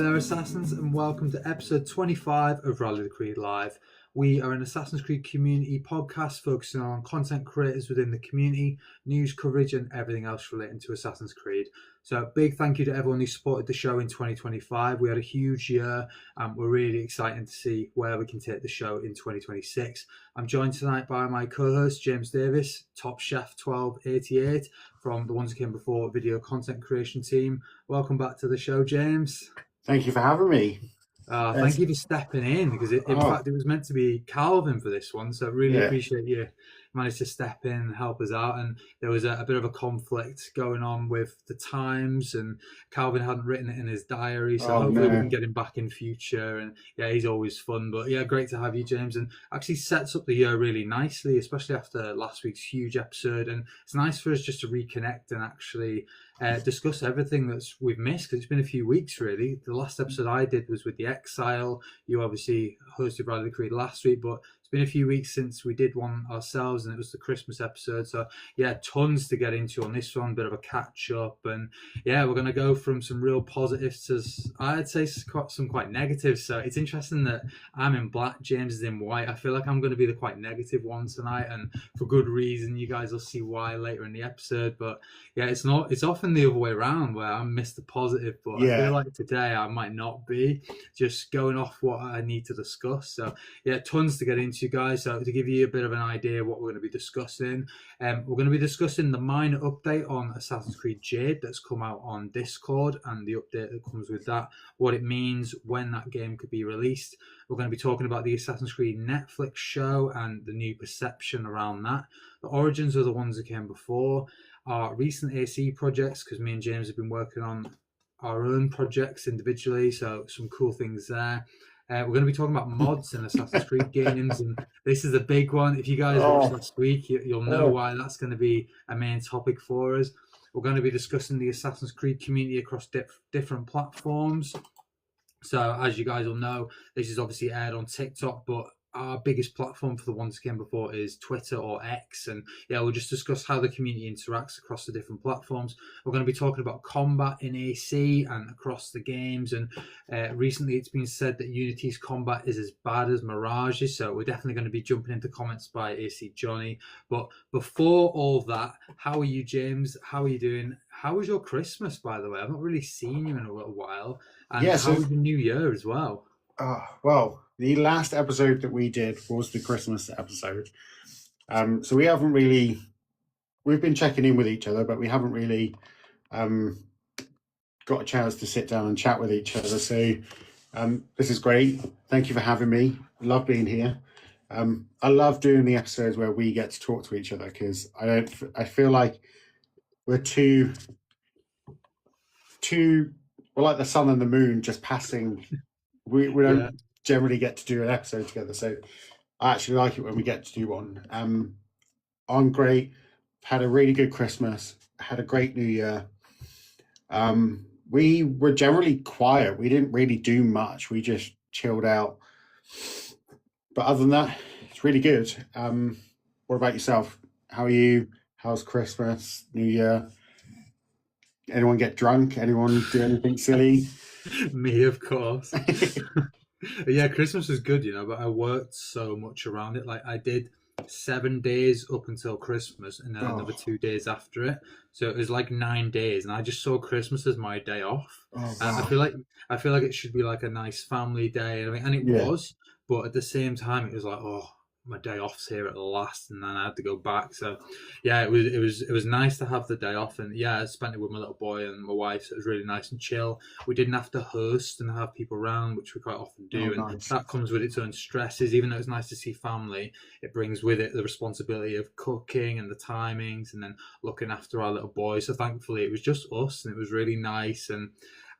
there, Assassins, and welcome to episode 25 of Rally the Creed Live. We are an Assassin's Creed community podcast focusing on content creators within the community, news coverage, and everything else relating to Assassin's Creed. So, big thank you to everyone who supported the show in 2025. We had a huge year, and we're really excited to see where we can take the show in 2026. I'm joined tonight by my co-host, James Davis, Top Chef 1288 from the Ones Who Came Before video content creation team. Welcome back to the show, James. Thank you for having me. Thank you for stepping in, because in fact it was meant to be Calvin for this one, so I really appreciate you managed to step in and help us out. And there was a bit of a conflict going on with the times, and Calvin hadn't written it in his diary, so hopefully we can get him back in future. And yeah, he's always fun. But yeah, great to have you, James, and actually sets up the year really nicely, especially after last week's huge episode. And it's nice for us just to reconnect and actually discuss everything we've missed, because it's been a few weeks really. The last episode I did was with the Exile. You obviously hosted Rally the Creed last week, but it's been a few weeks since we did one ourselves, and it was the Christmas episode. So yeah, tons to get into on this one, bit of a catch up. And yeah, we're going to go from some real positives to, I'd say, some quite negatives. So it's interesting that I'm in black, James is in white. I feel like I'm going to be the quite negative one tonight, and for good reason. You guys will see why later in the episode. But yeah, it's often the other way around where I'm Mr. Positive, but I feel like today I might not be, just going off what I need to discuss. So yeah, tons to get into, guys. So to give you a bit of an idea of what we're going to be discussing, we're going to be discussing the minor update on Assassin's Creed Jade that's come out on Discord, and the update that comes with that, what it means, when that game could be released. We're going to be talking about the Assassin's Creed Netflix show and the new perception around that, the origins of the Ones that came before, our recent AC projects, because me and James have been working on our own projects individually, so some cool things there. We're going to be talking about mods in Assassin's Creed games, and this is a big one. If you guys watched last week, you'll know why that's going to be a main topic for us. We're going to be discussing the Assassin's Creed community across different platforms. So as you guys will know, this is obviously aired on TikTok, but our biggest platform for the Ones that came before is Twitter or X. And yeah, we'll just discuss how the community interacts across the different platforms. We're going to be talking about combat in AC and across the games. And recently it's been said that Unity's combat is as bad as Mirage's. So we're definitely going to be jumping into comments by AC Johnny. But before all that, how are you, James? How are you doing? How was your Christmas, by the way? I've not really seen you in a little while. And how was the New Year as well? Well, the last episode that we did was the Christmas episode. So we haven't really, we've been checking in with each other, but we haven't really got a chance to sit down and chat with each other. So this is great. Thank you for having me. I love being here. I love doing the episodes where we get to talk to each other, because I feel like we're we're like the sun and the moon just passing. We don't generally get to do an episode together, so I actually like it when we get to do one. I'm great. Had a really good Christmas. Had a great New Year. We were generally quiet. We didn't really do much. We just chilled out. But other than that, it's really good. What about yourself? How are you? How's Christmas, New Year? Anyone get drunk? Anyone do anything silly? Me, of course. Yeah, Christmas was good, but I worked so much around it. Like I did 7 days up until Christmas, and then another 2 days after it. So it was like 9 days, and I just saw Christmas as my day off. And I feel like it should be like a nice family day, and it was. But at the same time, it was like, my day off's here at last, and then I had to go back. So yeah, it was nice to have the day off, and yeah, I spent it with my little boy and my wife, so it was really nice and chill. We didn't have to host and have people around, which we quite often do, and that comes with its own stresses. Even though it's nice to see family, it brings with it the responsibility of cooking and the timings, and then looking after our little boy. So thankfully it was just us, and it was really nice. And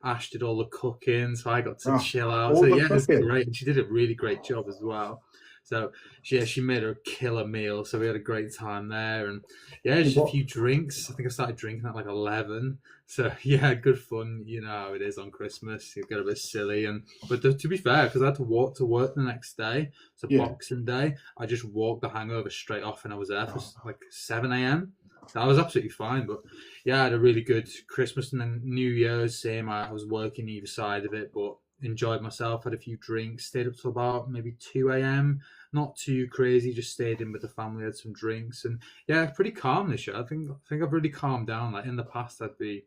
Ash did all the cooking, so I got to chill out. So yeah, it's great, and she did a really great job as well. So she made her a killer meal, so we had a great time there. And yeah, just a few drinks. I think I started drinking at like 11. So yeah, good fun. You know how it is on Christmas. You get a bit silly, but to be fair, because I had to walk to work the next day, so Boxing Day, I just walked the hangover straight off, and I was there for like 7 a.m. That was absolutely fine. But yeah, I had a really good Christmas, and then New Year's, same. I was working either side of it, but enjoyed myself. Had a few drinks, stayed up till about maybe 2 a.m. Not too crazy, just stayed in with the family, had some drinks, and yeah, pretty calm this year. I think I've really calmed down. Like in the past, I'd be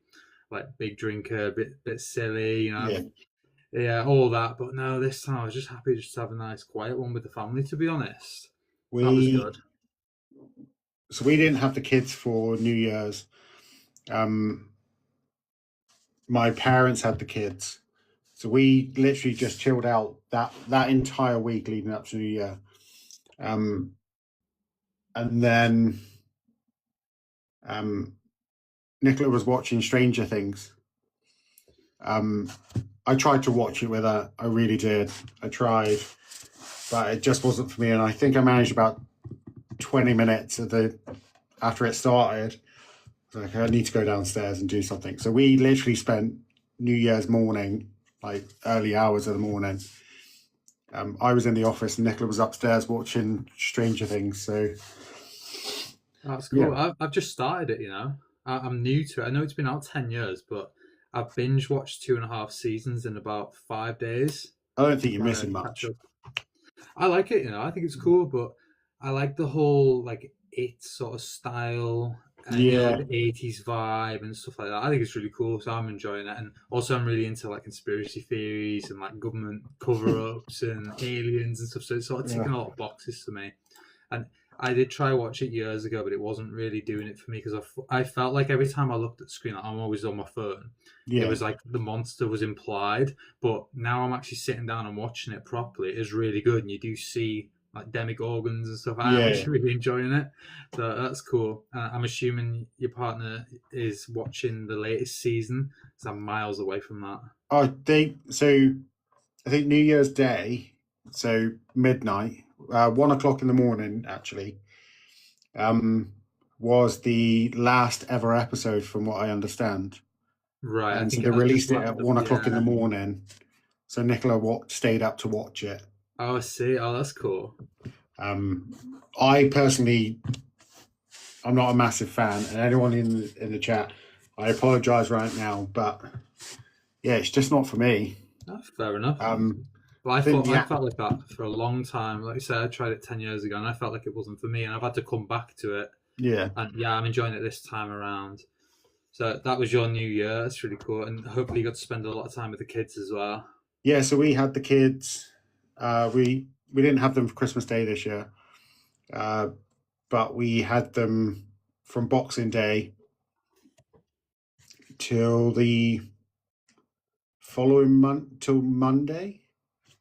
like big drinker, bit silly, Yeah. yeah, all that. But no, this time I was just happy just to have a nice quiet one with the family, to be honest. So that was We good. so we didn't have the kids for New Year's. Um, my parents had the kids, so we literally just chilled out that entire week leading up to New Year. And then Nicola was watching Stranger Things. I tried to watch it with her. I really did. I tried, but it just wasn't for me. And I think I managed about 20 minutes after it started. Like, I need to go downstairs and do something. So we literally spent New Year's morning, like early hours of the morning. I was in the office and Nicola was upstairs watching Stranger Things. So That's cool. yeah, I've just started it, I'm new to it. I know it's been out 10 years, but I've binge watched 2.5 seasons in about 5 days. I don't think you're Trying to missing catch much. up. I like it, I think it's cool, but I like the whole like it sort of style, like Yeah, the 80s vibe and stuff like that. I think it's really cool, so I'm enjoying it. And also I'm really into like conspiracy theories and like government cover-ups and aliens and stuff. So it's sort of yeah, ticking a lot of boxes for me. And I did try watch it years ago, but it wasn't really doing it for me because I felt like every time I looked at the screen, like I'm always on my phone. It yeah. was like the monster was implied, but now I'm actually sitting down and watching it properly. It's really good, and you do see like demogorgons and stuff. I am Yeah. actually really enjoying it, so that's cool. I'm assuming your partner is watching the latest season, so I'm miles away from that. I think so. I think New Year's Day, so midnight, 1 o'clock in the morning, actually, um, was the last ever episode, from what I understand. Right, I And so think they I've just released it wrapped at up. 1 o'clock in the Yeah. morning. So Nicola stayed up to watch it. Oh, I see. Oh, that's cool. I personally, I'm not a massive fan, and anyone in the chat, I apologise right now, but yeah, it's just not for me. Oh, fair enough. Well, I think I yeah, felt like that for a long time. Like I said, I tried it 10 years ago, and I felt like it wasn't for me, and I've had to come back to it. yeah. And yeah, I'm enjoying it this time around. So that was your New Year. That's really cool, and hopefully you got to spend a lot of time with the kids as well. Yeah, so we had the kids. We didn't have them for Christmas Day this year, uh, but we had them from Boxing Day till the following month, till Monday.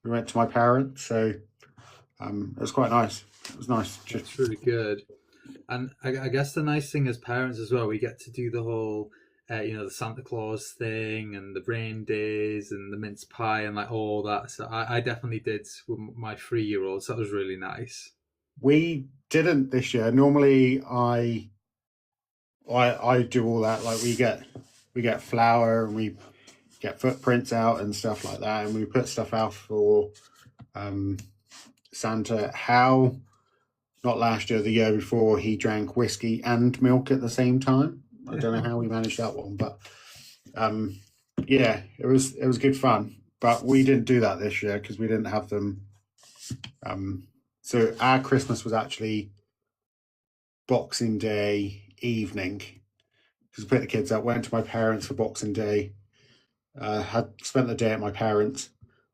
We went to my parents, so it was quite nice. It was nice. Just That's really good. And I guess the nice thing as parents as well, we get to do the whole, the Santa Claus thing and the reindeers and the mince pie and like all that. So I definitely did with my 3-year-old. So that was really nice. we didn't this year. Normally, I do all that. Like we get flour and we get footprints out and stuff like that, and we put stuff out for Santa. How not last year, the year before, he drank whiskey and milk at the same time. I don't know how we managed that one, but yeah, it was good fun. But we didn't do that this year because we didn't have them. So our Christmas was actually Boxing Day evening because we picked the kids up, went to my parents for Boxing Day, had spent the day at my parents.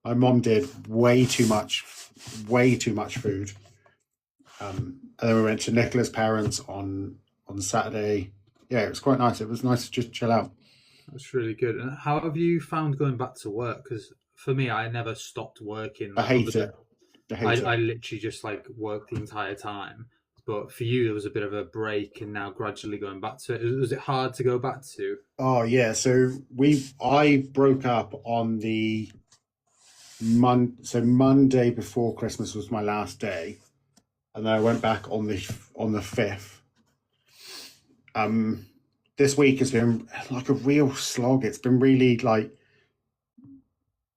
My mom did way too much food. And then we went to Nicola's parents on Saturday. Yeah, it was quite nice. It was nice to just chill out. That's really good. And how have you found going back to work? Because for me, I never stopped working. I Like other hate than it. I hate I it. literally just like worked the entire time. But for you, there was a bit of a break, and now gradually going back to it. Was it hard to go back to? Oh yeah, so I broke up on the Monday before Christmas was my last day, and then I went back on the 5th. This week has been like a real slog. It's been really like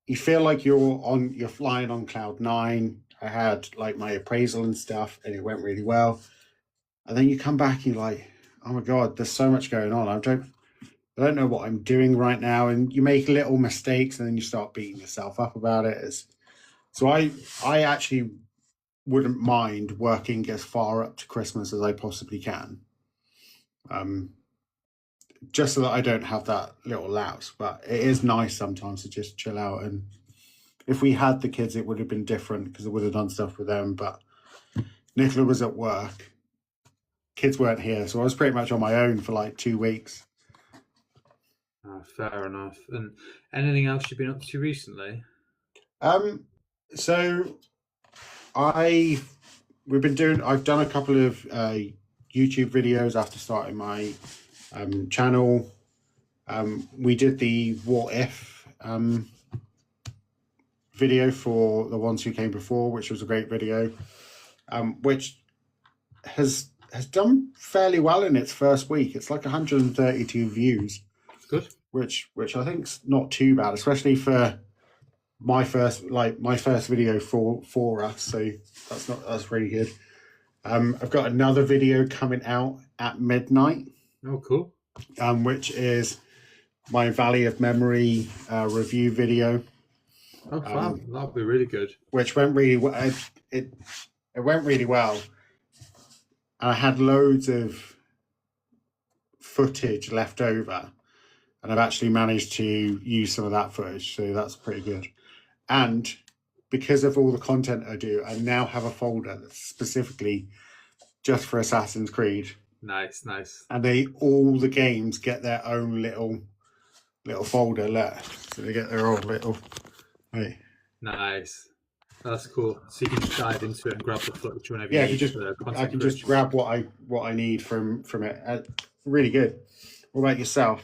you feel like you're flying on cloud nine. I had like my appraisal and stuff, and it went really well. And then you come back, and you're like, oh my God, there's so much going on. I don't know what I'm doing right now. And you make little mistakes and then you start beating yourself up about it. So I actually wouldn't mind working as far up to Christmas as I possibly can. Just so that I don't have that little lapse. But it is nice sometimes to just chill out. And if we had the kids, it would have been different because I would have done stuff with them. But Nicola was at work. Kids weren't here. So I was pretty much on my own for like 2 weeks. Fair enough. And anything else you've been up to recently? So I've done a couple of YouTube videos after starting my channel. We did the what if video for the ones who came before, which was a great video, which has done fairly well in its first week. It's like 132 views. Good. Which I think's not too bad, especially for my first video for us. So that's really good. I've got another video coming out at midnight. Oh, cool. Which is my Valley of Memory review video. Oh, wow. That'll be really good. Which went really well. It went really well. And I had loads of footage left over. And I've actually managed to use some of that footage, so that's pretty good. And because of all the content I do, I now have a folder that's specifically just for Assassin's Creed. Nice. And all the games get their own little folder left. So they get their own little... Right. Nice. That's cool. So you can just dive into it and grab the footage whenever you need. I can just grab what I need from it. Really good. What about yourself?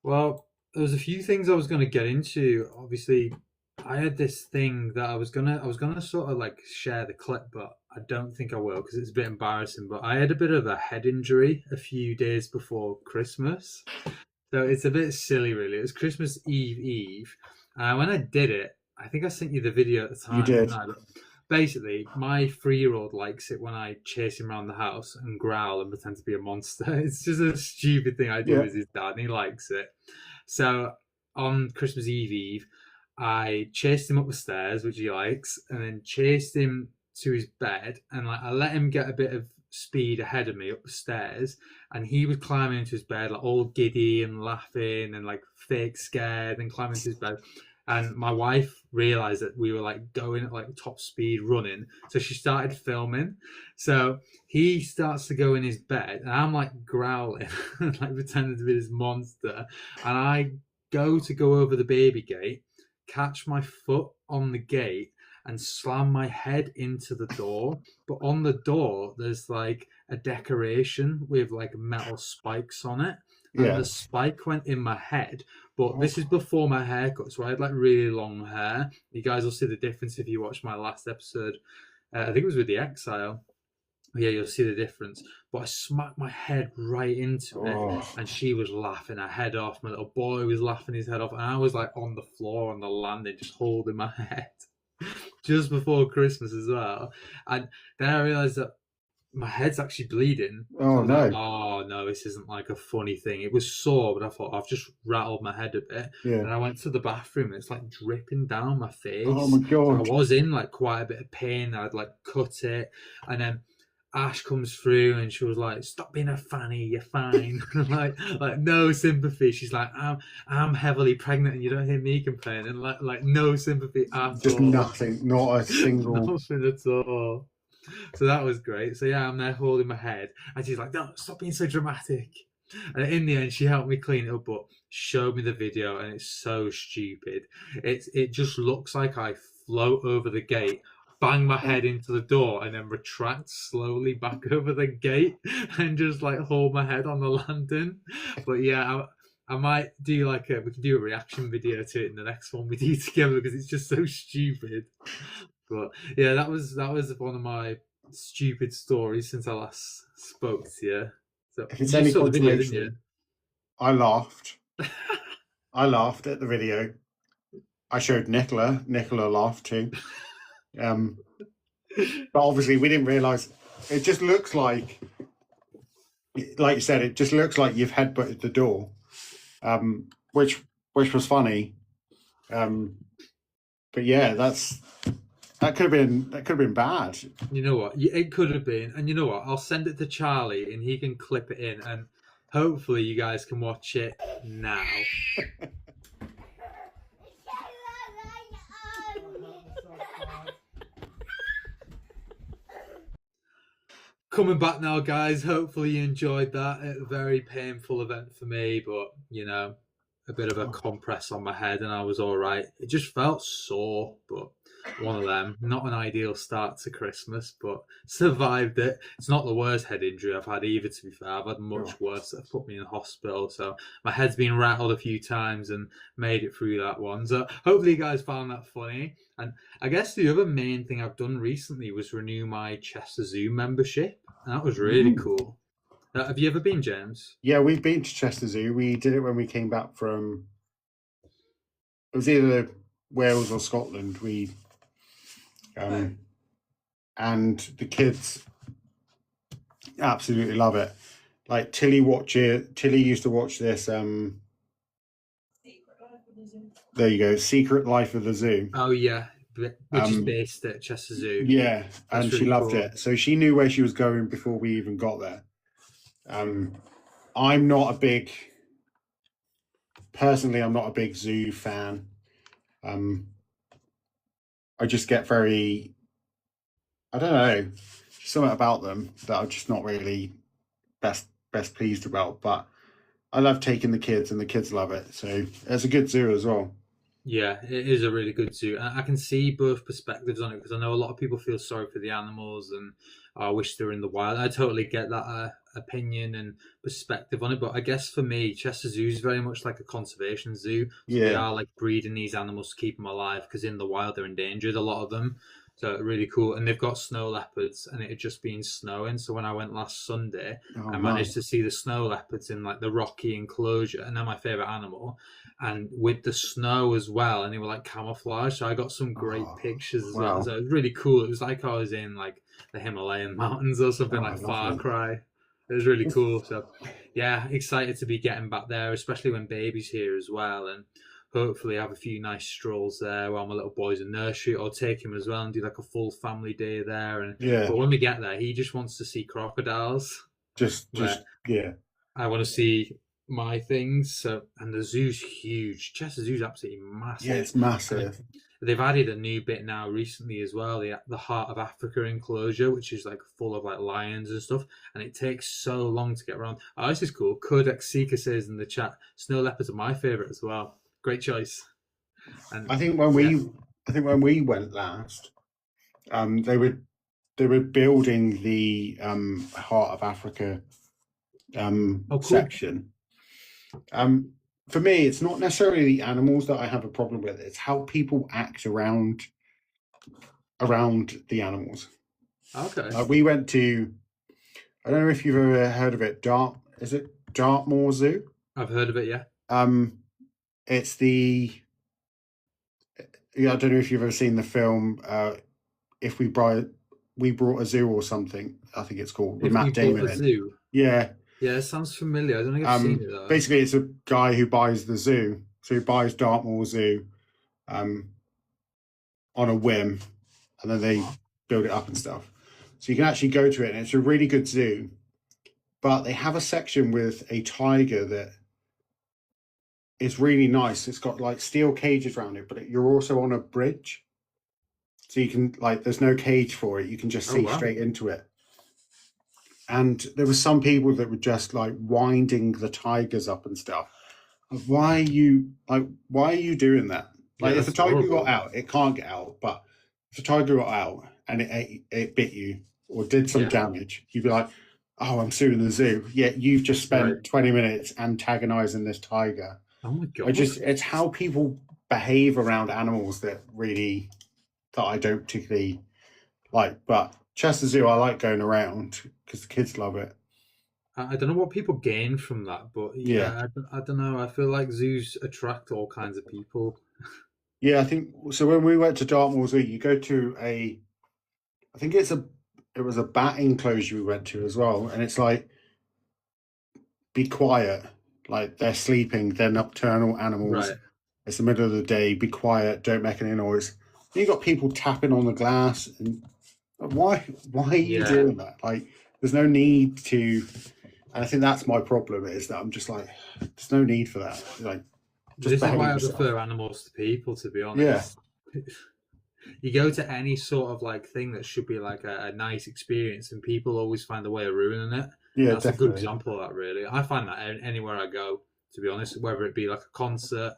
Well, there was a few things I was going to get into. Obviously, I had this thing that I was gonna sort of like share the clip, but I don't think I will because it's a bit embarrassing. But I had a bit of a head injury a few days before Christmas, so it's a bit silly, really. It was Christmas Eve, and when I did it, I think I sent you the video at the time. You did. Basically, my 3-year-old likes it when I chase him around the house and growl and pretend to be a monster. It's just a stupid thing I do with his dad, and he likes it. So on Christmas Eve, I chased him up the stairs, which he likes, and then chased him to his bed, and I let him get a bit of speed ahead of me up the stairs, and he was climbing into his bed like all giddy and laughing and like fake scared and climbing into his bed. And my wife realized that we were like going at like top speed running. So she started filming. So he starts to go in his bed and I'm like growling, like pretending to be this monster. And I go over the baby gate, catch my foot on the gate and slam my head into the door. But on the door, there's like a decoration with like metal spikes on it. And the spike went in my head. But this is before my haircut, so I had like really long hair. You guys will see the difference if you watch my last episode. I think it was with the Exile. Yeah, you'll see the difference. But I smacked my head right into it, and she was laughing her head off. My little boy was laughing his head off, and I was like on the floor on the landing, just holding my head, just before Christmas as well. And then I realised that my head's actually bleeding. Oh, no. Like, oh, no, this isn't like a funny thing. It was sore, but I thought I've just rattled my head a bit. Yeah. And I went to the bathroom and it's like dripping down my face. Oh, my God. So I was in like quite a bit of pain. I'd like cut it. And then Ash comes through and she was like, "Stop being a fanny, you're fine." like no sympathy. She's like, I'm heavily pregnant and you don't hear me complaining. Like no sympathy at all. Just nothing, not a single... Nothing at all. So that was great. So yeah, I'm there holding my head, and she's like, "No, stop being so dramatic." And in the end, she helped me clean it up, but showed me the video, and it's so stupid. It just looks like I float over the gate, bang my head into the door, and then retract slowly back over the gate, and just like hold my head on the landing. But yeah, I might do we can do a reaction video to it in the next one we do together because it's just so stupid. But yeah, that was one of my stupid stories since I last spoke to you. So if it's you any saw the video, didn't consolation, you? I laughed. I laughed at the video. I showed Nicola. Nicola laughed too. But obviously we didn't realise. It just looks like like you said, it just looks like you've headbutted the door, which was funny. But yeah, that could have been bad. You know what? It could have been, and you know what? I'll send it to Charlie, and he can clip it in, and hopefully you guys can watch it now. Coming back now, guys. Hopefully you enjoyed that. A very painful event for me, but you know, a bit of a compress on my head, and I was all right. It just felt sore, but one of them. Not an ideal start to Christmas, but survived it. It's not the worst head injury I've had either, to be fair. I've had much worse that have put me in hospital, so my head's been rattled a few times and made it through that one. So hopefully you guys found that funny. And I guess the other main thing I've done recently was renew my Chester Zoo membership. And that was really cool. Have you ever been, James? Yeah, we've been to Chester Zoo. We did it when we came back from. It was either Wales or Scotland. And the kids absolutely love it. Like Tilly used to watch this. There you go, Secret Life of the Zoo. Oh yeah, which is based at Chester Zoo. Yeah, and she loved it. So she knew where she was going before we even got there. I'm not a big zoo fan. I just get very, I don't know, something about them that I'm just not really best pleased about. But I love taking the kids, and the kids love it. So it's a good zoo as well. Yeah, it is a really good zoo. I can see both perspectives on it because I know a lot of people feel sorry for the animals and I wish they were in the wild. I totally get that opinion and perspective on it. But I guess for me, Chester Zoo is very much like a conservation zoo. So they are like breeding these animals to keep them alive because in the wild they're endangered, a lot of them. So really cool. And they've got snow leopards and it had just been snowing. So when I went last Sunday, I managed to see the snow leopards in like the rocky enclosure. And they're my favourite animal. And with the snow as well. And they were like camouflage. So I got some great pictures as well. So it was really cool. It was like I was in like the Himalayan mountains or something like Far Cry. It was really cool. So yeah, excited to be getting back there, especially when baby's here as well. And hopefully have a few nice strolls there while my little boy's in nursery, or take him as well and do like a full family day there. And but when we get there, he just wants to see crocodiles. Just I want to see my things. So and the zoo's huge. Chester Zoo's absolutely massive. Yeah, it's massive. They've added a new bit now recently as well, the Heart of Africa enclosure, which is like full of like lions and stuff, and it takes so long to get around. Oh, this is cool. Kodak Seeker says in the chat, snow leopards are my favourite as well. Great choice. And I think when we went last, they were building the Heart of Africa section. For me, it's not necessarily the animals that I have a problem with. It's how people act around the animals. Okay. We went to, I don't know if you've ever heard of it. Is it Dartmoor Zoo? I've heard of it. Yeah. It's I don't know if you've ever seen the film. If we brought a zoo or something, I think it's called with Matt Damon. Zoo. Yeah. Yeah, it sounds familiar. I don't think I've seen it though. Basically, it's a guy who buys the zoo. So he buys Dartmoor Zoo on a whim, and then they build it up and stuff. So you can actually go to it, and it's a really good zoo. But they have a section with a tiger that is really nice. It's got like steel cages around it, but you're also on a bridge. So you can, like, there's no cage for it. You can just see straight into it. And there were some people that were just like winding the tigers up and stuff. Why are you doing that? Like, if the tiger got out, it can't get out. But if the tiger got out and it bit you or did some damage, you'd be like, oh, I'm suing the zoo. Yet you've just spent 20 minutes antagonizing this tiger. Oh my God. It's how people behave around animals that I don't particularly like. But Chester Zoo, I like going around because the kids love it. I don't know what people gain from that, but I don't know. I feel like zoos attract all kinds of people. Yeah, I think so. When we went to Dartmoor Zoo, you go to it was a bat enclosure we went to as well, and it's like be quiet. Like, they're sleeping, they're nocturnal animals. Right. It's the middle of the day, be quiet, don't make any noise. Then you got people tapping on the glass, and why are you doing that? Like, there's no need to. And I think that's my problem, is that I'm just like, there's no need for that. Like, just this is why I yourself. prefer animals to people, to be honest. Yeah. You go to any sort of like thing that should be like a nice experience, and people always find a way of ruining it. Yeah, that's definitely. a good example of that, really. I find that anywhere I go, to be honest, whether it be like a concert,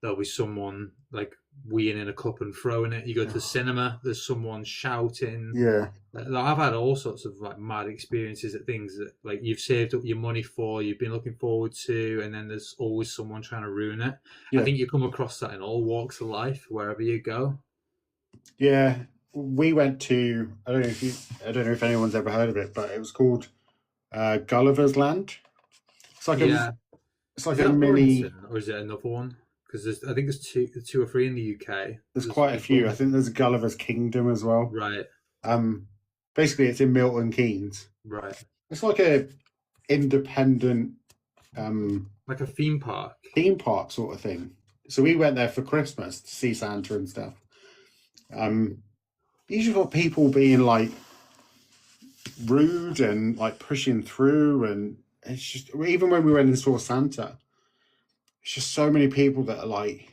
there'll be someone like weeing in a cup and throwing it. You go to the cinema, there's someone shouting. Yeah. Like, I've had all sorts of like mad experiences at things that like you've saved up your money for, you've been looking forward to, and then there's always someone trying to ruin it. Yeah. I think you come across that in all walks of life, wherever you go. Yeah, we went to, I don't know if anyone's ever heard of it, but it was called Gulliver's Land. It's like it's like a mini, or is it another one? Because I think there's two or three in the UK. There's quite a few. I think there's Gulliver's Kingdom as well. Right. Basically, it's in Milton Keynes. Right. It's like a independent, like a theme park sort of thing. So we went there for Christmas to see Santa and stuff. Usually got people being like rude and like pushing through, and it's just, even when we went and saw Santa, it's just so many people that are like,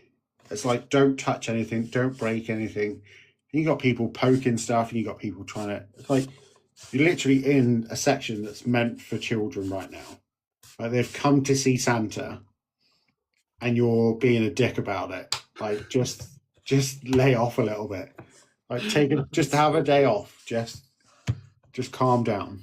it's like, don't touch anything, don't break anything. You got people poking stuff, and you got people trying to, it's like, you're literally in a section that's meant for children right now. Like, they've come to see Santa, and you're being a dick about it. Like, just lay off a little bit. Like, just have a day off. Just calm down.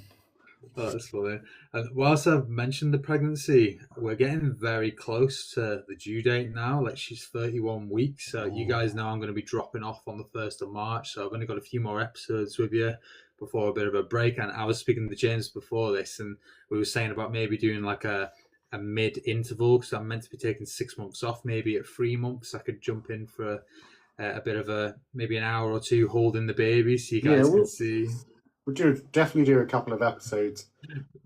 Oh, that's funny. And whilst I've mentioned the pregnancy, we're getting very close to the due date now. Like, she's 31 weeks. So you guys know I'm going to be dropping off on the 1st of March. So I've only got a few more episodes with you before a bit of a break. And I was speaking to James before this, and we were saying about maybe doing like a mid-interval, because I'm meant to be taking 6 months off. Maybe at 3 months I could jump in for a bit of maybe an hour or two holding the baby, so you guys can see. We'll definitely do a couple of episodes.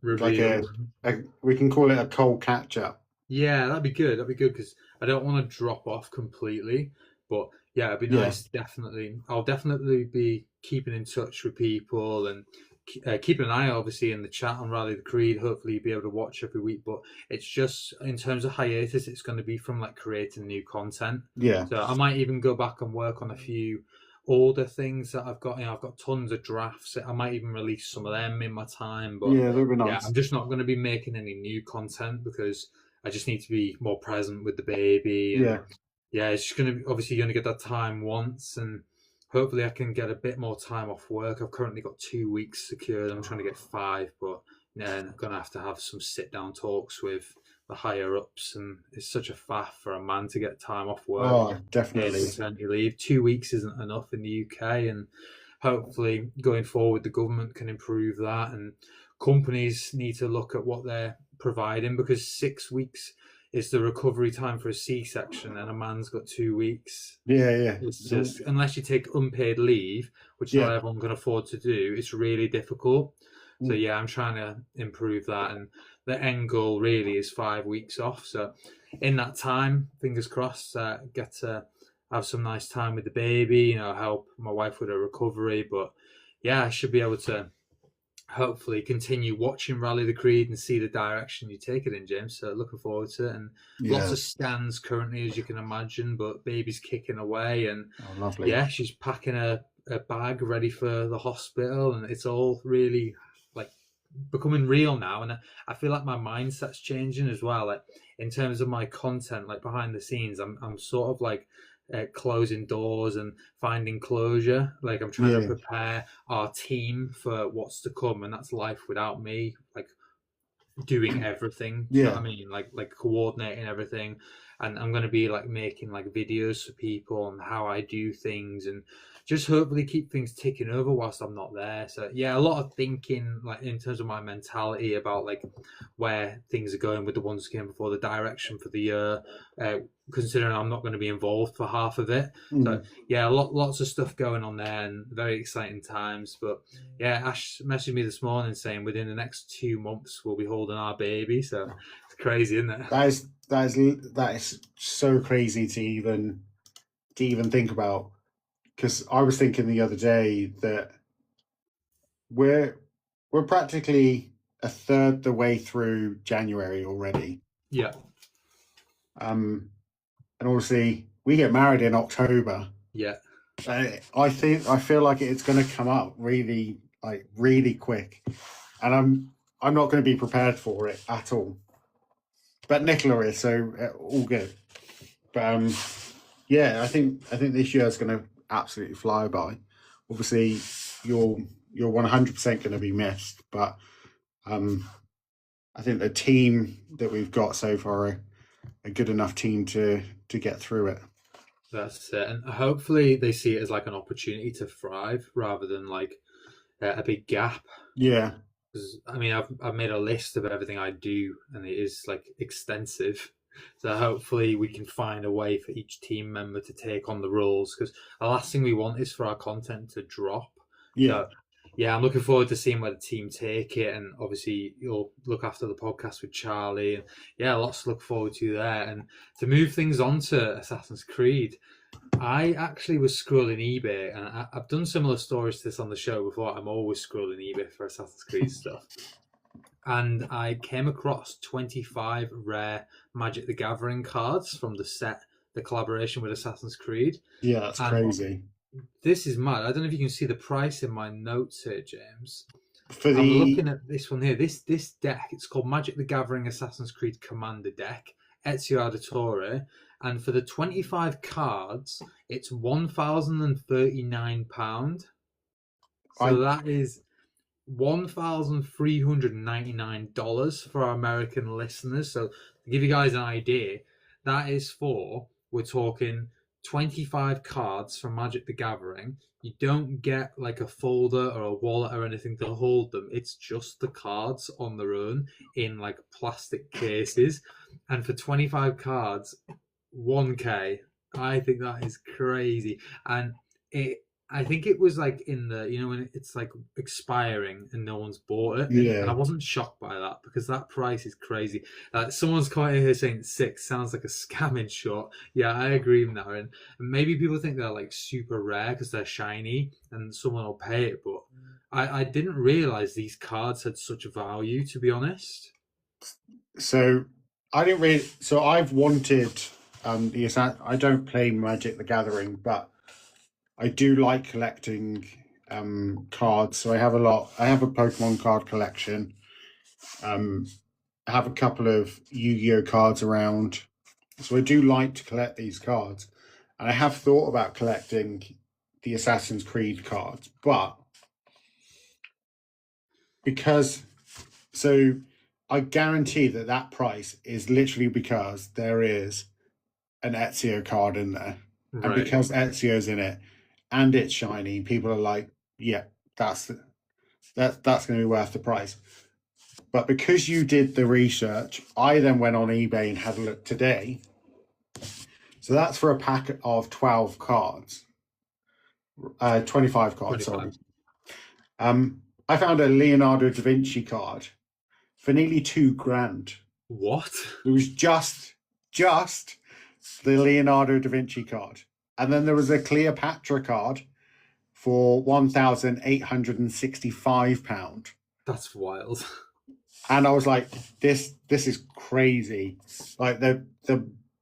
Like we can call it a cold catch up. Yeah, that'd be good. That'd be good, because I don't want to drop off completely. But yeah, it'd be nice. Definitely, I'll definitely be keeping in touch with people and keeping an eye, obviously, in the chat on Rally the Creed. Hopefully you'll be able to watch every week, but it's just, in terms of hiatus, it's going to be from like creating new content. Yeah. So I might even go back and work on a few older things that I've got. I've got tons of drafts. I might even release some of them in my time. But yeah, that'd be nice. Yeah, I'm just not going to be making any new content, because I just need to be more present with the baby. And yeah, it's just going to be, obviously you're going to get that time once, and hopefully I can get a bit more time off work. I've currently got 2 weeks secured. I'm trying to get 5, but yeah, I'm going to have some sit-down talks with the higher-ups, and it's such a faff for a man to get time off work. Oh, definitely. Maternity leave. 2 weeks isn't enough in the UK, and hopefully going forward the government can improve that, and companies need to look at what they're providing, because 6 weeks is the recovery time for a C-section, and a man's got 2 weeks. Yeah. It's just, unless you take unpaid leave, which not everyone can afford to do, it's really difficult. So yeah, I'm trying to improve that, and the end goal really is 5 weeks off. So in that time, fingers crossed, get to have some nice time with the baby, help my wife with her recovery. But yeah, I should be able to hopefully continue watching Rally the Creed and see the direction you take it in, James. So looking forward to it. And lots of scans currently, as you can imagine, but baby's kicking away, and lovely. Yeah, she's packing a bag ready for the hospital, and it's all really like becoming real now. And I feel like my mindset's changing as well, like in terms of my content, like behind the scenes. I'm sort of like closing doors and finding closure. Like, I'm trying to prepare our team for what's to come, and that's life without me, like doing everything. You know what I mean? Like coordinating everything. And I'm going to be like making like videos for people on how I do things, and just hopefully keep things ticking over whilst I'm not there. So yeah, a lot of thinking like in terms of my mentality about like where things are going with the ones that came before, the direction for the year, considering I'm not going to be involved for half of it. So yeah, lots of stuff going on there and very exciting times. But yeah, Ash messaged me this morning saying within the next 2 months we'll be holding our baby. So it's crazy, isn't it? That is so crazy to even think about. Because I was thinking the other day that we're practically a third the way through January already. Yeah. And obviously we get married in October. Yeah. I feel like it's going to come up really quick, and I'm not going to be prepared for it at all. But Nicola is, so all good. But yeah, I think this year is going to absolutely fly by. Obviously, you're 100% going to be missed, but I think the team that we've got so far are a good enough team to get through it. That's it, and hopefully they see it as like an opportunity to thrive rather than like a big gap. Yeah, because I mean, I've made a list of everything I do, and it is like extensive. So hopefully we can find a way for each team member to take on the roles, because the last thing we want is for our content to drop. Yeah. So, yeah, I'm looking forward to seeing where the team take it, and obviously you'll look after the podcast with Charlie, and yeah, lots to look forward to there. And to move things on to Assassin's Creed, I actually was scrolling eBay, and I've done similar stories to this on the show before. I'm always scrolling eBay for Assassin's Creed stuff. And I came across 25 rare Magic the Gathering cards from the set, the collaboration with Assassin's Creed. Yeah, that's crazy. This is mad. I don't know if you can see the price in my notes here, James. I'm looking at this one here. This deck, it's called Magic the Gathering Assassin's Creed Commander Deck, Ezio Auditore. And for the 25 cards, it's £1,039. So that is $1,399 for our American listeners. So to give you guys an idea, that is we're talking 25 cards from Magic the Gathering. You don't get like a folder or a wallet or anything to hold them. It's just the cards on their own in like plastic cases. And for 25 cards, 1K. I think that is crazy. And I think it was like in the, when it's like expiring and no one's bought it. Yeah. And I wasn't shocked by that because that price is crazy. Someone's commenting here saying 6 sounds like a scamming shot. Yeah, I agree with that. And maybe people think they're like super rare because they're shiny and someone will pay it. But I didn't realize these cards had such value, to be honest. So I didn't really. So I've wanted I don't play Magic the Gathering, but I do like collecting cards. So I have a Pokemon card collection. I have a couple of Yu-Gi-Oh cards around. So I do like to collect these cards. And I have thought about collecting the Assassin's Creed cards, but I guarantee that price is literally because there is an Ezio card in there. Right. And because Ezio's in it and it's shiny, people are like, yeah, that's going to be worth the price. But because you did the research, I then went on eBay and had a look today. So that's for a pack of 12 cards. 25 cards, 25. Sorry. I found a Leonardo da Vinci card for nearly $2,000. What? It was just the Leonardo da Vinci card. And then there was a Cleopatra card for £1,865. That's wild. And I was like, this is crazy. Like the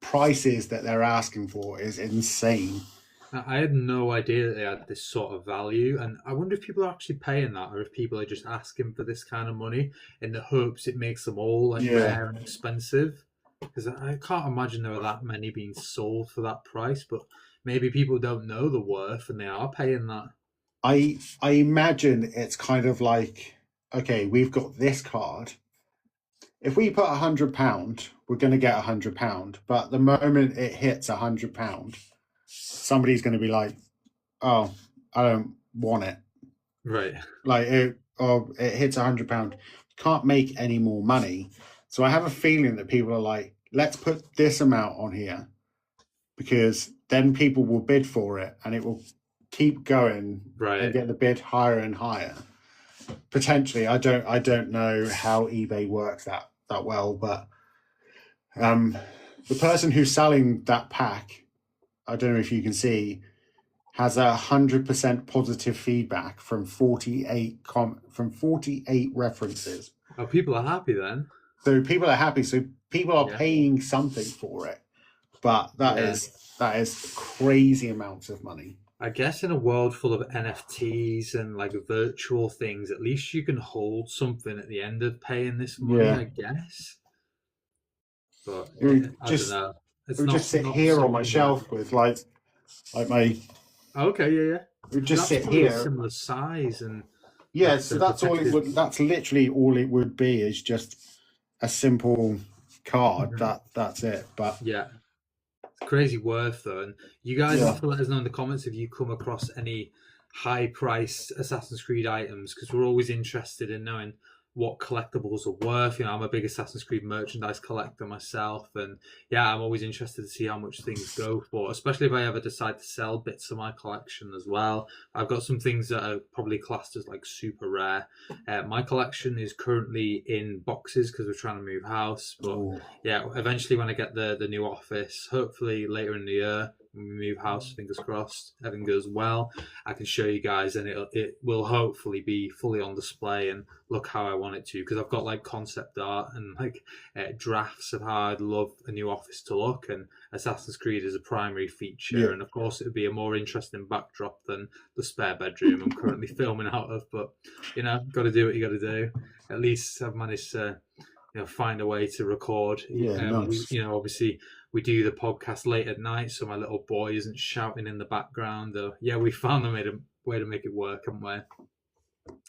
prices that they're asking for is insane. I had no idea that they had this sort of value, and I wonder if people are actually paying that, or if people are just asking for this kind of money in the hopes it makes them all rare and expensive. Because I can't imagine there are that many being sold for that price, but maybe people don't know the worth and they are paying that. I imagine it's kind of like, okay, we've got this card. If we put £100, we're going to get £100. But the moment it hits £100, somebody's going to be like, oh, I don't want it. Right. Like it hits £100. Can't make any more money. So I have a feeling that people are like, let's put this amount on here, because then people will bid for it and it will keep going and get the bid higher and higher. Potentially, I don't know how eBay works that well, but the person who's selling that pack, I don't know if you can see, has 100% positive feedback from 48 references. Oh, people are happy then. So people are happy. So people are paying something for it, but that is crazy amounts of money. I guess in a world full of NFTs and like virtual things, at least you can hold something at the end of paying this money, I guess. But I don't know. It would just sit here on my shelf with like my. Okay, yeah. It would just sit here. Similar size and. Yeah, so that's all it would. That's literally all it would be, is just a simple card. Mm-hmm. That's it. But yeah. Crazy worth though, and you guys have to let us know in the comments if you come across any high-priced Assassin's Creed items, because we're always interested in knowing what collectibles are worth. I'm a big Assassin's Creed merchandise collector myself, and I'm always interested to see how much things go for, especially if I ever decide to sell bits of my collection as well. I've got some things that are probably classed as like super rare. My collection is currently in boxes because we're trying to move house, but eventually when I get the new office, hopefully later in the year, when we move house, fingers crossed, everything goes well, I can show you guys, and it will hopefully be fully on display and look how I want it to, because I've got like concept art and like drafts of how I'd love a new office to look, and Assassin's Creed is a primary feature, and of course it would be a more interesting backdrop than the spare bedroom I'm currently filming out of, but got to do what you got to do. At least I've managed to find a way to record. Nice. Obviously we do the podcast late at night, so my little boy isn't shouting in the background. We found a way to make it work, haven't we?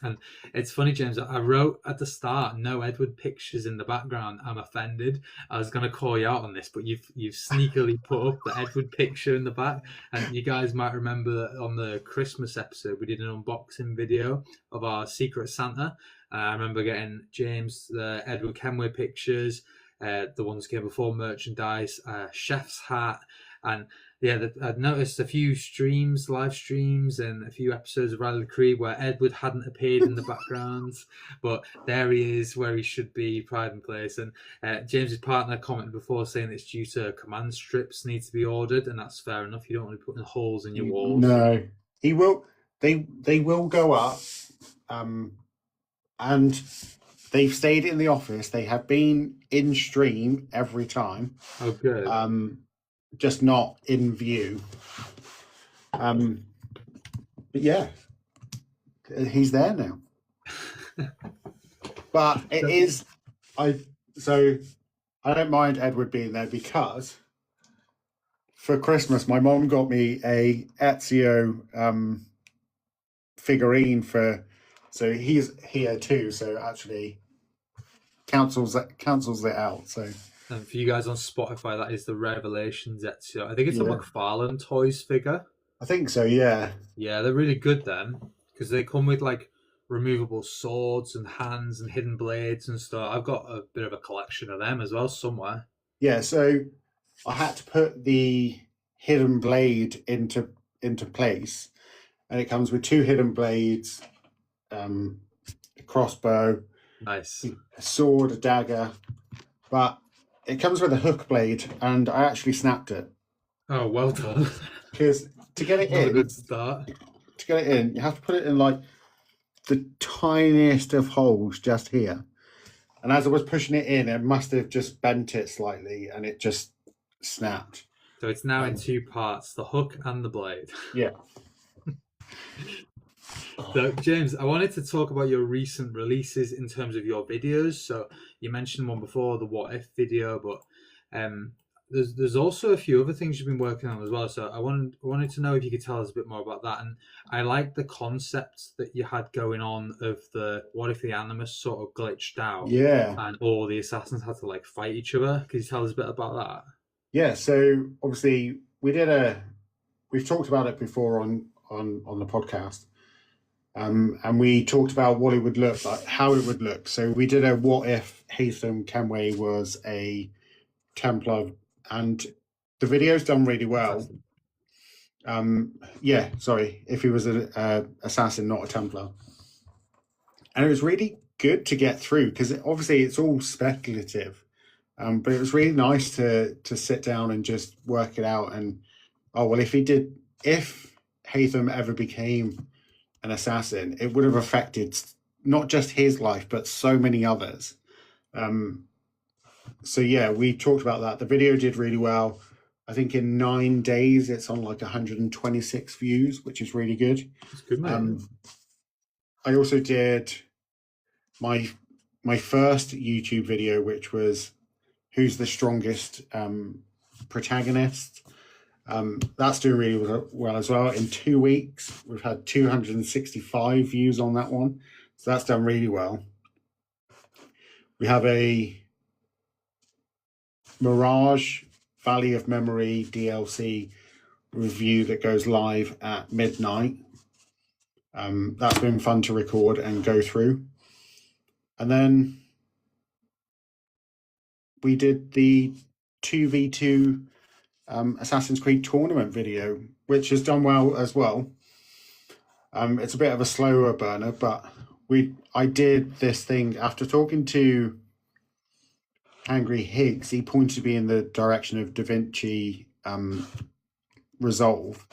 And it's funny, James, I wrote at the start, no Edward pictures in the background. I'm offended. I was going to call you out on this, but you've sneakily put up the Edward picture in the back. And you guys might remember on the Christmas episode, we did an unboxing video of our Secret Santa. I remember getting James the Edward Kenway pictures, the ones came before merchandise, chef's hat, and I'd noticed a few live streams, and a few episodes of Rally Creed where Edward hadn't appeared in the background, but there he is, where he should be, pride and place. And James's partner commented before saying it's due to command strips need to be ordered, and that's fair enough. You don't want to be putting holes in your walls. No, he will. They will go up, and they've stayed in the office. They have been in stream every time. Oh, good. Just not in view. But yeah, he's there now. But it is, so I don't mind Edward being there, because for Christmas my mom got me a Ezio figurine so he's here too. So actually cancels it out. So. And for you guys on Spotify, that is the Revelations Ezio. I think it's a McFarlane Toys figure. I think so, yeah. Yeah, they're really good then, because they come with like removable swords and hands and hidden blades and stuff. I've got a bit of a collection of them as well somewhere. Yeah, so I had to put the hidden blade into place, and it comes with 2 hidden blades, a crossbow, nice, a sword, a dagger, but it comes with a hook blade, and I actually snapped it. Oh, well done. Because to get it in, a good start. To get it in, you have to put it in like the tiniest of holes just here. And as I was pushing it in, it must have just bent it slightly, and it just snapped. So it's now in 2 parts, the hook and the blade. Yeah. So, James, I wanted to talk about your recent releases in terms of your videos. So you mentioned one before, the What If video, but there's also a few other things you've been working on as well. So I wanted to know if you could tell us a bit more about that. And I like the concept that you had going on of the what if the Animus sort of glitched out, and all the assassins had to like fight each other. Could you tell us a bit about that? Yeah. So obviously we've talked about it before on on the podcast. And we talked about what it would look like, how it would look. So we did a what if Haytham Kenway was a Templar, and the video's done really well. If he was an assassin, not a Templar. And it was really good to get through, because obviously it's all speculative. But it was really nice to sit down and just work it out. And, if Haytham ever became an assassin, it would have affected not just his life, but so many others. We talked about that. The video did really well. I think in 9 days, it's on like 126 views, which is really good. It's good, man. I also did my first YouTube video, which was who's the strongest protagonist. That's doing really well as well. In 2 weeks, we've had 265 views on that one. So that's done really well. We have a Mirage Valley of Memory DLC review that goes live at midnight. That's been fun to record and go through. And then we did the 2v2 Assassin's Creed tournament video, which has done well as well. It's a bit of a slower burner, but I did this thing after talking to Angry Higgs. He pointed me in the direction of Da Vinci Resolve,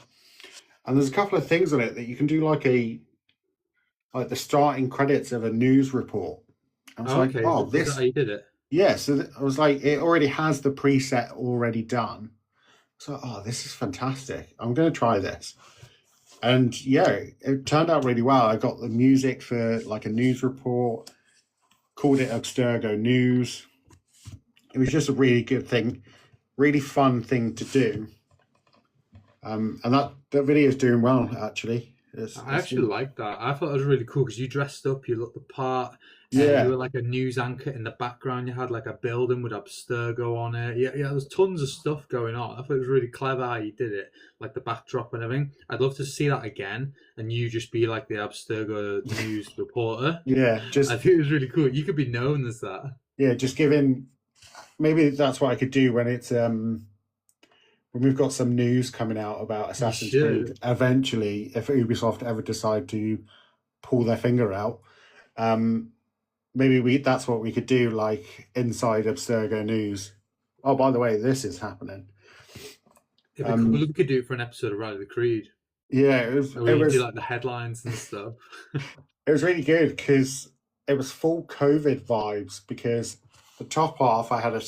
and there's a couple of things on it that you can do, like the starting credits of a news report. I was this is how you did it. Yeah, so I was like, it already has the preset already done. So, this is fantastic. I'm going to try this. And yeah, it turned out really well. I got the music for like a news report, called it Abstergo News. It was just a really good thing, really fun thing to do. And that video is doing well, actually. I actually like that. I thought it was really cool because you dressed up, you looked the part. Yeah. You were like a news anchor in the background. You had like a building with Abstergo on it. Yeah, there was tons of stuff going on. I thought it was really clever how you did it, like the backdrop and everything. I'd love to see that again, and you just be like the Abstergo news reporter. Yeah, I think it was really cool. You could be known as that. Yeah, just giving. Maybe that's what I could do when it's when we've got some news coming out about Assassin's Creed. Eventually, if Ubisoft ever decide to pull their finger out, maybe that's what we could do, like inside Abstergo News. Oh, by the way, this is happening. We could do it for an episode of Ride of the Creed. Yeah, it was do like the headlines and stuff. It was really good because it was full COVID vibes, because the top half I had a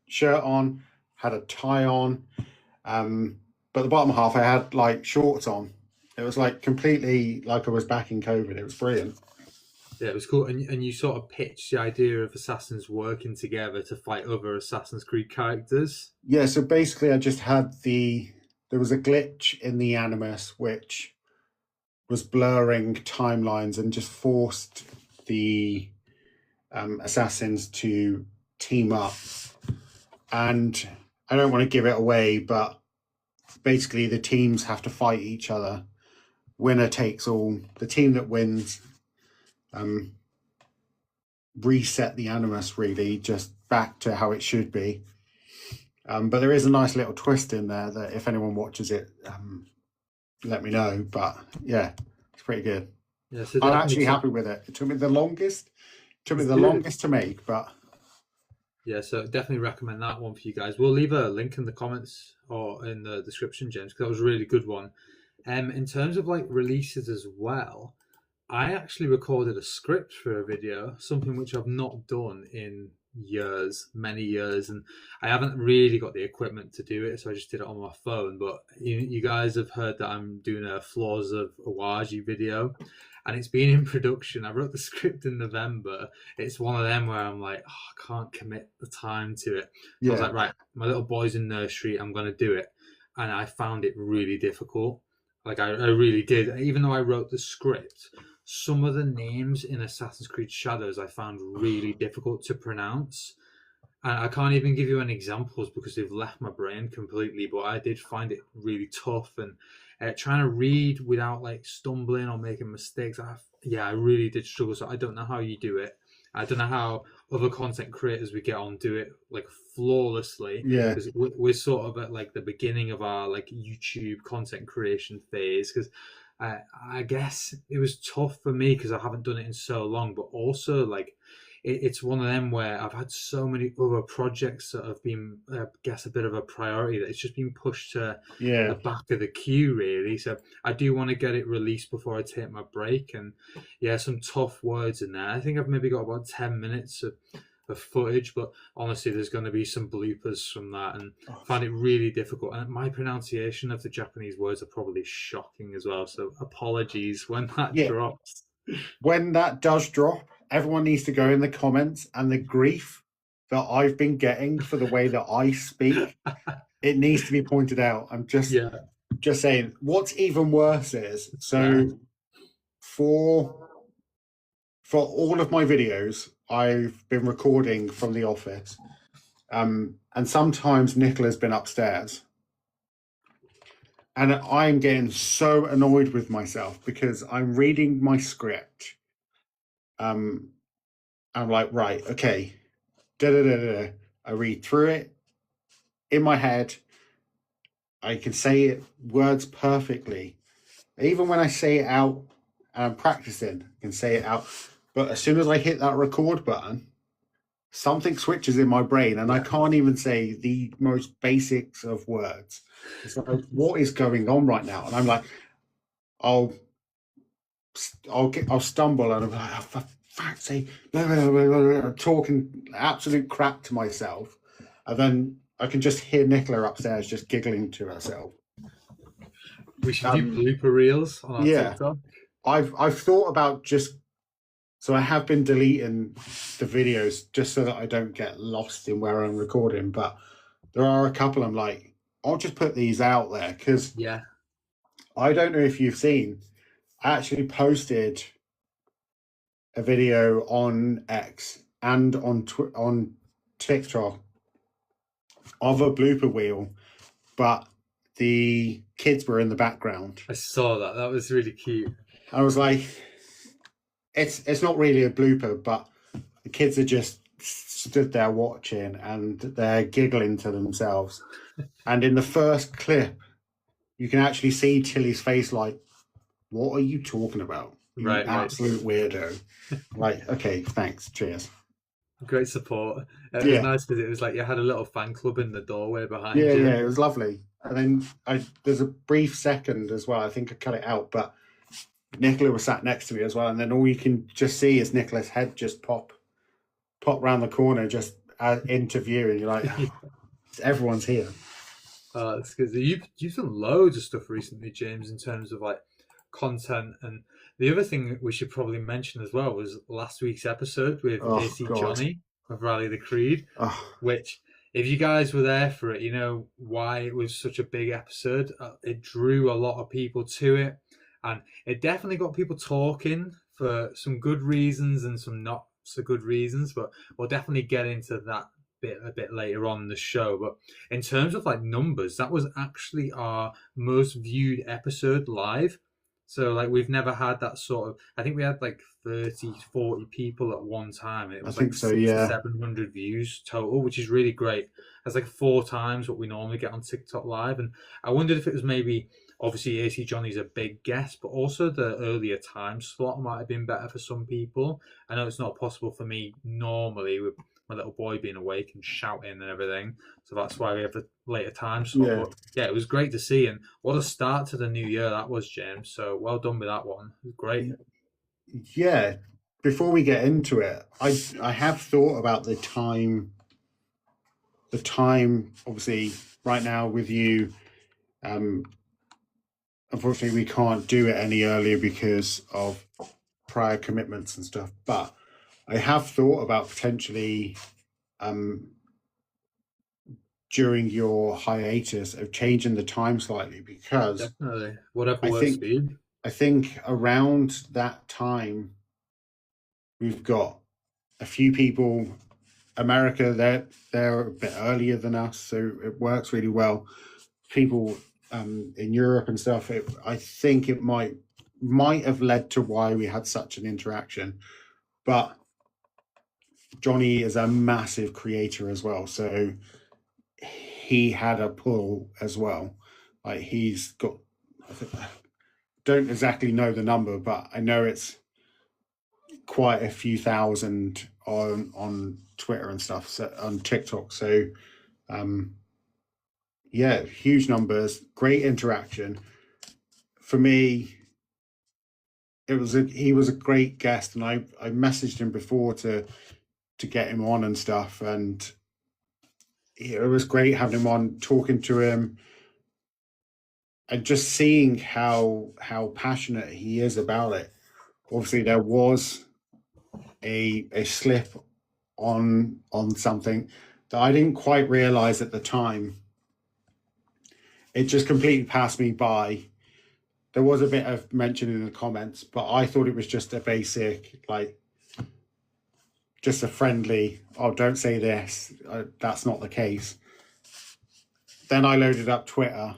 shirt on, had a tie on, but the bottom half I had like shorts on. It was like completely like I was back in COVID. It was brilliant. Yeah, it was cool. And you sort of pitched the idea of assassins working together to fight other Assassin's Creed characters. Yeah, so basically I just had there was a glitch in the Animus which was blurring timelines and just forced the assassins to team up. And I don't want to give it away, but basically the teams have to fight each other. Winner takes all. The team that wins reset the Animus, really, just back to how it should be. But there is a nice little twist in there that if anyone watches it, let me know. But yeah, it's pretty good. Yeah, so I'm actually happy with it. It took me the longest. To make, but yeah, so definitely recommend that one for you guys. We'll leave a link in the comments or in the description, James, because that was a really good one. In terms of like releases as well, I actually recorded a script for a video, something which I've not done in many years, and I haven't really got the equipment to do it, so I just did it on my phone. But you guys have heard that I'm doing a Flaws of Awaji video, and it's been in production. I wrote the script in November. It's one of them where I'm like, I can't commit the time to it. So I was like, right, my little boy's in nursery, I'm going to do it. And I found it really difficult. Like, I really did. Even though I wrote the script, some of the names in Assassin's Creed Shadows I found really difficult to pronounce. And I can't even give you any examples because they've left my brain completely, but I did find it really tough. And trying to read without like stumbling or making mistakes. I really did struggle. So I don't know how you do it. I don't know how other content creators we get on do it like flawlessly, Yeah. because we're sort of at like the beginning of our like YouTube content creation phase. Because I guess it was tough for me because I haven't done it in so long, but also like it's one of them where I've had so many other projects that have been, I guess, a bit of a priority that it's just been pushed to the back of the queue, really. So I do want to get it released before I take my break. And yeah, some tough words in there. I think I've maybe got about 10 minutes of footage, but honestly, there's going to be some bloopers from that, and I find it really difficult. And my pronunciation of the Japanese words are probably shocking as well. So apologies when that drops. When that does drop, everyone needs to go in the comments, and the grief that I've been getting for the way that I speak, it needs to be pointed out. I'm just saying. What's even worse is, for all of my videos, I've been recording from the office, and sometimes Nicola's been upstairs. And I'm getting so annoyed with myself because I'm reading my script. I'm like, right, okay. I read through it in my head. I can say it words perfectly. Even when I say it out and I'm practicing, I can say it out. But as soon as I hit that record button, something switches in my brain and I can't even say the most basics of words. It's like, what is going on right now? And I'm like, I'll stumble and I'm like, oh, for fuck's sake, talking absolute crap to myself. And then I can just hear Nicola upstairs just giggling to herself. We should do blooper reels on our TikTok. I've thought about so I have been deleting the videos just so that I don't get lost in where I'm recording. But there are a couple I'm like, I'll just put these out there because I don't know if you've seen, I actually posted a video on X and on TikTok of a blooper reel, but the kids were in the background. I saw that. That was really cute. I was like, it's not really a blooper, but the kids are just stood there watching and they're giggling to themselves. And in the first clip, you can actually see Tilly's face like, what are you talking about? You absolute weirdo. Like, okay, thanks. Cheers. Great support. It was nice because it was like you had a little fan club in the doorway behind you. Yeah, it was lovely. And then there's a brief second as well. I think I cut it out, but Nicola was sat next to me as well. And then all you can just see is Nicola's head just pop round the corner, just into view. And you're like, everyone's here. It's good. You've done loads of stuff recently, James, in terms of like content. And the other thing we should probably mention as well was last week's episode with AC Johnny of Rally the Creed, which, if you guys were there for it, you know why it was such a big episode. It drew a lot of people to it, and it definitely got people talking for some good reasons and some not so good reasons, but we'll definitely get into that a bit later on in the show. But in terms of like numbers, that was actually our most viewed episode live. So like we've never had that sort of, I think we had like 30, 40 people at one time. It was like 700 views total, which is really great. That's like 4 times what we normally get on TikTok live. And I wondered if it was maybe, obviously AC Johnny's a big guest, but also the earlier time slot might have been better for some people. I know it's not possible for me normally with my little boy being awake and shouting and everything, so that's why we have the later time slot. But yeah, it was great to see, and what a start to the new year that was, James. So well done with that one. It was great. Yeah, before we get into it, I have thought about the time obviously right now with you. Unfortunately we can't do it any earlier because of prior commitments and stuff, but I have thought about potentially during your hiatus of changing the time slightly, because definitely whatever works for you. I think around that time we've got a few people. America, they're a bit earlier than us, so it works really well. People in Europe and stuff. I think it might have led to why we had such an interaction. But Johnny is a massive creator as well, so he had a pull as well. Like he's got, I don't exactly know the number, but I know it's quite a few thousand on Twitter and stuff, so on TikTok. So yeah, huge numbers, great interaction. For me, he was a great guest, and I messaged him before to get him on and stuff, and it was great having him on, talking to him, and just seeing how passionate he is about it. Obviously, there was a slip on something that I didn't quite realize at the time. It just completely passed me by. There was a bit of mention in the comments, but I thought it was just a basic, like, just a friendly, oh, don't say this. That's not the case. Then I loaded up Twitter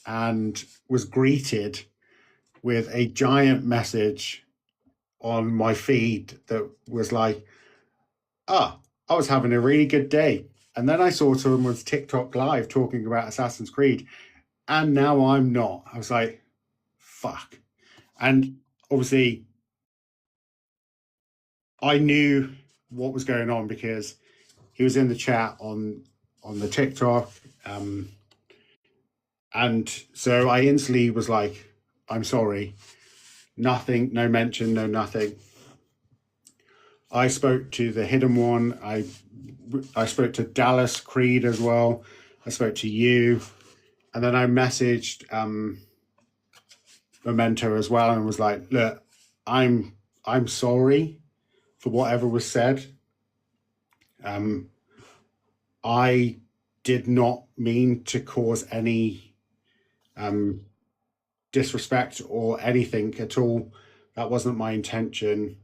and was greeted with a giant message on my feed that was like, I was having a really good day. And then I saw someone was TikTok live talking about Assassin's Creed, and now I'm not. I was like, fuck. And obviously I knew what was going on because he was in the chat on the TikTok. And so I instantly was like, I'm sorry. Nothing, no mention, no nothing. I spoke to the hidden one. I spoke to Dallas Creed as well. I spoke to you. And then I messaged Memento as well and was like, look, I'm sorry for whatever was said. I did not mean to cause any disrespect or anything at all. That wasn't my intention.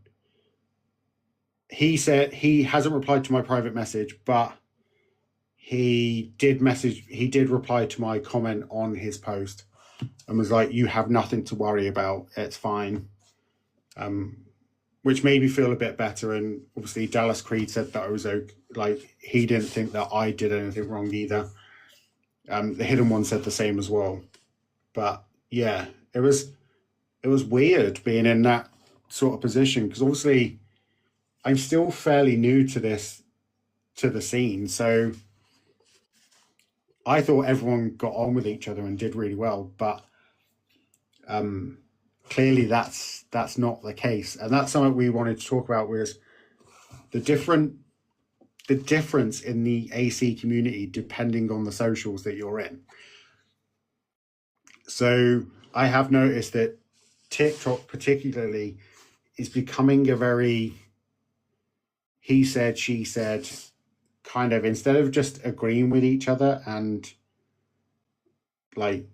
He said he hasn't replied to my private message, but he did reply to my comment on his post and was like, you have nothing to worry about, it's fine. Which made me feel a bit better. And obviously Dallas Creed said that I was okay. Like, he didn't think that I did anything wrong either. The hidden one said the same as well. But yeah, it was weird being in that sort of position, because obviously I'm still fairly new to the scene. So I thought everyone got on with each other and did really well, but clearly that's not the case. And that's something we wanted to talk about, was the difference in the AC community depending on the socials that you're in. So I have noticed that TikTok particularly is becoming a very he said, she said kind of, instead of just agreeing with each other and like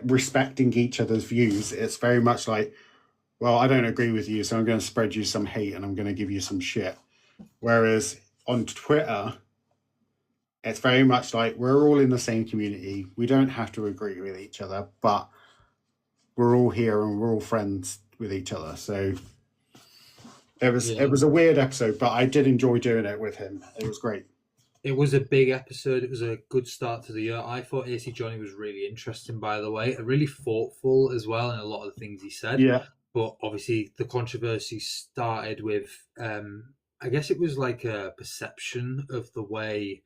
respecting each other's views, it's very much like, well, I don't agree with you, so I'm going to spread you some hate and I'm going to give you some shit. Whereas on Twitter, it's very much like, we're all in the same community. We don't have to agree with each other, but we're all here and we're all friends with each other. So it was a weird episode, but I did enjoy doing it with him. It was great. It was a big episode. It was a good start to the year. I thought AC Johnny was really interesting, by the way, really thoughtful as well in a lot of the things he said. Yeah. But obviously the controversy started with, I guess it was like a perception of the way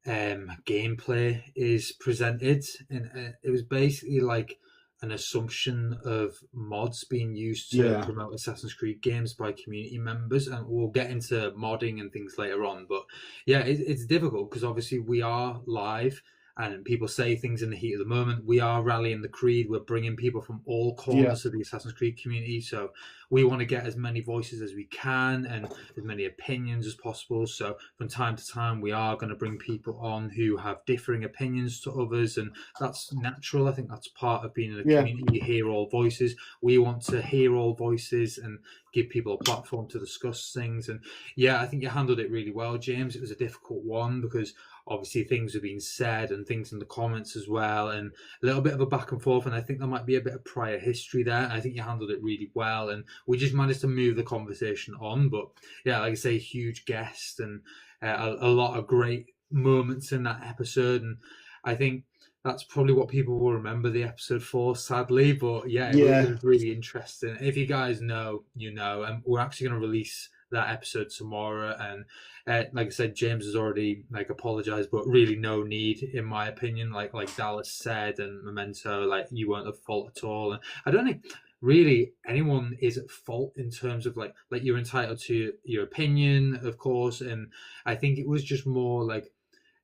gameplay is presented. And it was basically like an assumption of mods being used to promote Assassin's Creed games by community members, and we'll get into modding and things later on. But yeah, it's difficult because obviously we are live and people say things in the heat of the moment. We are rallying the Creed. We're bringing people from all corners of the Assassin's Creed community. So we want to get as many voices as we can and as many opinions as possible. So from time to time, we are going to bring people on who have differing opinions to others. And that's natural. I think that's part of being in a community. You hear all voices. We want to hear all voices and give people a platform to discuss things. And yeah, I think you handled it really well, James. It was a difficult one because obviously things have been said and things in the comments as well, and a little bit of a back and forth. And I think there might be a bit of prior history there. And I think you handled it really well, and we just managed to move the conversation on. But yeah, like I say, huge guest and a lot of great moments in that episode. And I think that's probably what people will remember the episode for, sadly. But yeah, it was really interesting. If you guys know, you know, and we're actually going to release that episode tomorrow. And like I said, James has already like apologized, but really no need, in my opinion. Like Dallas said, and Memento, like you weren't at fault at all. And I don't think really anyone is at fault in terms of like you're entitled to your opinion, of course. And I think it was just more like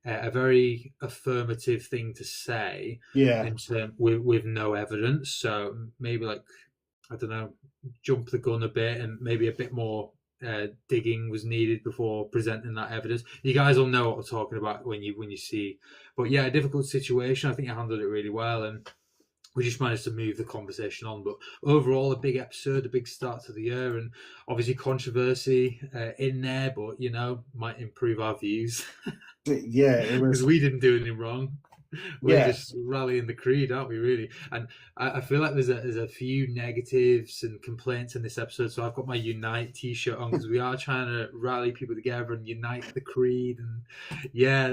a very affirmative thing to say, in terms with no evidence. So maybe like, I don't know, jump the gun a bit, and maybe a bit more digging was needed before presenting that evidence. You guys will know what we're talking about when you see. But yeah, a difficult situation. I think I handled it really well, and we just managed to move the conversation on. But overall, a big episode, a big start to the year, and obviously controversy in there, but you know, might improve our views. Yeah, it was, because we didn't do anything wrong. We're just rallying the creed, aren't we, really? And I feel like there's a few negatives and complaints in this episode. So I've got my Unite t-shirt on because we are trying to rally people together and unite the creed. And yeah,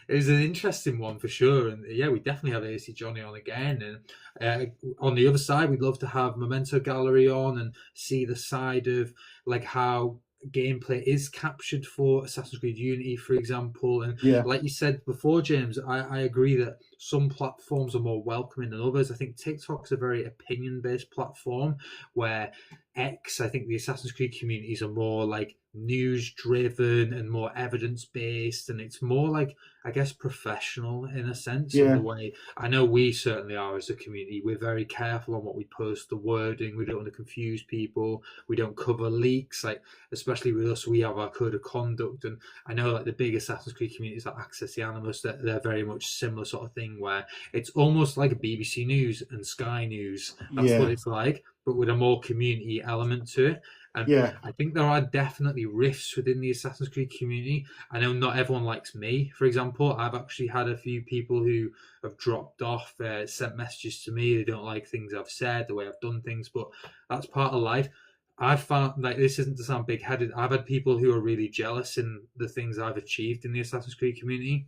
it was an interesting one for sure. And yeah, we definitely have AC Johnny on again. And on the other side, we'd love to have Memento Gallery on and see the side of like how gameplay is captured for Assassin's Creed Unity, for example. And like you said before, James, I agree that some platforms are more welcoming than others. I think TikTok's a very opinion-based platform, where X, I think the Assassin's Creed communities are more like news-driven and more evidence-based, and it's more like, I guess, professional in a sense. In the way I know we certainly are as a community. We're very careful on what we post, the wording. We don't want to confuse people. We don't cover leaks. Like, especially with us, we have our code of conduct. And I know like the big Assassin's Creed communities like Access the Animus, that they're very much similar sort of thing, where it's almost like a BBC News and Sky News. That's what it's like, but with a more community element to it. And I think there are definitely rifts within the Assassin's Creed community. I know not everyone likes me, for example. I've actually had a few people who have dropped off, sent messages to me. They don't like things I've said, the way I've done things, but that's part of life. I've found, like, this isn't to sound big-headed, I've had people who are really jealous in the things I've achieved in the Assassin's Creed community.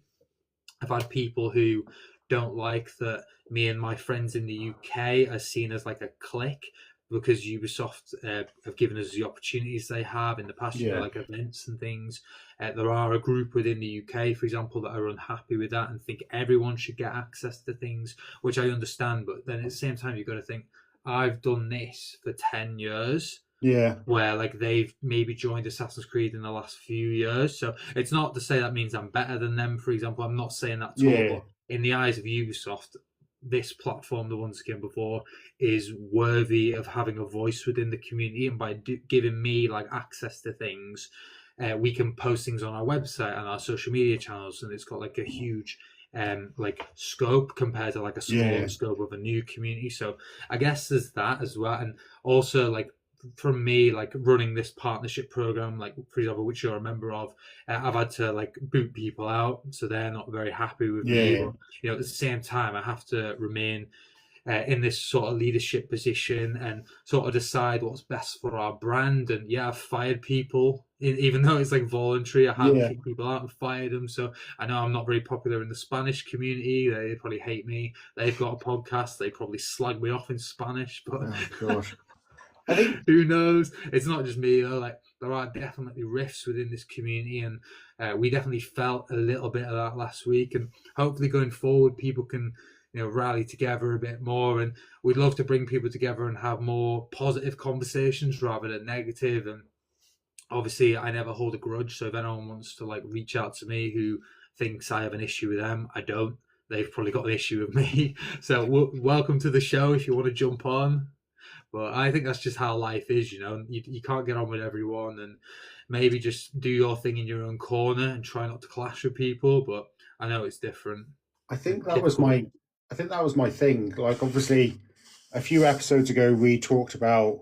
I've had people who don't like that me and my friends in the UK are seen as like a clique, because Ubisoft have given us the opportunities they have in the past, you know, like events and things. There are a group within the UK, for example, that are unhappy with that and think everyone should get access to things, which I understand. But then at the same time, you've got to think, I've done this for 10 years. Where like they've maybe joined Assassin's Creed in the last few years. So it's not to say that means I'm better than them, for example. I'm not saying that at all. But in the eyes of Ubisoft, this platform, the ones that came before, is worthy of having a voice within the community. And by giving me like access to things, we can post things on our website and our social media channels, and it's got like a huge like scope compared to like a smaller scope of a new community. So I guess there's that as well. And also, like, from me, like running this partnership program, like for example, which you're a member of, I've had to like boot people out, so they're not very happy with me. But, you know, at the same time, I have to remain in this sort of leadership position and sort of decide what's best for our brand. And I've fired people, even though it's like voluntary. I have kicked people out and fired them. So I know I'm not very popular in the Spanish community. They probably hate me. They've got a podcast. They probably slag me off in Spanish. But gosh. I think who knows? It's not just me though. Like, there are definitely rifts within this community, and we definitely felt a little bit of that last week. And hopefully, going forward, people can, you know, rally together a bit more. And we'd love to bring people together and have more positive conversations rather than negative. And obviously, I never hold a grudge. So if anyone wants to like reach out to me who thinks I have an issue with them, I don't. They've probably got an issue with me. So welcome to the show if you want to jump on. But I think that's just how life is, you know. You can't get on with everyone, and maybe just do your thing in your own corner and try not to clash with people. But I know it's different. I think that was my thing. Like, obviously, a few episodes ago we talked about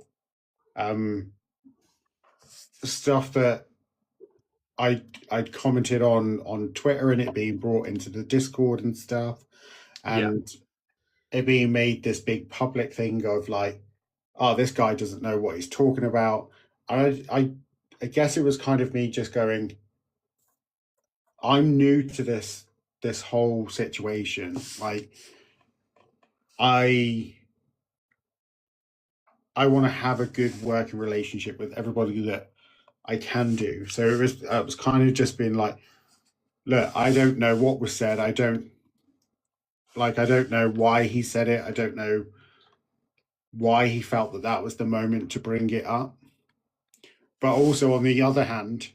stuff that I'd commented on Twitter and it being brought into the Discord and stuff, and it being made this big public thing of like, oh, this guy doesn't know what he's talking about. I guess it was kind of me just going, I'm new to this whole situation. Like, I want to have a good working relationship with everybody that I can do. So it was kind of just being like, look, I don't know what was said. I don't know why he said it. I don't know why he felt that was the moment to bring it up. But also, on the other hand,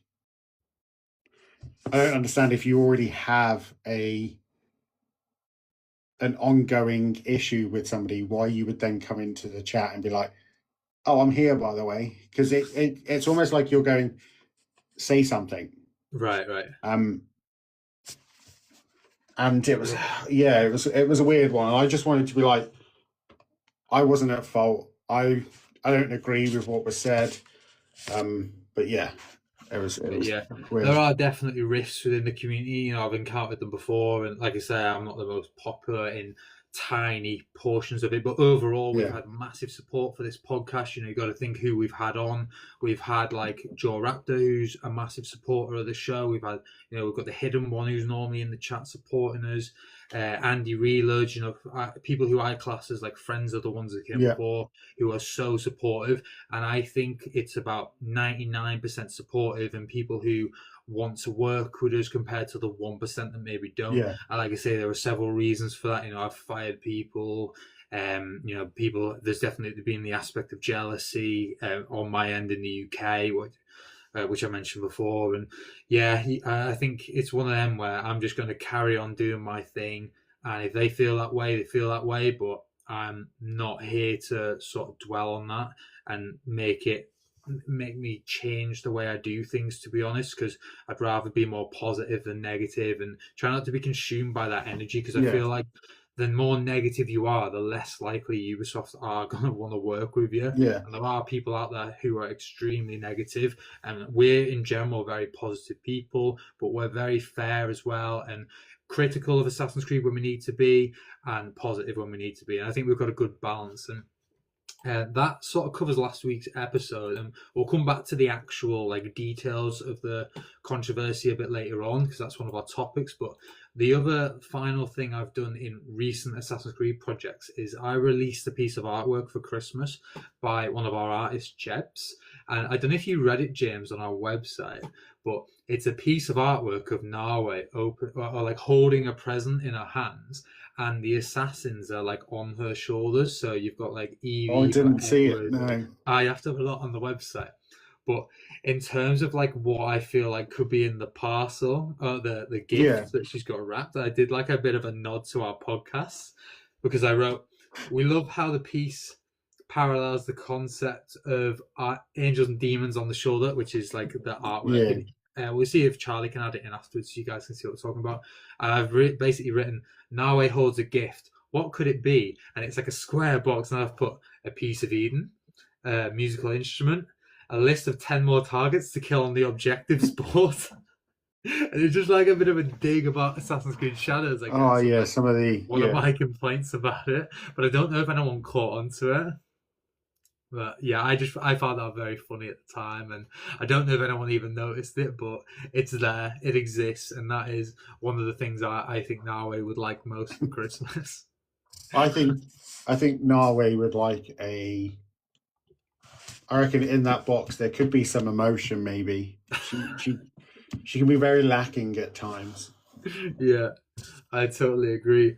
I don't understand if you already have an ongoing issue with somebody, why you would then come into the chat and be like, oh, I'm here, by the way. Because it's almost like you're going, say something. Right. And it was, it was a weird one. I just wanted to be like, I wasn't at fault. I don't agree with what was said. But yeah, it was weird. There are definitely rifts within the community. You know, I've encountered them before, and like I say, I'm not the most popular in tiny portions of it, but overall we've had massive support for this podcast. You know, you got to think who we've had on. We've had like Joe Raptor, who's a massive supporter of the show. We've had, you know, we've got the hidden one who's normally in the chat supporting us. Andy Reload, you know, people who I class as like friends of the ones that came before, who are so supportive. And I think it's about 99% supportive, and people who want to work with us compared to the 1% that maybe don't. And like I say, there are several reasons for that. You know, I've fired people. You know, people. There's definitely been the aspect of jealousy on my end in the UK, which I mentioned before. And I think it's one of them where I'm just going to carry on doing my thing, and if they feel that way, they feel that way. But I'm not here to sort of dwell on that and make me change the way I do things, to be honest, because I'd rather be more positive than negative and try not to be consumed by that energy, because I feel like the more negative you are, the less likely Ubisoft are going to want to work with you. And there are people out there who are extremely negative, and we're in general very positive people, but we're very fair as well, and critical of Assassin's Creed when we need to be, and positive when we need to be. And I think we've got a good balance. And that sort of covers last week's episode, and we'll come back to the actual like details of the controversy a bit later on, because that's one of our topics. But the other final thing I've done in recent Assassin's Creed projects is I released a piece of artwork for Christmas by one of our artists, Jebs. And I don't know if you read it, James, on our website, but it's a piece of artwork of Narwe open or like holding a present in her hands, and the assassins are like on her shoulders. So you've got like Evie. Oh, I didn't see it. No, I have to have a lot on the website. But in terms of like what I feel like could be in the parcel, the gift that she's got wrapped, I did like a bit of a nod to our podcast, because I wrote, "We love how the piece parallels the concept of angels and demons on the shoulder," which is like the artwork. We'll see if Charlie can add it in afterwards so you guys can see what we're talking about. And I've basically written, "Narwe holds a gift. What could it be?" And it's like a square box, and I've put a piece of Eden, a musical instrument, a list of 10 more targets to kill on the objectives board. And it's just like a bit of a dig about Assassin's Creed Shadows, I guess. Some of the one of my complaints about it, but I don't know if anyone caught onto it. But yeah, I found that very funny at the time, and I don't know if anyone even noticed it, but it's there, it exists, and that is one of the things I think Narwe would like most for Christmas. I think Narwe would like I reckon in that box there could be some emotion. Maybe she can be very lacking at times. Yeah, I totally agree.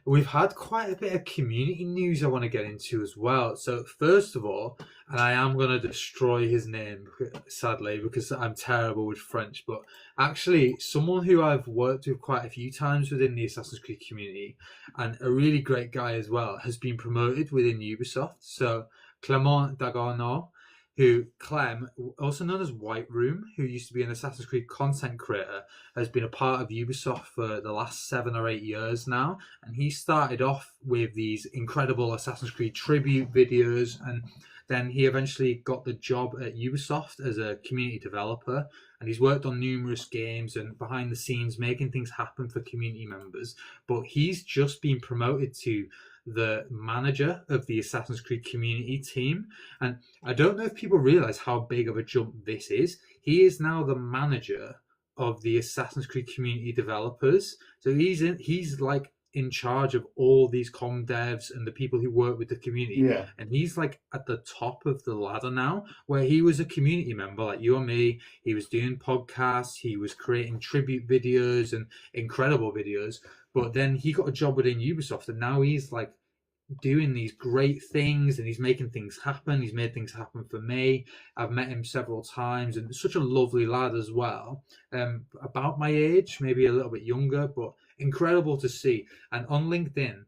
We've had quite a bit of community news I want to get into as well. So first of all, and I am going to destroy his name, sadly, because I'm terrible with French, but actually someone who I've worked with quite a few times within the Assassin's Creed community, and a really great guy as well, has been promoted within Ubisoft. So Clément Dagarno, who Clem, also known as White Room, who used to be an Assassin's Creed content creator, has been a part of Ubisoft for the last 7 or 8 years now. And he started off with these incredible Assassin's Creed tribute videos, and then he eventually got the job at Ubisoft as a community developer, and he's worked on numerous games and behind the scenes making things happen for community members. But he's just been promoted to the manager of the Assassin's Creed community team. And I don't know if people realize how big of a jump this is. He is now the manager of the Assassin's Creed community developers. So he's like in charge of all these com devs and the people who work with the community. Yeah. And he's like at the top of the ladder now, where he was a community member like you and me. He was doing podcasts, he was creating tribute videos and incredible videos. But then he got a job within Ubisoft, and now he's like doing these great things and he's making things happen. He's made things happen for me. I've met him several times, and such a lovely lad as well. About my age, maybe a little bit younger, but incredible to see. And on LinkedIn,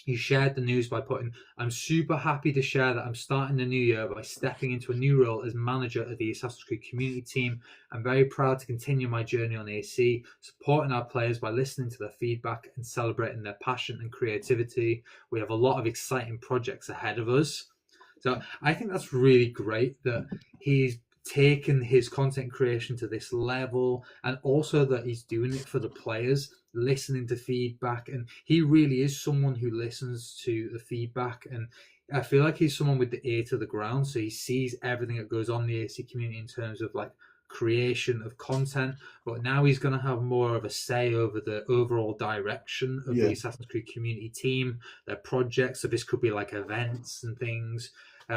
he shared the news by putting, "I'm super happy to share that I'm starting the new year by stepping into a new role as manager of the Assassin's Creed community team. I'm very proud to continue my journey on AC, supporting our players by listening to their feedback and celebrating their passion and creativity. We have a lot of exciting projects ahead of us." So I think that's really great that he's taken his content creation to this level, and also that he's doing it for the players, listening to feedback. And he really is someone who listens to the feedback, and I feel like he's someone with the ear to the ground, so he sees everything that goes on in the AC community in terms of like creation of content. But now he's going to have more of a say over the overall direction of the Assassin's Creed community team, their projects. So this could be like events and things,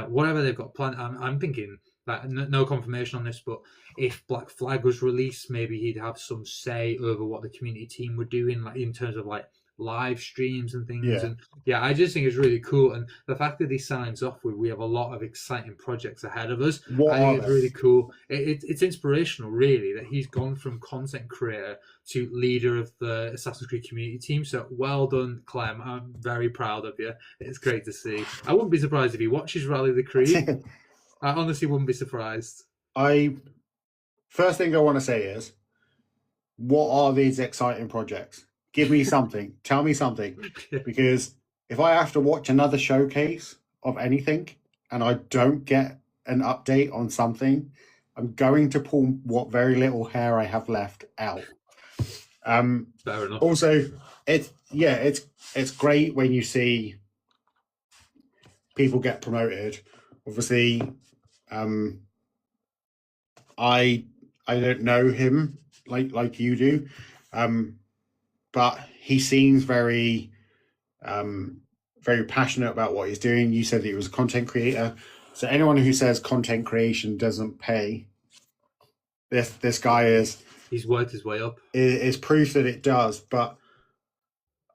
whatever they've got planned. I'm thinking, like, no confirmation on this, but if Black Flag was released, maybe he'd have some say over what the community team were doing, like in terms of like live streams and things. And I just think it's really cool. And the fact that he signs off with, "We have a lot of exciting projects ahead of us," I think it's really cool. It's inspirational, really, that he's gone from content creator to leader of the Assassin's Creed community team. So well done, Clem. I'm very proud of you. It's great to see. I wouldn't be surprised if he watches Rally the Creed. I honestly wouldn't be surprised. First thing I want to say is, what are these exciting projects? Give me something. Tell me something. Because if I have to watch another showcase of anything and I don't get an update on something, I'm going to pull what very little hair I have left out. Fair enough. Also, it's great when you see people get promoted. Obviously, I don't know him like you do, but he seems very passionate about what he's doing. You said that he was a content creator, so anyone who says content creation doesn't pay, this guy he's worked his way up. Is proof that it does. But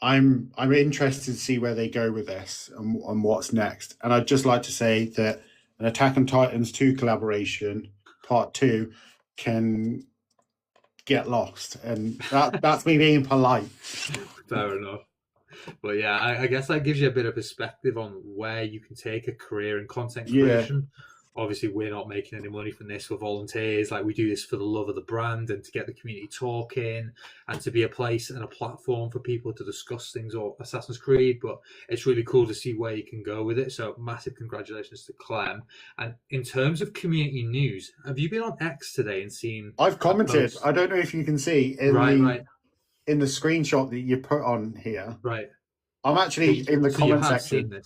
I'm interested to see where they go with this and what's next. And I'd just like to say that an Attack on Titans 2 collaboration, part 2, can get lost. And that's me being polite. Fair enough. But yeah, I guess that gives you a bit of perspective on where you can take a career in content creation. Obviously, we're not making any money from this. We're volunteers. Like, we do this for the love of the brand and to get the community talking and to be a place and a platform for people to discuss things or Assassin's Creed. But it's really cool to see where you can go with it. So massive congratulations to Clem. And in terms of community news, have you been on X today and seen... I've commented. I don't know if you can see in the screenshot that you put on here. Right. I'm actually in the comment section.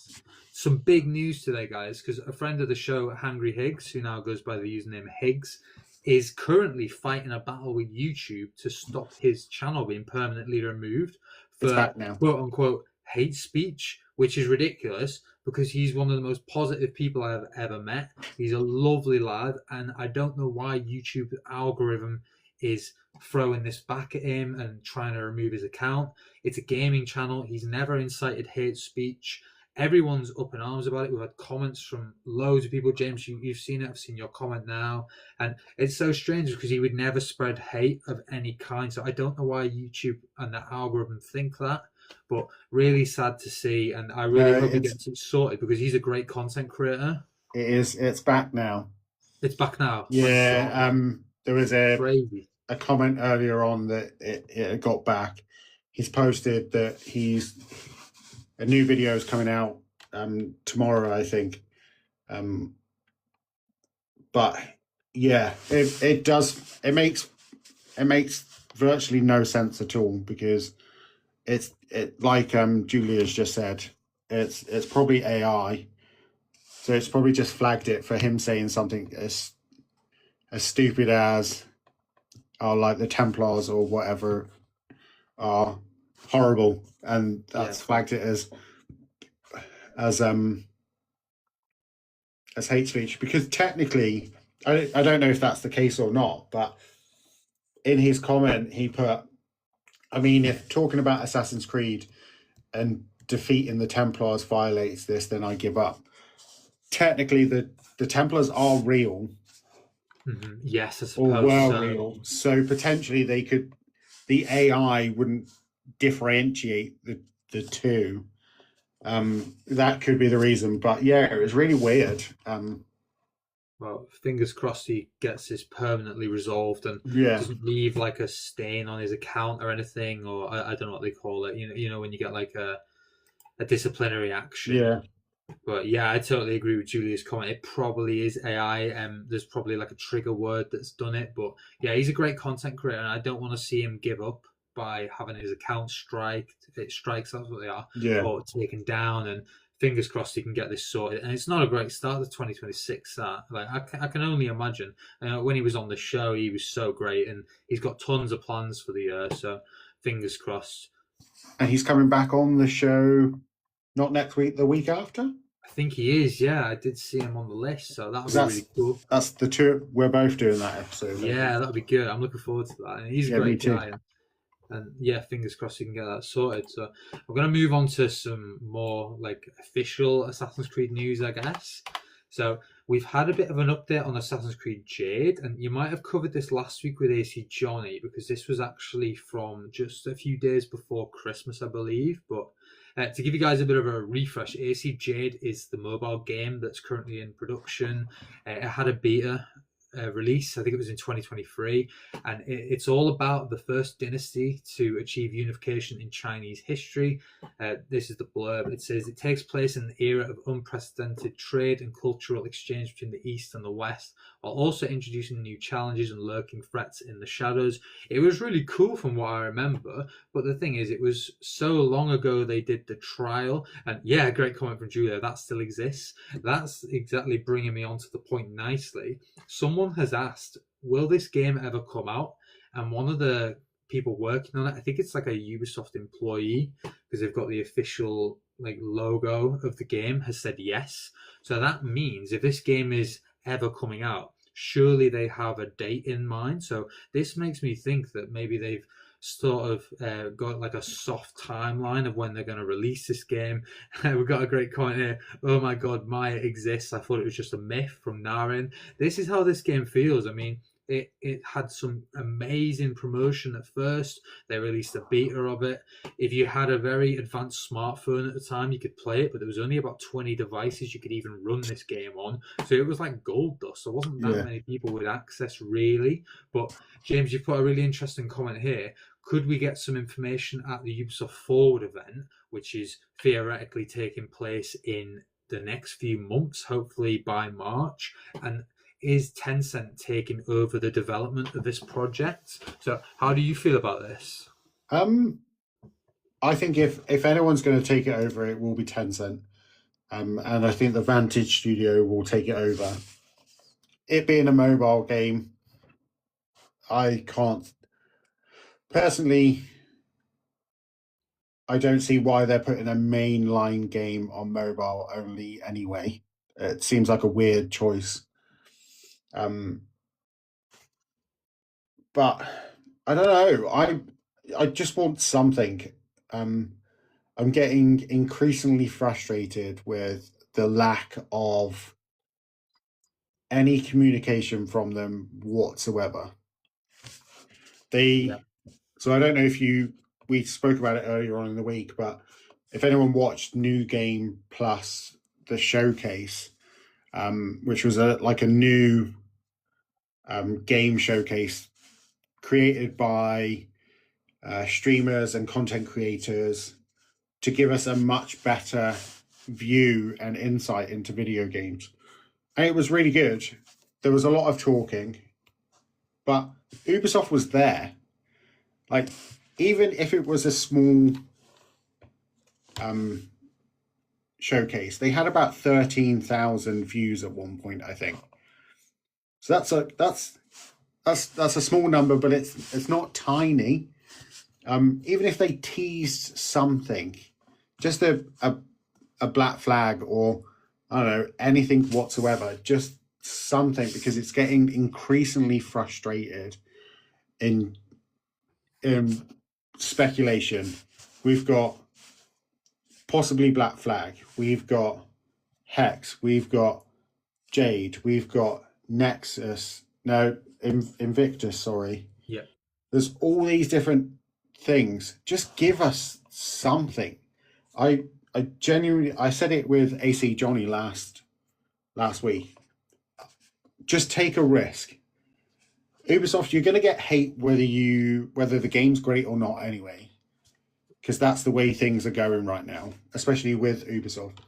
Some big news today, guys, because a friend of the show, Hangry Higgs, who now goes by the username Higgs, is currently fighting a battle with YouTube to stop his channel being permanently removed for quote-unquote hate speech, which is ridiculous because he's one of the most positive people I've ever met. He's a lovely lad, and I don't know why YouTube algorithm is throwing this back at him and trying to remove his account. It's a gaming channel. He's never incited hate speech. Everyone's up in arms about it. We've had comments from loads of people. James, you've seen it. I've seen your comment now. And it's so strange because he would never spread hate of any kind. So I don't know why YouTube and the algorithm think that, but really sad to see. And I really hope he gets it sorted because he's a great content creator. It is. It's back now. It's back now. Yeah. There was a comment earlier on that it got back. He's posted that a new video is coming out tomorrow, I think, But yeah, it makes virtually no sense at all, because it like Julia's just said, it's probably AI, so it's probably just flagged it for him saying something as stupid as, oh, like the Templars or whatever are horrible, and that's flagged it as hate speech, because technically, I don't know if that's the case or not, but in his comment he put, I mean, if talking about Assassin's Creed and defeating the Templars violates this, then I give up. Technically, the Templars are real. Mm-hmm. Yes, I suppose. Or were real. So potentially the AI wouldn't differentiate the two. That could be the reason. But yeah, it was really weird. Well, fingers crossed he gets this permanently resolved and doesn't leave like a stain on his account or anything, or I don't know what they call it. You know when you get like a disciplinary action. Yeah. But yeah, I totally agree with Julia's comment. It probably is AI. There's probably like a trigger word that's done it. But yeah, he's a great content creator, and I don't want to see him give up by having his account strikes. That's what they are. Yeah. Or taken down. And fingers crossed he can get this sorted. And it's not a great start to 2026. Like I can only imagine. When he was on the show, he was so great, and he's got tons of plans for the year. So fingers crossed. And he's coming back on the show. Not next week, the week after? I think he is, yeah. I did see him on the list, so that would be really cool. That's the two. We're both doing that episode. Yeah, that would be good. I'm looking forward to that. And he's a great guy. And yeah, fingers crossed he can get that sorted. So we're going to move on to some more like official Assassin's Creed news, I guess. So we've had a bit of an update on Assassin's Creed Jade, and you might have covered this last week with AC Johnny, because this was actually from just a few days before Christmas, I believe. But to give you guys a bit of a refresh, AC Jade is the mobile game that's currently in production. It had a beta release, I think it was in 2023, and it's all about the first dynasty to achieve unification in Chinese history. This is the blurb. It says it takes place in an era of unprecedented trade and cultural exchange between the East and the West, while also introducing new challenges and lurking threats in the shadows. It was really cool from what I remember, but the thing is, it was so long ago they did the trial, and yeah, great comment from Julia, that still exists. That's exactly bringing me on to the point nicely. Someone has asked, will this game ever come out? And one of the people working on it, I think it's like a Ubisoft employee, because they've got the official like logo of the game, has said yes. So that means if this game is ever coming out, surely they have a date in mind. So this makes me think that maybe they've sort of got like a soft timeline of when they're going to release this game. We've got a great comment here. Oh my god, Maya exists. I thought it was just a myth, from Narin. This is how this game feels. I mean, it had some amazing promotion at first. They released a beta of it. If you had a very advanced smartphone at the time, you could play it, but there was only about 20 devices you could even run this game on. So it was like gold dust. There wasn't that many people with access, really. But James, you put a really interesting comment here. Could we get some information at the Ubisoft Forward event, which is theoretically taking place in the next few months, hopefully by March? And is Tencent taking over the development of this project? So how do you feel about this? I think if anyone's going to take it over, it will be Tencent. And I think the Vantage Studio will take it over. It being a mobile game, I can't... Personally, I don't see why they're putting a mainline game on mobile only anyway. It seems like a weird choice. But I don't know. I just want something. I'm getting increasingly frustrated with the lack of any communication from them whatsoever. So I don't know if we spoke about it earlier on in the week, but if anyone watched New Game Plus, the showcase, which was a new game showcase created by streamers and content creators to give us a much better view and insight into video games. And it was really good. There was a lot of talking, but Ubisoft was there. Like, even if it was a small showcase, they had about 13,000 views at one point, I think. So that's a small number, but it's not tiny. Even if they teased something, just a black flag or I don't know anything whatsoever, just something, because it's getting increasingly frustrated in speculation. We've got possibly Black Flag, we've got Hex, we've got Jade, we've got Nexus, no, Invictus, sorry. Yeah. There's all these different things. Just give us something. I genuinely, I said it with AC Johnny last week. Just take a risk. Ubisoft, you're going to get hate whether the game's great or not anyway, because that's the way things are going right now, especially with Ubisoft.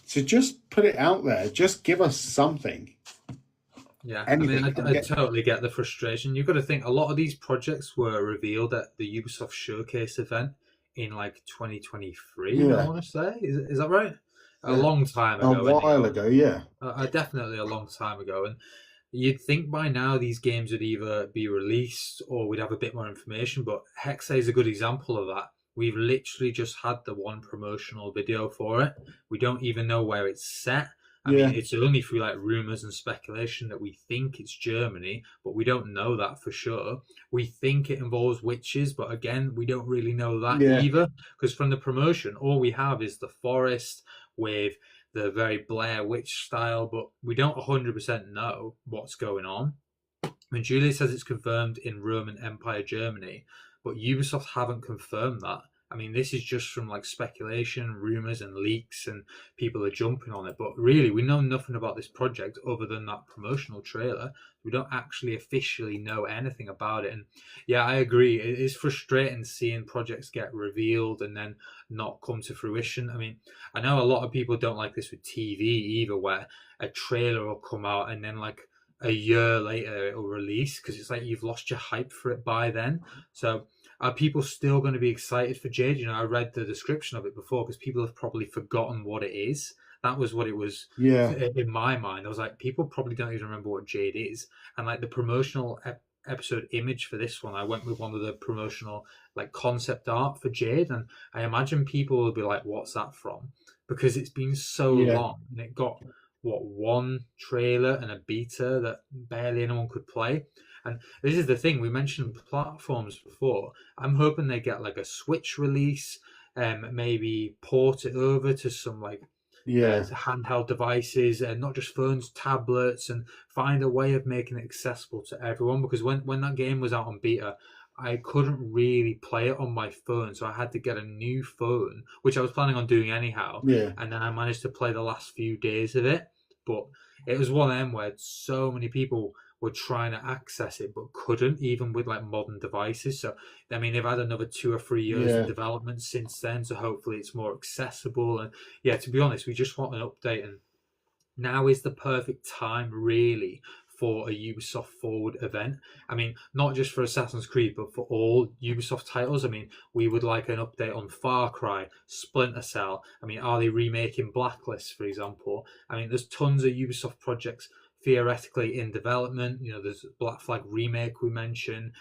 So just put it out there. Just give us something. Yeah, anything. I mean, I totally get the frustration. You've got to think a lot of these projects were revealed at the Ubisoft Showcase event in like 2023. Yeah. I want to say, is that right? A long time ago. A while ago, yeah. Definitely a long time ago, and you'd think by now these games would either be released or we'd have a bit more information. But Hexa is a good example of that. We've literally just had the one promotional video for it. We don't even know where it's set. I mean, it's only through like rumors and speculation that we think it's Germany, but we don't know that for sure. We think it involves witches, but again, we don't really know that either. Because from the promotion, all we have is the forest with the very Blair Witch style, but we don't 100% know what's going on. I mean, Julia says it's confirmed in Roman Empire Germany, but Ubisoft haven't confirmed that. I mean, this is just from like speculation, rumors, and leaks, and people are jumping on it. But really, we know nothing about this project other than that promotional trailer. We don't actually officially know anything about it. And yeah, I agree. It is frustrating seeing projects get revealed and then not come to fruition. I mean, I know a lot of people don't like this with TV either, where a trailer will come out and then like a year later it'll release, because it's like you've lost your hype for it by then. So are people still going to be excited for Jade? You know, I read the description of it before because people have probably forgotten what it is. That was what it was in my mind. I was like, people probably don't even remember what Jade is. And like the promotional episode image for this one, I went with one of the promotional like concept art for Jade. And I imagine people will be like, what's that from? Because it's been so long and it got, one trailer and a beta that barely anyone could play. And this is the thing, we mentioned platforms before. I'm hoping they get like a Switch release, maybe port it over to some like handheld devices, and not just phones, tablets, and find a way of making it accessible to everyone. Because when that game was out on beta, I couldn't really play it on my phone, so I had to get a new phone, which I was planning on doing anyhow. And then I managed to play the last few days of it. But it was one of them where so many people were trying to access it but couldn't, even with like modern devices. So I mean, they've had another 2 or 3 years of development since then, so hopefully it's more accessible. And to be honest, we just want an update, and now is the perfect time really for a Ubisoft Forward event. I mean, not just for Assassin's Creed, but for all Ubisoft titles. I mean, we would like an update on Far Cry, Splinter Cell. I mean, are they remaking Blacklist, for example? I mean, there's tons of Ubisoft projects theoretically in development. You know, there's Black Flag remake we mentioned.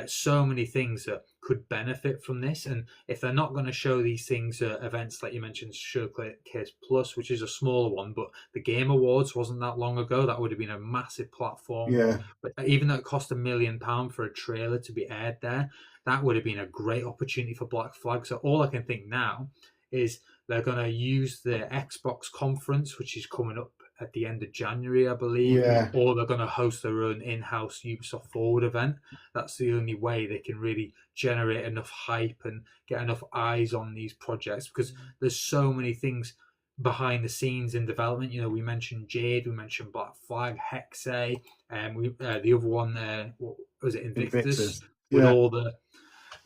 So many things that could benefit from this. And if they're not going to show these things at events like you mentioned, Showcase Plus, which is a smaller one, but the Game Awards wasn't that long ago. That would have been a massive platform. But even though it cost £1 million for a trailer to be aired there, that would have been a great opportunity for Black Flag. So all I can think now is they're going to use the Xbox conference, which is coming up at the end of January, I believe, or they're going to host their own in-house Ubisoft Forward event. That's the only way they can really generate enough hype and get enough eyes on these projects, because there's so many things behind the scenes in development. You know, we mentioned Jade, we mentioned Black Flag, Hexe, and the other one, what was it, Invictus. With all the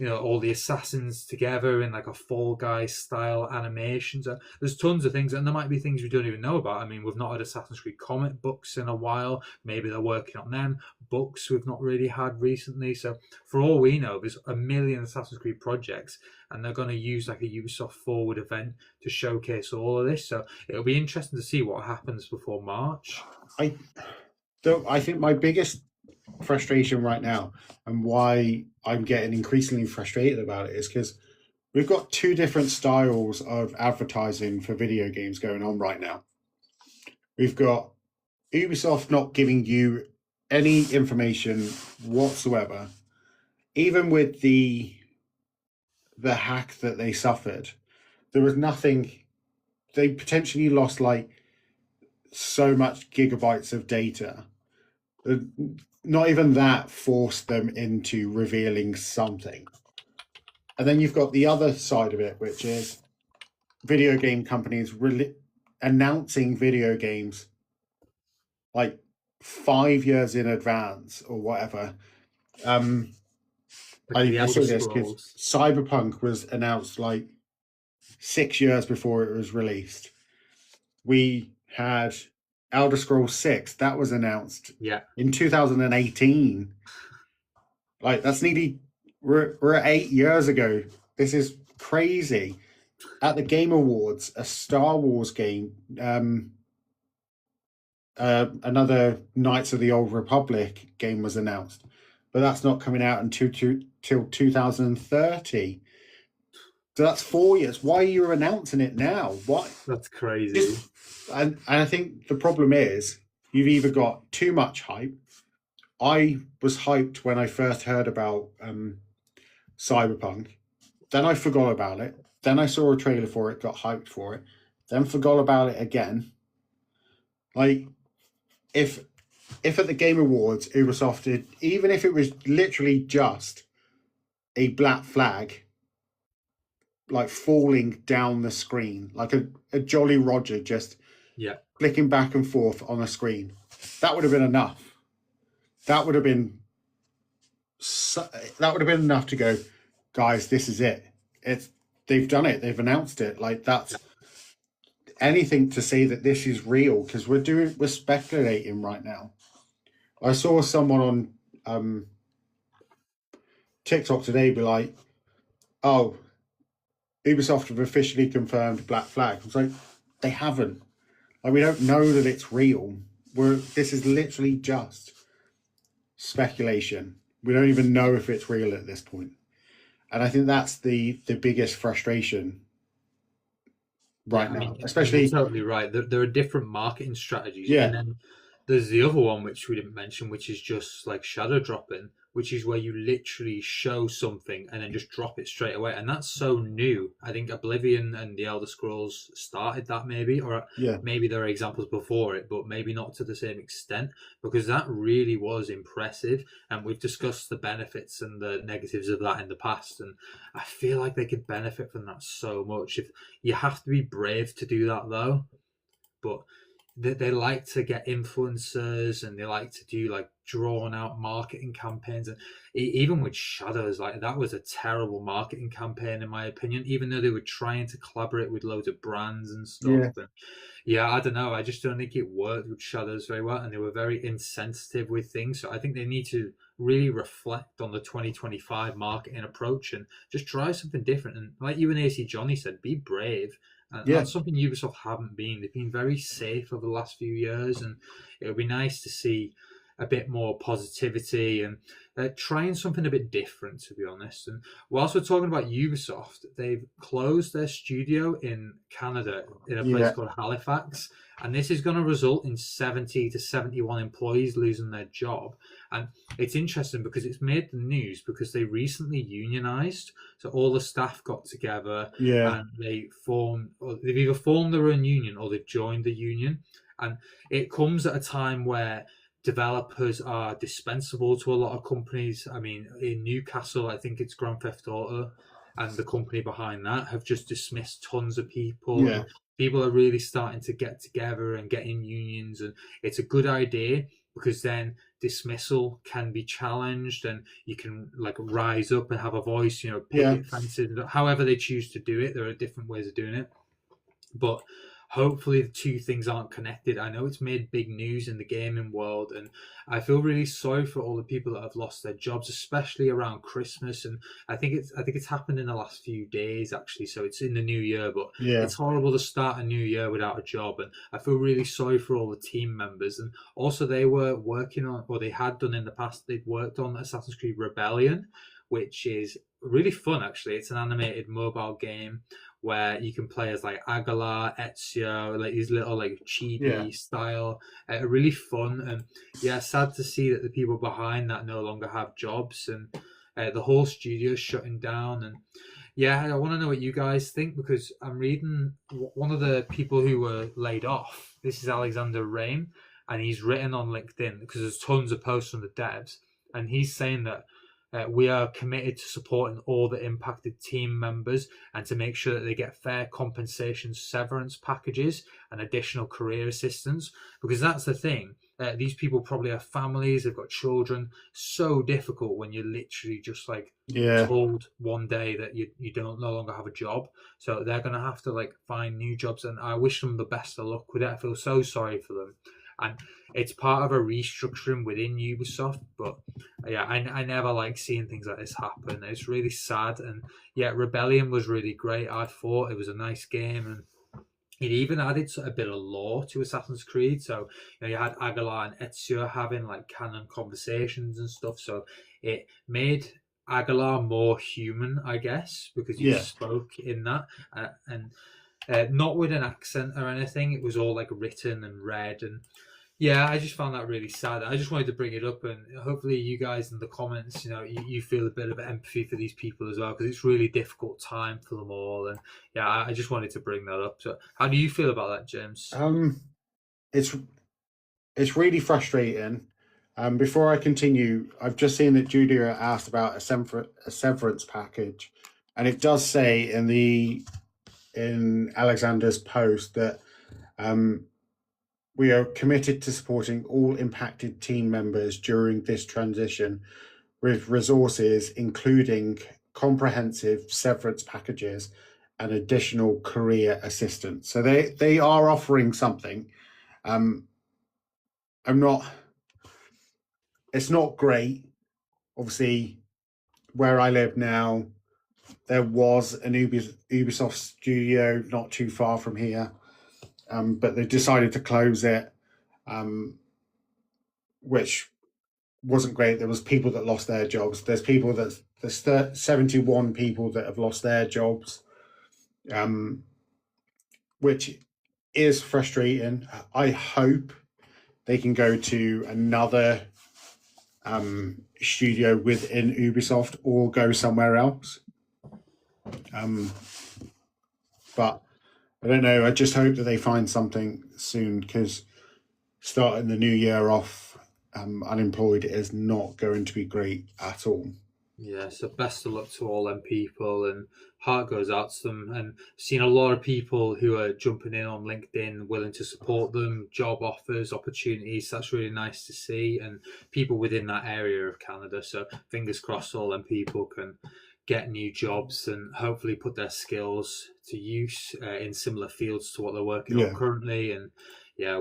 all the assassins together in like a Fall Guys style animation. So there's tons of things, and there might be things we don't even know about. I mean, we've not had Assassin's Creed comic books in a while. Maybe they're working on them. Books we've not really had recently. So for all we know, there's a million Assassin's Creed projects, and they're going to use like a Ubisoft Forward event to showcase all of this. So it'll be interesting to see what happens before March. I think my biggest frustration right now, and why I'm getting increasingly frustrated about it, is because we've got two different styles of advertising for video games going on right now. We've got Ubisoft not giving you any information whatsoever, even with the hack that they suffered. There was nothing. They potentially lost like so much gigabytes of data. Not even that forced them into revealing something. And then you've got the other side of it, which is video game companies announcing video games like 5 years in advance or whatever. I saw this because Cyberpunk was announced like 6 years before it was released. We had Elder Scrolls 6, that was announced in 2018. Like, that's nearly, we're at 8 years ago. This is crazy. At the Game Awards, a Star Wars game, another Knights of the Old Republic game was announced, but that's not coming out until 2030. So that's 4 years. Why are you announcing it now? Why? That's crazy. And I think the problem is you've either got too much hype. I was hyped when I first heard about Cyberpunk. Then I forgot about it. Then I saw a trailer for it, got hyped for it. Then forgot about it again. Like, if at the Game Awards, Ubisoft did, even if it was literally just a black flag, like falling down the screen, like a Jolly Roger just flicking back and forth on a screen, that would have been enough. That would have been enough to go, guys, this is it. They've done it. They've announced it. Like, that's anything to say that this is real, because we're speculating right now. I saw someone on TikTok today be like, "Oh, Ubisoft have officially confirmed Black Flag." I was like, they haven't. Like, we don't know that it's real. This is literally just speculation. We don't even know if it's real at this point. And I think that's the biggest frustration right now. Especially, you're totally right. There are different marketing strategies. Yeah. And then there's the other one, which we didn't mention, which is just like shadow dropping, which is where you literally show something and then just drop it straight away. And that's so new. I think Oblivion and the Elder Scrolls started that, maybe, or maybe there are examples before it, but maybe not to the same extent, because that really was impressive. And we've discussed the benefits and the negatives of that in the past. And I feel like they could benefit from that so much. If you have to be brave to do that, though. But they like to get influencers, and they like to do like drawn out marketing campaigns. And even with Shadows, like, that was a terrible marketing campaign in my opinion, even though they were trying to collaborate with loads of brands and stuff. And I don't know, I just don't think it worked with Shadows very well, and they were very insensitive with things. So I think they need to really reflect on the 2025 marketing approach and just try something different. And like you and AC Johnny said, be brave. And that's something Ubisoft haven't been. They've been very safe over the last few years, and it would be nice to see a bit more positivity and trying something a bit different, to be honest. And whilst we're talking about Ubisoft, they've closed their studio in Canada in a place called Halifax, and this is going to result in 70 to 71 employees losing their job. And it's interesting because it's made the news because they recently unionized. So all the staff got together and they've either formed their own union or they've joined the union. And it comes at a time where developers are dispensable to a lot of companies. I mean, in Newcastle, I think it's Grand Theft Auto and the company behind that have just dismissed tons of people. Yeah. People are really starting to get together and get in unions, and it's a good idea because then dismissal can be challenged, and you can like rise up and have a voice, picket fences, however they choose to do it. There are different ways of doing it, but hopefully the two things aren't connected. I know it's made big news in the gaming world, and I feel really sorry for all the people that have lost their jobs, especially around Christmas. And I think it's happened in the last few days actually, so it's in the new year, but it's horrible to start a new year without a job. And I feel really sorry for all the team members. And also they were working on, or they had done in the past, they'd worked on Assassin's Creed Rebellion, which is really fun actually. It's an animated mobile game where you can play as like Aguilar, Ezio, like these little like chibi style, really fun. And sad to see that the people behind that no longer have jobs, and the whole studio's shutting down. And I want to know what you guys think, because I'm reading one of the people who were laid off. This is Alexander Rain, and he's written on LinkedIn, because there's tons of posts from the devs, and he's saying that we are committed to supporting all the impacted team members and to make sure that they get fair compensation, severance packages, and additional career assistance. Because that's the thing. These people probably have families, they've got children. So difficult when you're literally just like told one day that you don't no longer have a job. So they're going to have to like find new jobs, and I wish them the best of luck with it. I feel so sorry for them. And it's part of a restructuring within Ubisoft, but I never like seeing things like this happen. It's really sad. And Rebellion was really great. I thought it was a nice game, and it even added a bit of lore to Assassin's Creed. So you had Aguilar and Ezio having like canon conversations and stuff. So it made Aguilar more human, I guess, because you spoke in that, and not with an accent or anything. It was all like written and read. And I just found that really sad. I just wanted to bring it up, and hopefully you guys in the comments, you feel a bit of empathy for these people as well, because it's really difficult time for them all. And I just wanted to bring that up. So how do you feel about that, James? It's really frustrating. Before I continue, I've just seen that Julia asked about a severance package, and it does say in Alexander's post that we are committed to supporting all impacted team members during this transition with resources, including comprehensive severance packages and additional career assistance. So they are offering something. It's not great. Obviously, where I live now, there was an Ubisoft studio not too far from here. But they decided to close it, which wasn't great. There was people that lost their jobs. There's 71 people that have lost their jobs, which is frustrating. I hope they can go to another studio within Ubisoft or go somewhere else. But I don't know. I just hope that they find something soon, because starting the new year off unemployed is not going to be great at all. So best of luck to all them people, and heart goes out to them. And seen a lot of people who are jumping in on LinkedIn, willing to support them, job offers, opportunities. That's really nice to see, and people within that area of Canada. So fingers crossed all them people can get new jobs and hopefully put their skills to use in similar fields to what they're working on currently. And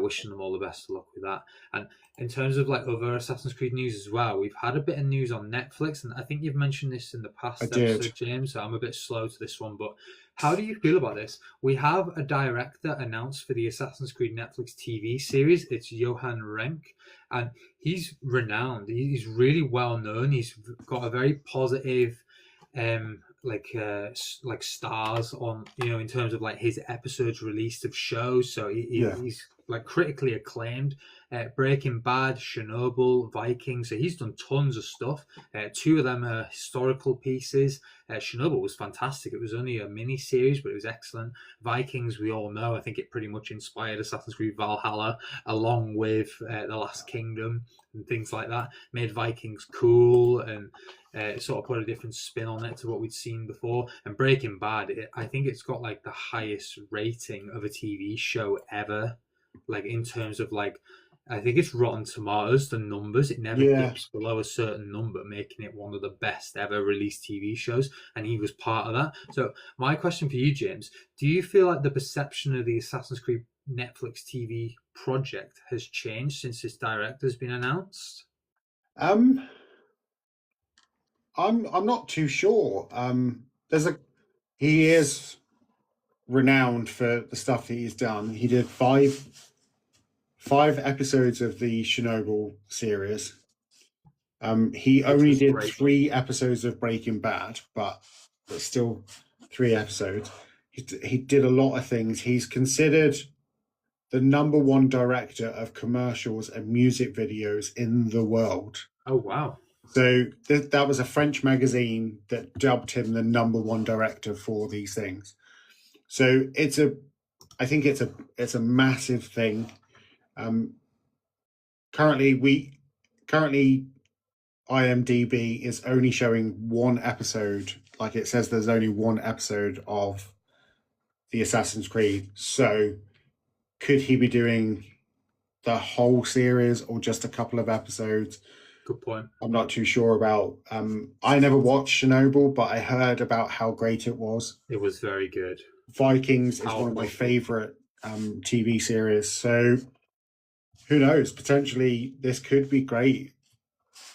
wishing them all the best of luck with that. And in terms of like other Assassin's Creed news as well, we've had a bit of news on Netflix, and I think you've mentioned this in the past episode, James, so I'm a bit slow to this one, but how do you feel about this? We have a director announced for the Assassin's Creed Netflix TV series. It's Johan Renck, and he's renowned. He's really well known. He's got a very positive like stars on, in terms of like his episodes released of shows. So he's like critically acclaimed. Breaking Bad, Chernobyl, Vikings. So he's done tons of stuff. Two of them are historical pieces. Chernobyl was fantastic. It was only a mini series, but it was excellent. Vikings, we all know. I think it pretty much inspired Assassin's Creed Valhalla, along with The Last Kingdom and things like that. Made Vikings cool and sort of put a different spin on it to what we'd seen before. And Breaking Bad, I think it's got like the highest rating of a TV show ever, like in terms of like I think it's Rotten Tomatoes, the numbers. It never Yeah. dips below a certain number, making it one of the best ever released TV shows. And he was part of that. So, my question for you, James, do you feel like the perception of the Assassin's Creed Netflix TV project has changed since this director's been announced? I'm not too sure. He is renowned for the stuff that he's done. He did five episodes of the Chernobyl series. He only did great. 3 episodes of Breaking Bad, but it's still 3 episodes. He did a lot of things. He's considered the #1 director of commercials and music videos in the world. Oh, wow. So that was a French magazine that dubbed him the #1 director for these things. So I think it's a massive thing. Currently IMDb is only showing 1 episode. Like it says, there's only 1 episode of the Assassin's Creed. So could he be doing the whole series or just a couple of episodes? Good point. I'm not too sure about. I never watched Chernobyl, but I heard about how great it was. It was very good. Vikings is one of my favorite TV series. So who knows? Potentially this could be great.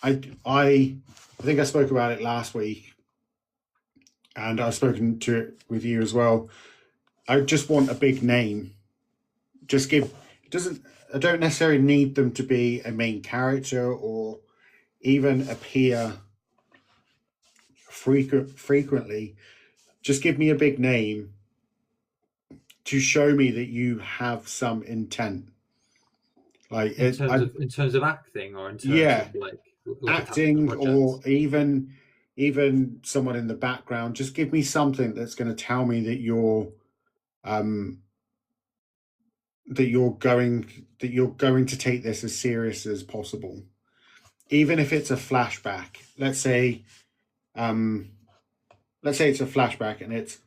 I think I spoke about it last week, and I've spoken to it with you as well. I just want a big name. I don't necessarily need them to be a main character or even appear frequently. Just give me a big name to show me that you have some intent. Like in terms of acting, or in terms of like acting, or even someone in the background. Just give me something that's going to tell me that you're going to take this as serious as possible. Even if it's a flashback, let's say it's a flashback and it's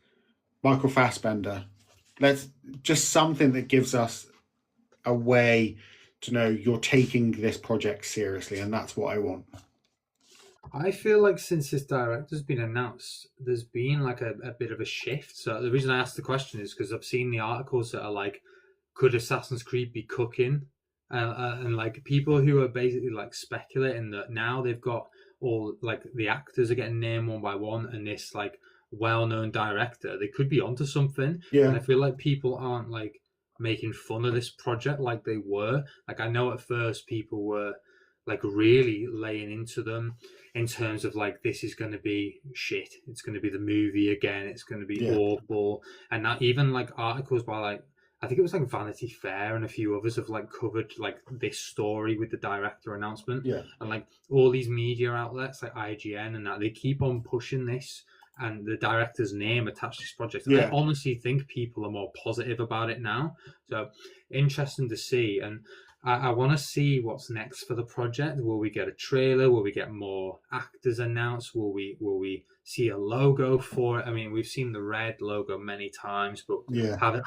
Michael Fassbender. Let's just something that gives us a way to know you're taking this project seriously, and that's what I want. I feel like since this director's been announced, there's been like a bit of a shift. So the reason I asked the question is because I've seen the articles that are like, could Assassin's Creed be cooking? And like people who are basically like speculating that now they've got all like the actors are getting named one by one, and this like well-known director, they could be onto something. Yeah. And I feel like people aren't like making fun of this project like they were. Like I know at first people were like really laying into them in terms of like, this is going to be shit. It's going to be the movie again. It's going to be awful. And not even like articles by like, I think it was like Vanity Fair and a few others have like covered like this story with the director announcement. Yeah. And like all these media outlets like IGN and that, they keep on pushing this and the director's name attached to this project. And I honestly think people are more positive about it now. So interesting to see. And I want to see what's next for the project. Will we get a trailer? Will we get more actors announced? Will we see a logo for it? I mean, we've seen the red logo many times, but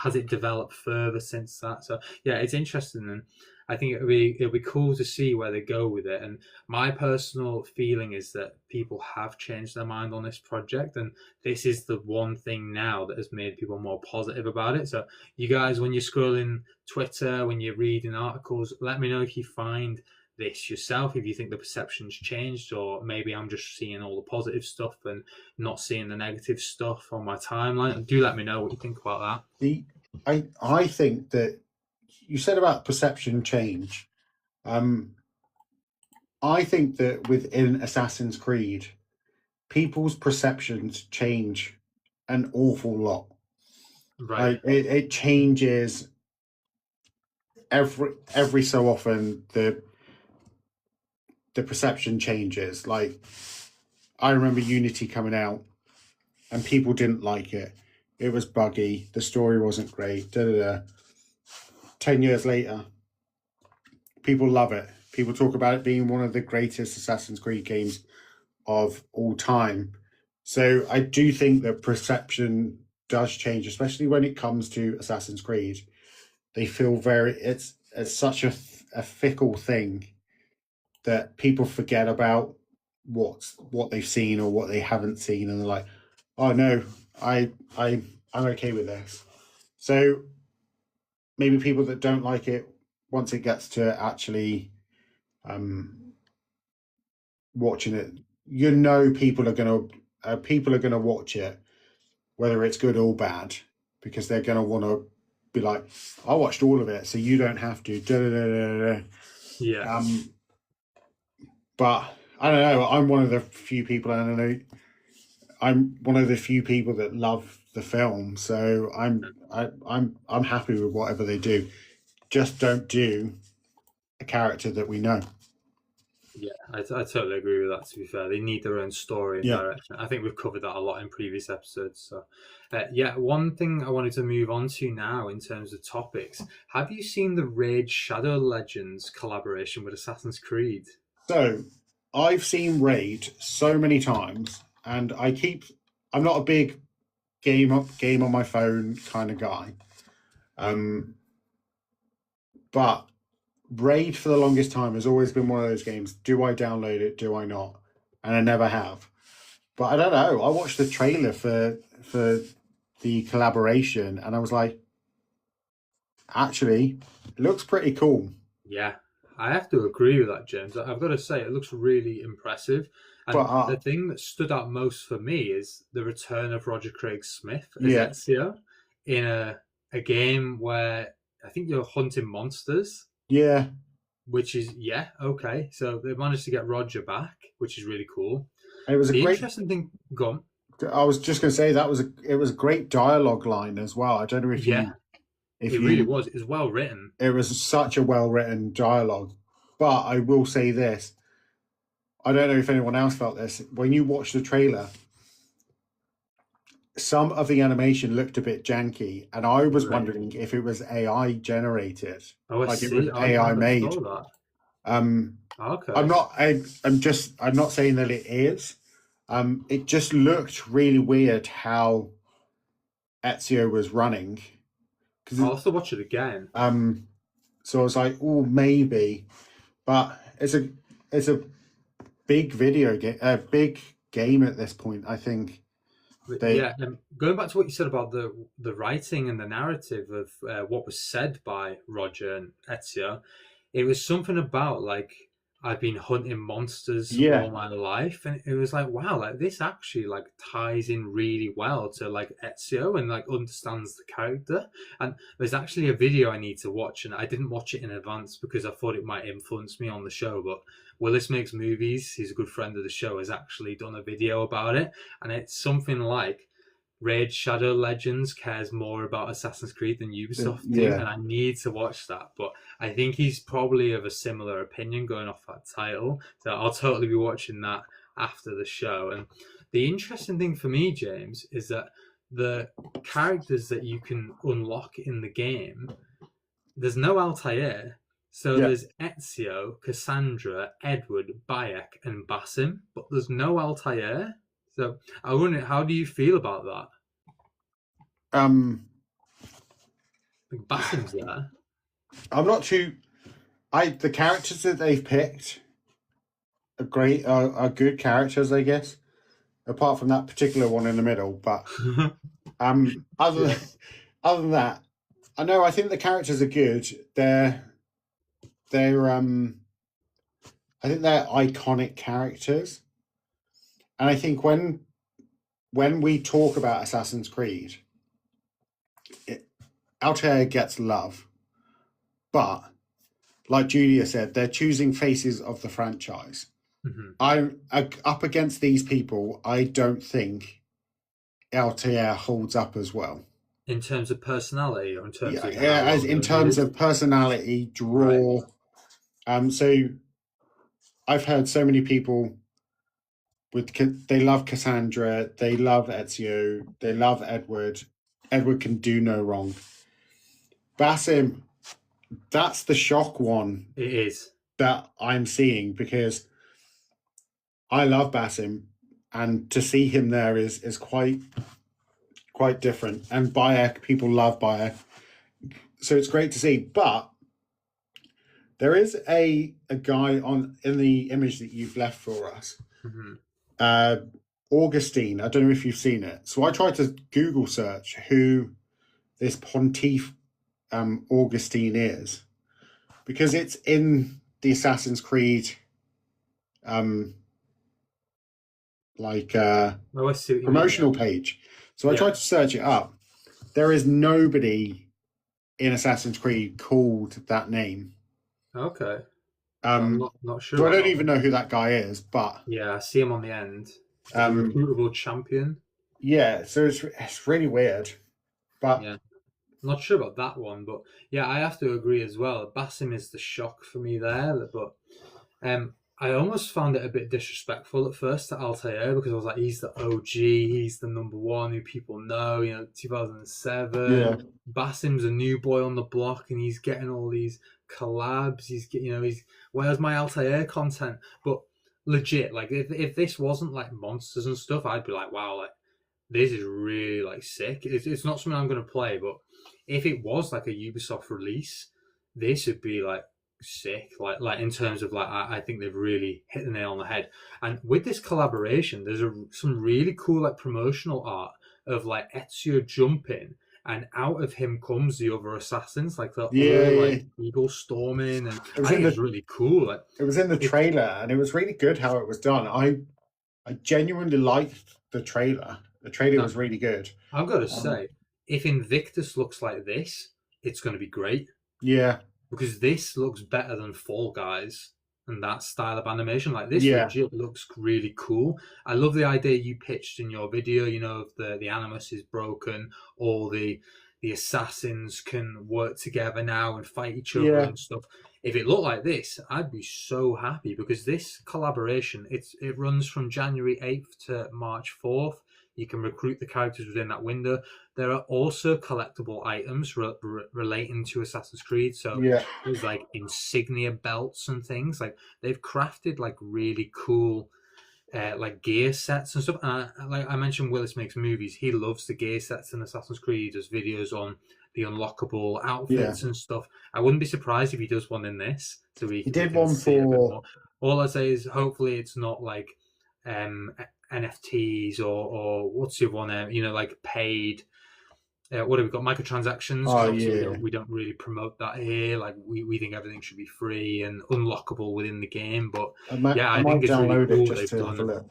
has it developed further since that? So yeah, it's interesting, and I think it'll be cool to see where they go with it. And my personal feeling is that people have changed their mind on this project, and this is the one thing now that has made people more positive about it. So you guys, when you're scrolling Twitter, when you're reading articles, let me know if you find this yourself, if you think the perception's changed, or maybe I'm just seeing all the positive stuff and not seeing the negative stuff on my timeline. Do let me know what you think about that. I think that you said about perception change. I think that within Assassin's Creed, people's perceptions change an awful lot. Right. Like it changes every so often. The perception changes. Like I remember Unity coming out and people didn't like it. It was buggy. The story wasn't great. 10 years later, people love it. People talk about it being one of the greatest Assassin's Creed games of all time. So I do think that perception does change, especially when it comes to Assassin's Creed. They feel it's such a a fickle thing that people forget about what they've seen or what they haven't seen, and they're like, "Oh no, I'm okay with this." So maybe people that don't like it, once it gets to actually watching it, people are gonna watch it, whether it's good or bad, because they're gonna want to be like, "I watched all of it, so you don't have to." Da, da, da, da, da. Yeah. But I don't know. I'm one of the few people, and I know I'm one of the few people that love the film, so I'm happy with whatever they do. Just don't do a character that we know. Yeah, I totally agree with that. To be fair, they need their own story and Yeah. direction. I think we've covered that a lot in previous episodes. So, yeah, one thing I wanted to move on to now in terms of topics. Have you seen the Raid Shadow Legends collaboration with Assassin's Creed? So I've seen Raid so many times, and I'm not a big game on my phone kind of guy. But Raid for the longest time has always been one of those games. Do I download it? Do I not? And I never have. But I don't know. I watched the trailer for the collaboration, and I was like, actually, it looks pretty cool. Yeah, I have to agree with that, James. I've got to say, it looks really impressive. And the thing that stood out most for me is the return of Roger Craig Smith as Ezio in a game where I think you're hunting monsters. Yeah. Which is, okay. So they managed to get Roger back, which is really cool. It was interesting thing. Go on. I was just going to say it was a great dialogue line as well. I don't know if it really was. It was well written. It was such a well written dialogue. But I will say this. I don't know if anyone else felt this. When you watch the trailer, some of the animation looked a bit janky, and I was wondering if it was AI generated. Oh, I see. It was AI made. Okay. I'm not saying that it is. It just looked really weird how Ezio was running. I'll have to watch it again. So I was like, oh, maybe, but it's a big video game, a big game at this point. I think. Going back to what you said about the writing and the narrative of what was said by Roger and Ezio, it was something about like, I've been hunting monsters all my life, and it was like, wow, like this actually like ties in really well to like Ezio and like understands the character. And there's actually a video I need to watch, and I didn't watch it in advance because I thought it might influence me on the show. But Willis Makes Movies, he's a good friend of the show, has actually done a video about it, and it's something like Raid Shadow Legends cares more about Assassin's Creed than Ubisoft do, and I need to watch that. But I think he's probably of a similar opinion going off that title, so I'll totally be watching that after the show. And the interesting thing for me, James, is that the characters that you can unlock in the game, there's no Altair. So there's Ezio, Cassandra, Edward, Bayek, and Basim, but there's no Altair. So I wonder, how do you feel about that? Basim's there. I'm not too. The characters that they've picked are great, are good characters, I guess. Apart from that particular one in the middle, but other than that, I think the characters are good. They're I think they're iconic characters. And I think when we talk about Assassin's Creed, Altair gets love. But, like Julia said, they're choosing faces of the franchise. Mm-hmm. I'm up against these people. I don't think Altair holds up as well. In terms of personality, or in terms of in terms of personality, draw. Right. So I've heard so many people they love Cassandra, they love Ezio, they love Edward. Edward can do no wrong. Basim, that's the shock one. It is. That I'm seeing, because I love Basim, and to see him there is quite different. And Bayek, people love Bayek, so it's great to see. But There is a guy in the image that you've left for us. Mm-hmm. Augustine. I don't know if you've seen it. So I tried to Google search who this Pontiff Augustine is, because it's in the Assassin's Creed promotional page. So I tried to search it up. There is nobody in Assassin's Creed called that name. Okay. I'm not sure. So I don't even know who that guy is, but yeah, I see him on the end. Recruitable champion. Yeah, so it's really weird, but yeah, I'm not sure about that one, but yeah, I have to agree as well. Basim is the shock for me there, but I almost found it a bit disrespectful at first to Altair, because I was like, he's the OG, he's the number one who people know, 2007. Yeah. Basim's a new boy on the block, and he's getting all these collabs. He's where's my Altair content? But legit, like if this wasn't like monsters and stuff, I'd be like, wow, like this is really like sick. It's not something I'm going to play, but if it was like a Ubisoft release, this would be like sick. Like in terms of like, I think they've really hit the nail on the head. And with this collaboration, there's some really cool like promotional art of like Ezio jumping, and out of him comes the other assassins, like eagle storming, and I think it's really cool. Like, it was in the trailer, and it was really good how it was done. I genuinely liked the trailer. The trailer was really good. I've got to say, if Invictus looks like this, it's going to be great. Yeah. Because this looks better than Fall Guys and that style of animation. Like this legit looks really cool. I love the idea you pitched in your video, if the animus is broken, all the assassins can work together now and fight each other and stuff. If it looked like this, I'd be so happy, because this collaboration, it runs from January 8th to March 4th. You can recruit the characters within that window. There are also collectible items relating to Assassin's Creed. So there's like insignia belts and things. Like they've crafted like really cool like gear sets and stuff. And like I mentioned, Willis makes movies. He loves the gear sets in Assassin's Creed. He does videos on the unlockable outfits and stuff. I wouldn't be surprised if he does one in this. So he did one for. All I say is hopefully it's not like NFTs or what's the one? Like paid. What have we got? Microtransactions. We don't really promote that here. Like we think everything should be free and unlockable within the game. But I think it's really cool what they've done.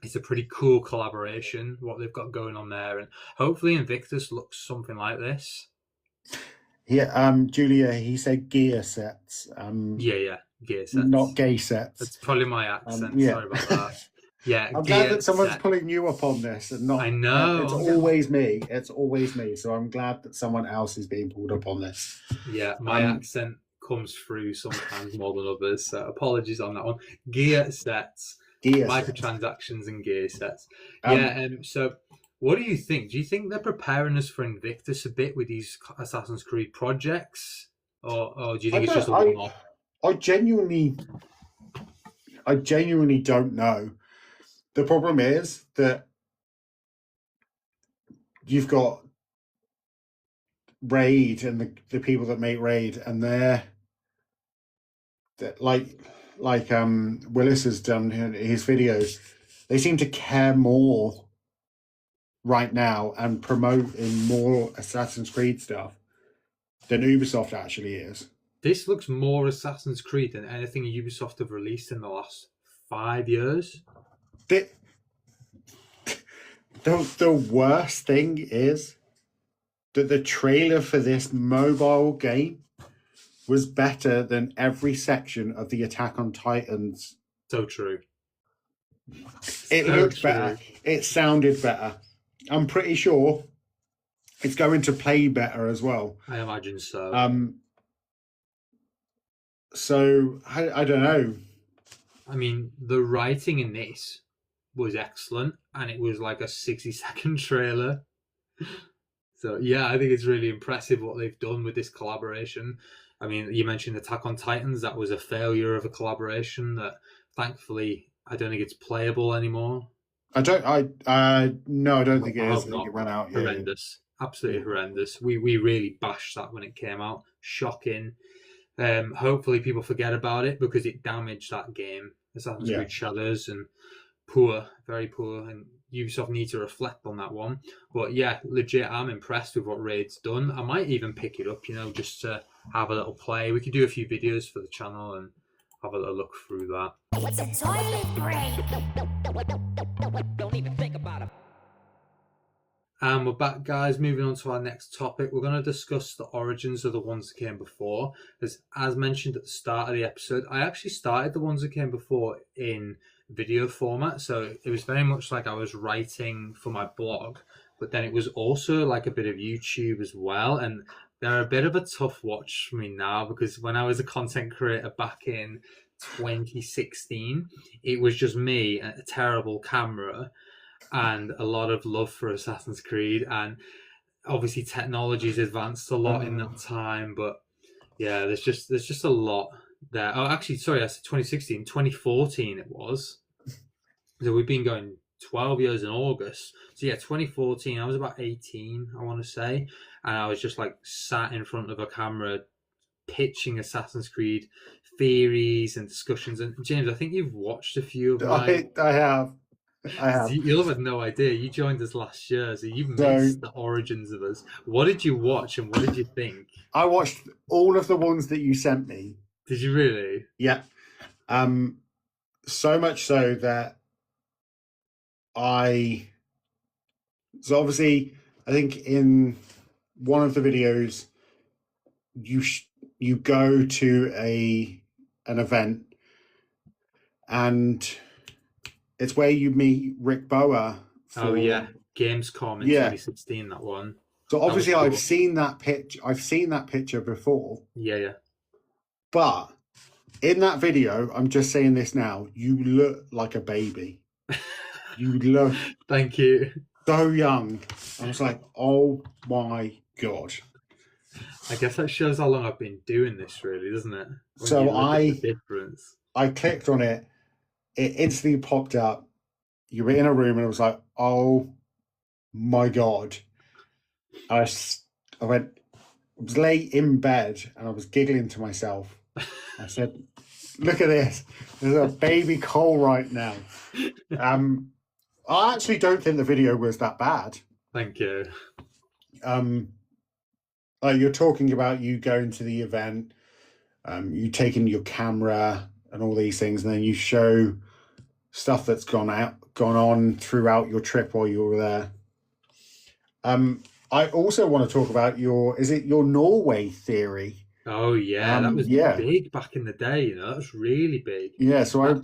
It's a pretty cool collaboration what they've got going on there, and hopefully Invictus looks something like this. Yeah, Julia, he said gear sets. Gear sets, not gay sets. That's probably my accent. Sorry about that. Yeah, I'm glad that someone's pulling you up on this and not. I know. It's always me. It's always me. So I'm glad that someone else is being pulled up on this. Yeah, my accent comes through sometimes more than others. So apologies on that one. Gear sets, microtransactions, and gear sets. So what do you think? Do you think they're preparing us for Invictus a bit with these Assassin's Creed projects, or do you think it's just a one-off? I genuinely don't know. The problem is that you've got Raid and the people that make Raid, and they're like Willis has done his videos. They seem to care more right now and promoting more Assassin's Creed stuff than Ubisoft actually is. This looks more Assassin's Creed than anything Ubisoft have released in the last 5 years. The worst thing is that the trailer for this mobile game was better than every section of the Attack on Titans. So true. It looked better. It sounded better. I'm pretty sure it's going to play better as well. I imagine so. So I don't know. I mean, the writing in this was excellent, and it was like a 60-second trailer. So yeah, I think it's really impressive what they've done with this collaboration. I mean, you mentioned Attack on Titans. That was a failure of a collaboration that, thankfully, I don't think it's playable anymore. No, I don't think it is. I think it ran out. Horrendous. Absolutely horrendous. We really bashed that when it came out. Shocking. Hopefully people forget about it because it damaged that game, Assassin's Yeah. Creed Shadows, and poor, very poor, and Ubisoft need to reflect on that one. But yeah, legit, I'm impressed with what Raid's done. I might even pick it up, just to have a little play. We could do a few videos for the channel and have a little look through that. It's a toilet break. Don't even think about it. And we're back, guys. Moving on to our next topic, we're going to discuss the origins of the ones that came before. As mentioned at the start of the episode, I actually started the ones that came before in video format, so it was very much like I was writing for my blog, but then it was also like a bit of YouTube as well. And they're a bit of a tough watch for me now because when I was a content creator back in 2016, it was just me, a terrible camera, and a lot of love for Assassin's Creed. And obviously technology's advanced a lot in that time, but yeah, there's just a lot there. Oh, actually, sorry, I said 2016, 2014 it was. So we've been going 12 years in August. So yeah, 2014, I was about 18, I want to say, and I was just like sat in front of a camera pitching Assassin's Creed theories and discussions. And James, I think you've watched a few of my. I have. You'll have no idea. You joined us last year, so you missed the origins of us. What did you watch and what did you think? I watched all of the ones that you sent me. Did you really? Yeah. So much so that so obviously, I think in one of the videos, you go to an event, and it's where you meet Rick Boa. Oh yeah, Gamescom in 2016. That one. So obviously, cool. I've seen that picture before. Yeah. But in that video, I'm just saying this now. You look like a baby. You look. Thank you. So young. I was like, oh my God. I guess that shows how long I've been doing this, really, doesn't it? So I clicked on it. It instantly popped up. You were in a room, and it was like, oh my God. I was late in bed, and I was giggling to myself. I said, look at this. There's a baby Cole right now. I actually don't think the video was that bad. Thank you. Like you're talking about you going to the event, you taking your camera and all these things, and then you show stuff that's gone on throughout your trip while you were there. I also want to talk about your Norway theory? Oh yeah, that was big back in the day. That was really big. Yeah, so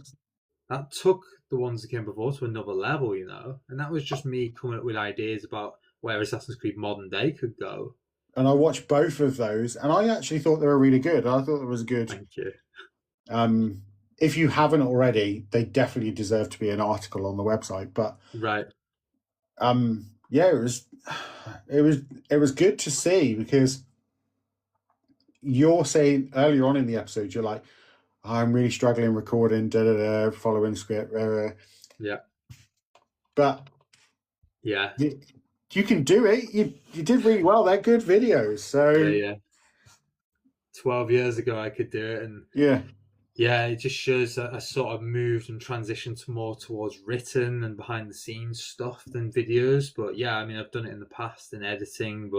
that took the ones that came before to another level, and that was just me coming up with ideas about where Assassin's Creed modern day could go. And I watched both of those, and I actually thought they were really good. I thought it was good. Thank you. If you haven't already, they definitely deserve to be an article on the website. But right, yeah, it was good to see, because you're saying earlier on in the episode, you're like, I'm really struggling recording, following script. Yeah. But yeah, you can do it. You did really well. They're good videos. So yeah. 12 years ago, I could do it, and yeah, it just shows that I sort of moved and transitioned more towards written and behind the scenes stuff than videos. But yeah, I mean, I've done it in the past in editing.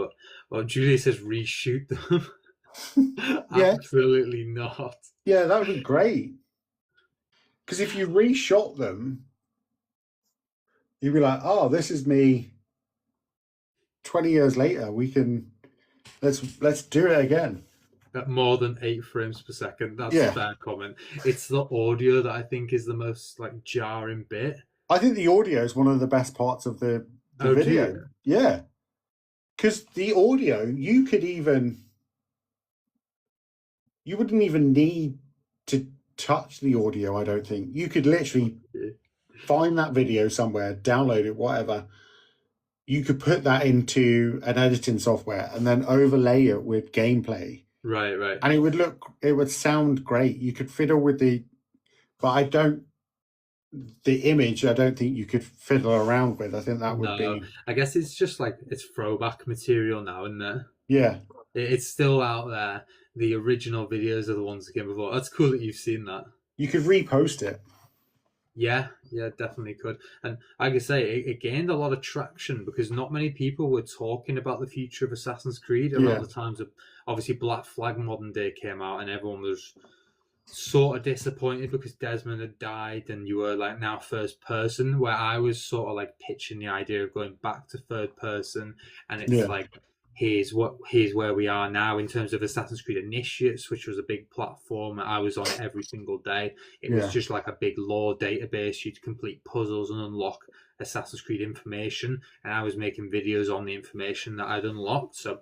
But Julia says reshoot them. Absolutely not. Yeah, that would be great. Because if you reshot them, you'd be like, oh, this is me 20 years later. We can let's do it again. At more than 8 frames per second. That's a fair comment. It's the audio that I think is the most jarring bit. I think the audio is one of the best parts of the video. Yeah. Because the audio, you wouldn't even need to touch the audio, I don't think. You could literally find that video somewhere, download it, whatever. You could put that into an editing software and then overlay it with gameplay. Right. And it would sound great. You could fiddle with the image, I don't think you could fiddle around with. I think that would be. I guess it's just it's throwback material now, isn't it? Yeah. It's still out there. The original videos are the ones that came before. That's cool that you've seen that. You could repost it. Yeah, definitely could. And like I say, it gained a lot of traction because not many people were talking about the future of Assassin's Creed around the times of obviously Black Flag Modern Day came out, and everyone was sort of disappointed because Desmond had died and you were like now first person, where I was sort of like pitching the idea of going back to third person, and it's like here's where we are now in terms of Assassin's Creed Initiates, which was a big platform. I was on it every single day. It was just like a big lore database. You'd complete puzzles and unlock Assassin's Creed information, and I was making videos on the information that I'd unlocked. So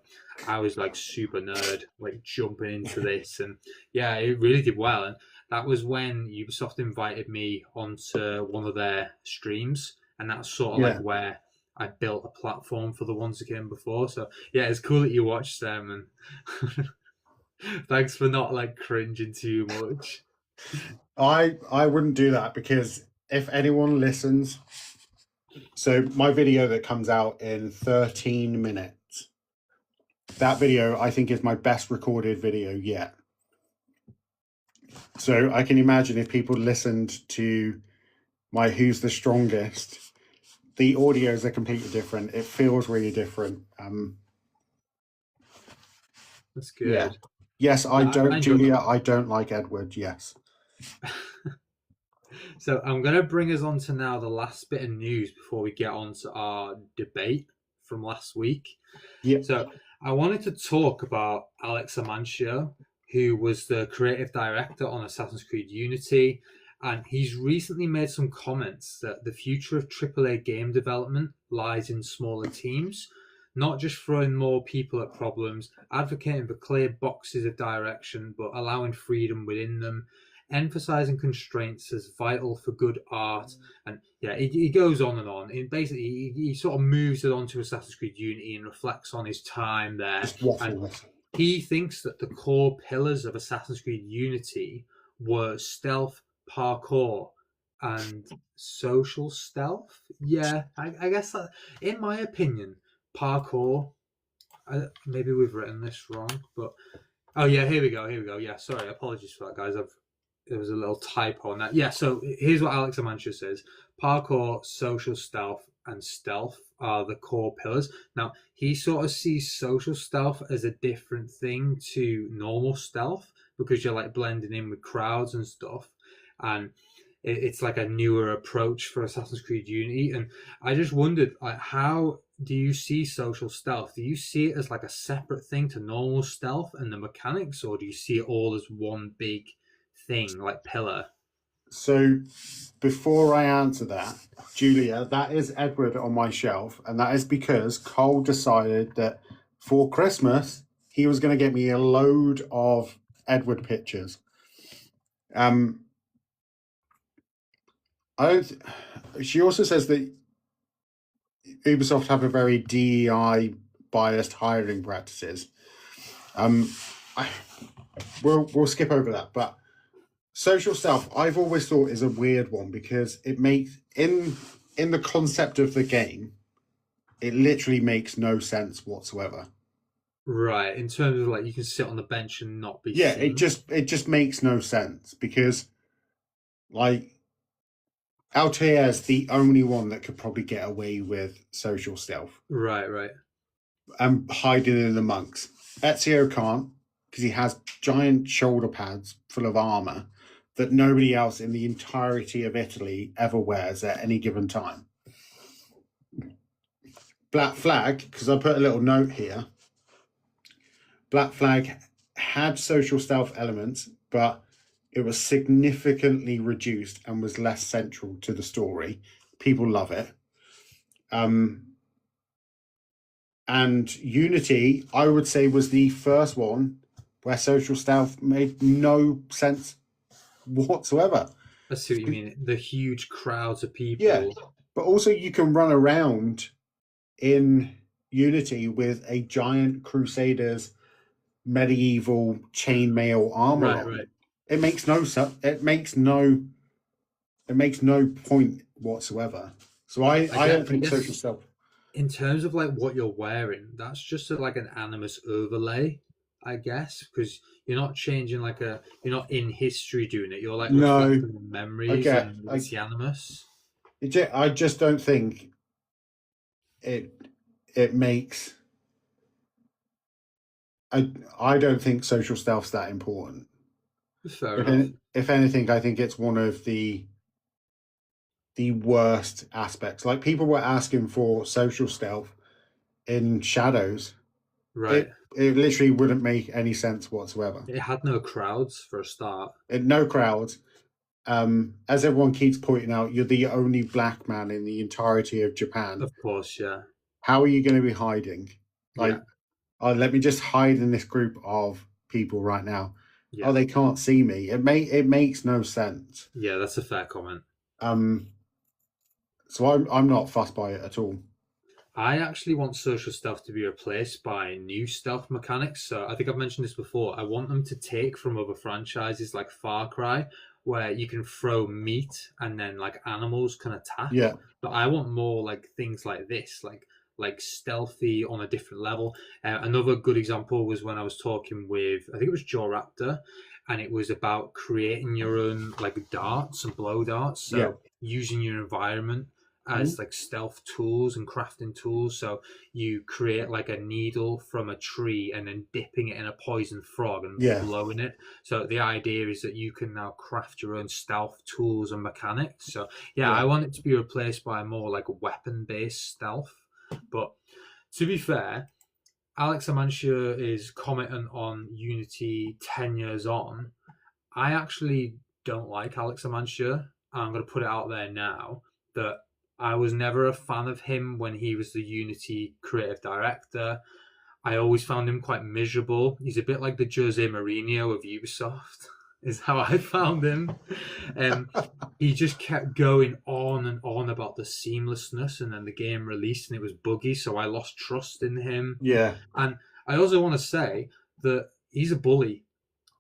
I was like super nerd, like jumping into this, and yeah, it really did well. And that was when Ubisoft invited me onto one of their streams, and that's sort of like where I built a platform for the ones that came before. So yeah, it's cool that you watched them, and thanks for not like cringing too much. I wouldn't do that, because if anyone listens, so my video that comes out in 13 minutes, that video I think is my best recorded video yet. So I can imagine if people listened to my Who's the Strongest, the audios are completely different. It feels really different. That's good. Yeah. Yes, Julia, I don't like Edward, yes. So I'm going to bring us on to now the last bit of news before we get on to our debate from last week. Yeah. So I wanted to talk about Alex Amancio, who was the creative director on Assassin's Creed Unity. And he's recently made some comments that the future of AAA game development lies in smaller teams, not just throwing more people at problems, advocating for clear boxes of direction, but allowing freedom within them, emphasizing constraints as vital for good art. And yeah, he goes on and on. And basically, he sort of moves it on to Assassin's Creed Unity and reflects on his time there. And he thinks that the core pillars of Assassin's Creed Unity were stealth, parkour, and social stealth. Yeah, I guess that, in my opinion, parkour, maybe we've written this wrong, but oh yeah, here we go. Yeah, sorry, apologies for that, guys. There was a little typo on that. Yeah, so here's what Alex Amancio says: parkour, social stealth, and stealth are the core pillars. Now, he sort of sees social stealth as a different thing to normal stealth, because you're like blending in with crowds and stuff, and it's like a newer approach for Assassin's Creed Unity. And I just wondered, like, how do you see social stealth? Do you see it as like a separate thing to normal stealth and the mechanics, or do you see it all as one big thing, like pillar? So before I answer that, Julia, that is Edward on my shelf, and that is because Cole decided that for Christmas he was going to get me a load of Edward pictures. She also says that Ubisoft have a very DEI biased hiring practices. We'll skip over that, but social stealth, I've always thought, is a weird one, because it makes in the concept of the game, it literally makes no sense whatsoever. Right, in terms of like you can sit on the bench and not be seen. It just makes no sense, because like Altair's the only one that could probably get away with social stealth. Right. And hiding in the monks. Ezio can't, because he has giant shoulder pads full of armor that nobody else in the entirety of Italy ever wears at any given time. Black Flag, because I put a little note here, Black Flag had social stealth elements, but it was significantly reduced and was less central to the story. People love it. And Unity, I would say, was the first one where social stealth made no sense whatsoever. I see what you mean. The huge crowds of people. Yeah, but also you can run around in Unity with a giant Crusaders medieval chainmail armor on. Right. It makes no point whatsoever. So I don't think social stealth. in terms of like what you're wearing, that's just like an animus overlay, I guess, because you're not changing you're not in history doing it. You're like No, reflecting on I memories, get. and it's the animus. I just don't think it. It makes. I don't think social stealth's that important. Fair enough. If anything, I think it's one of the worst aspects. Like people were asking for social stealth in Shadows. Right. It literally wouldn't make any sense whatsoever. It had no crowds for a start. No crowds. As everyone keeps pointing out, you're the only black man in the entirety of Japan. Of course, yeah. How are you going to be hiding? Like, yeah. Oh, let me just hide in this group of people right now. Yeah. Oh, they can't see me. It makes no sense. Yeah, that's a fair comment. So I'm not fussed by it at all. I actually want social stealth to be replaced by new stealth mechanics. So I think I've mentioned this before. I want them to take from other franchises like Far Cry, where you can throw meat and then like animals can attack. Yeah. But I want more like things like this, like stealthy on a different level. Another good example was when I was talking with, I think it was Joe Raptor, and it was about creating your own like darts and blow darts. So using your environment as like stealth tools and crafting tools. So you create like a needle from a tree and then dipping it in a poison frog and blowing it. So the idea is that you can now craft your own stealth tools and mechanics. So I want it to be replaced by more like weapon-based stealth. But to be fair, Alex Amancio is commenting on Unity 10 years on. I actually don't like Alex Amancio. I'm going to put it out there now that I was never a fan of him when he was the Unity creative director. I always found him quite miserable. He's a bit like the Jose Mourinho of Ubisoft, is how I found him. He just kept going on and on about the seamlessness, and then the game released and it was buggy, so I lost trust in him. Yeah. And I also want to say that he's a bully.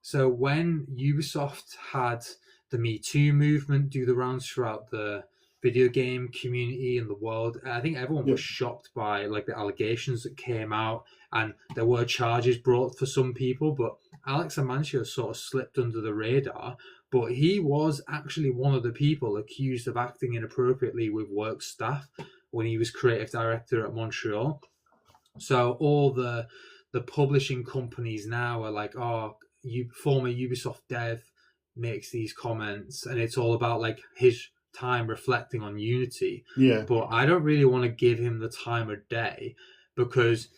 So when Ubisoft had the Me Too movement do the rounds throughout the video game community in the world, I think everyone was shocked by like the allegations that came out, and there were charges brought for some people, but Alex Amancio sort of slipped under the radar. But he was actually one of the people accused of acting inappropriately with work staff when he was creative director at Montreal. So all the publishing companies now are like, oh, former Ubisoft dev makes these comments, and it's all about like his time reflecting on Unity. Yeah. But I don't really want to give him the time of day, because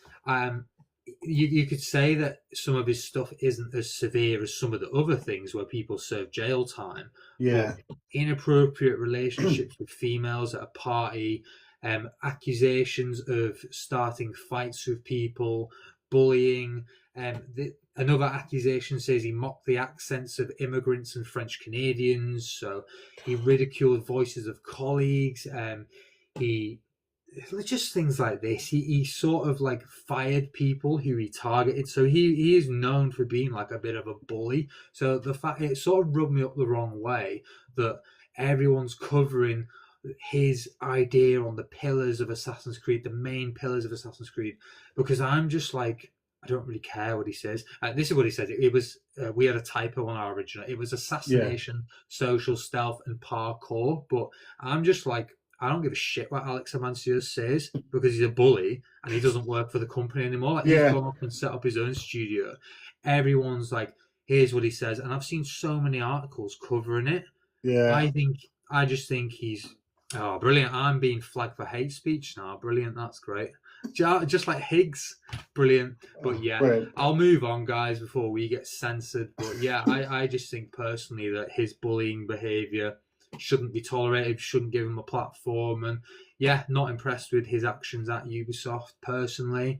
you could say that some of his stuff isn't as severe as some of the other things where people serve jail time. Yeah. But inappropriate relationships with females at a party, accusations of starting fights with people, bullying. Another accusation says he mocked the accents of immigrants and French Canadians. So he ridiculed voices of colleagues. He just things like this. He sort of like fired people who he targeted. So he is known for being like a bit of a bully. So the fact it sort of rubbed me up the wrong way that everyone's covering his idea on the pillars of Assassin's Creed, the main pillars of Assassin's Creed, because I'm just like, I don't really care what he says. This is what he said. It was we had a typo on our original. It was assassination, social stealth, and parkour. But I'm just like, I don't give a shit what Alex Amancio says, because he's a bully and he doesn't work for the company anymore. Like, he's gone off and set up his own studio. Everyone's like, here's what he says, and I've seen so many articles covering it. Yeah. I just think he's brilliant. I'm being flagged for hate speech now. Brilliant. That's great. Just like Higgs, brilliant. But Brilliant. I'll move on, guys, before we get censored. But I just think personally that his bullying behaviour shouldn't be tolerated, shouldn't give him a platform, and not impressed with his actions at Ubisoft personally.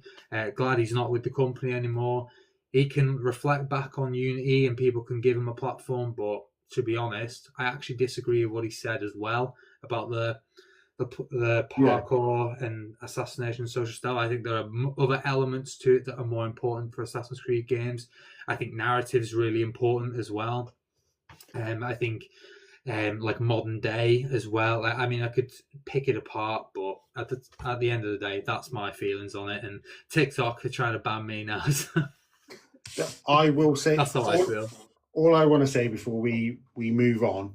Glad he's not with the company anymore. He can reflect back on Unity and people can give him a platform, but to be honest, I actually disagree with what he said as well about the parkour and assassination social style. I think there are other elements to it that are more important for Assassin's Creed games. I think narrative is really important as well. I think like modern day as well. I mean, I could pick it apart, but at the end of the day, that's my feelings on it. And TikTok are trying to ban me now. So I will say that's how I feel. All I want to say before we move on,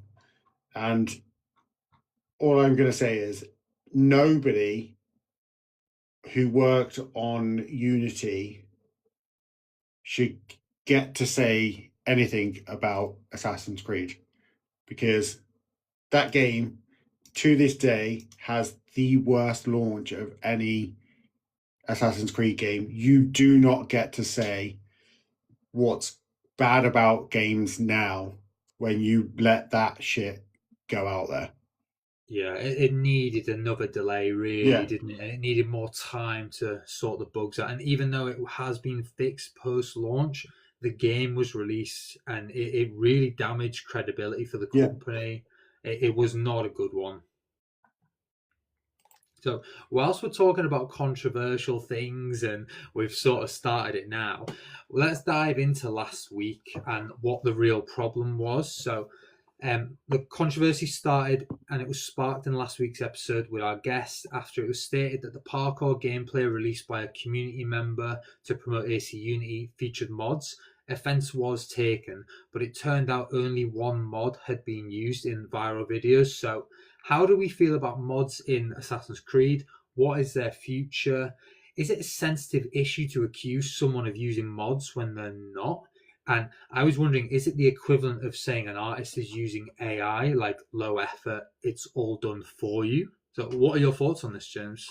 and all I'm going to say is nobody who worked on Unity should get to say anything about Assassin's Creed, because that game to this day has the worst launch of any Assassin's Creed game. You do not get to say what's bad about games now when you let that shit go out there. Yeah, it needed another delay, really, didn't it? It needed more time to sort the bugs out. And even though it has been fixed post-launch, the game was released and it really damaged credibility for the company. It was not a good one. So, whilst we're talking about controversial things and we've sort of started it now, let's dive into last week and what the real problem was. So, the controversy started and it was sparked in last week's episode with our guest after it was stated that the parkour gameplay released by a community member to promote AC Unity featured mods. Offense was taken, but it turned out only one mod had been used in viral videos. So, how do we feel about mods in Assassin's Creed? What is their future? Is it a sensitive issue to accuse someone of using mods when they're not? And I was wondering, is it the equivalent of saying an artist is using AI, like low effort, it's all done for you? So, what are your thoughts on this, James?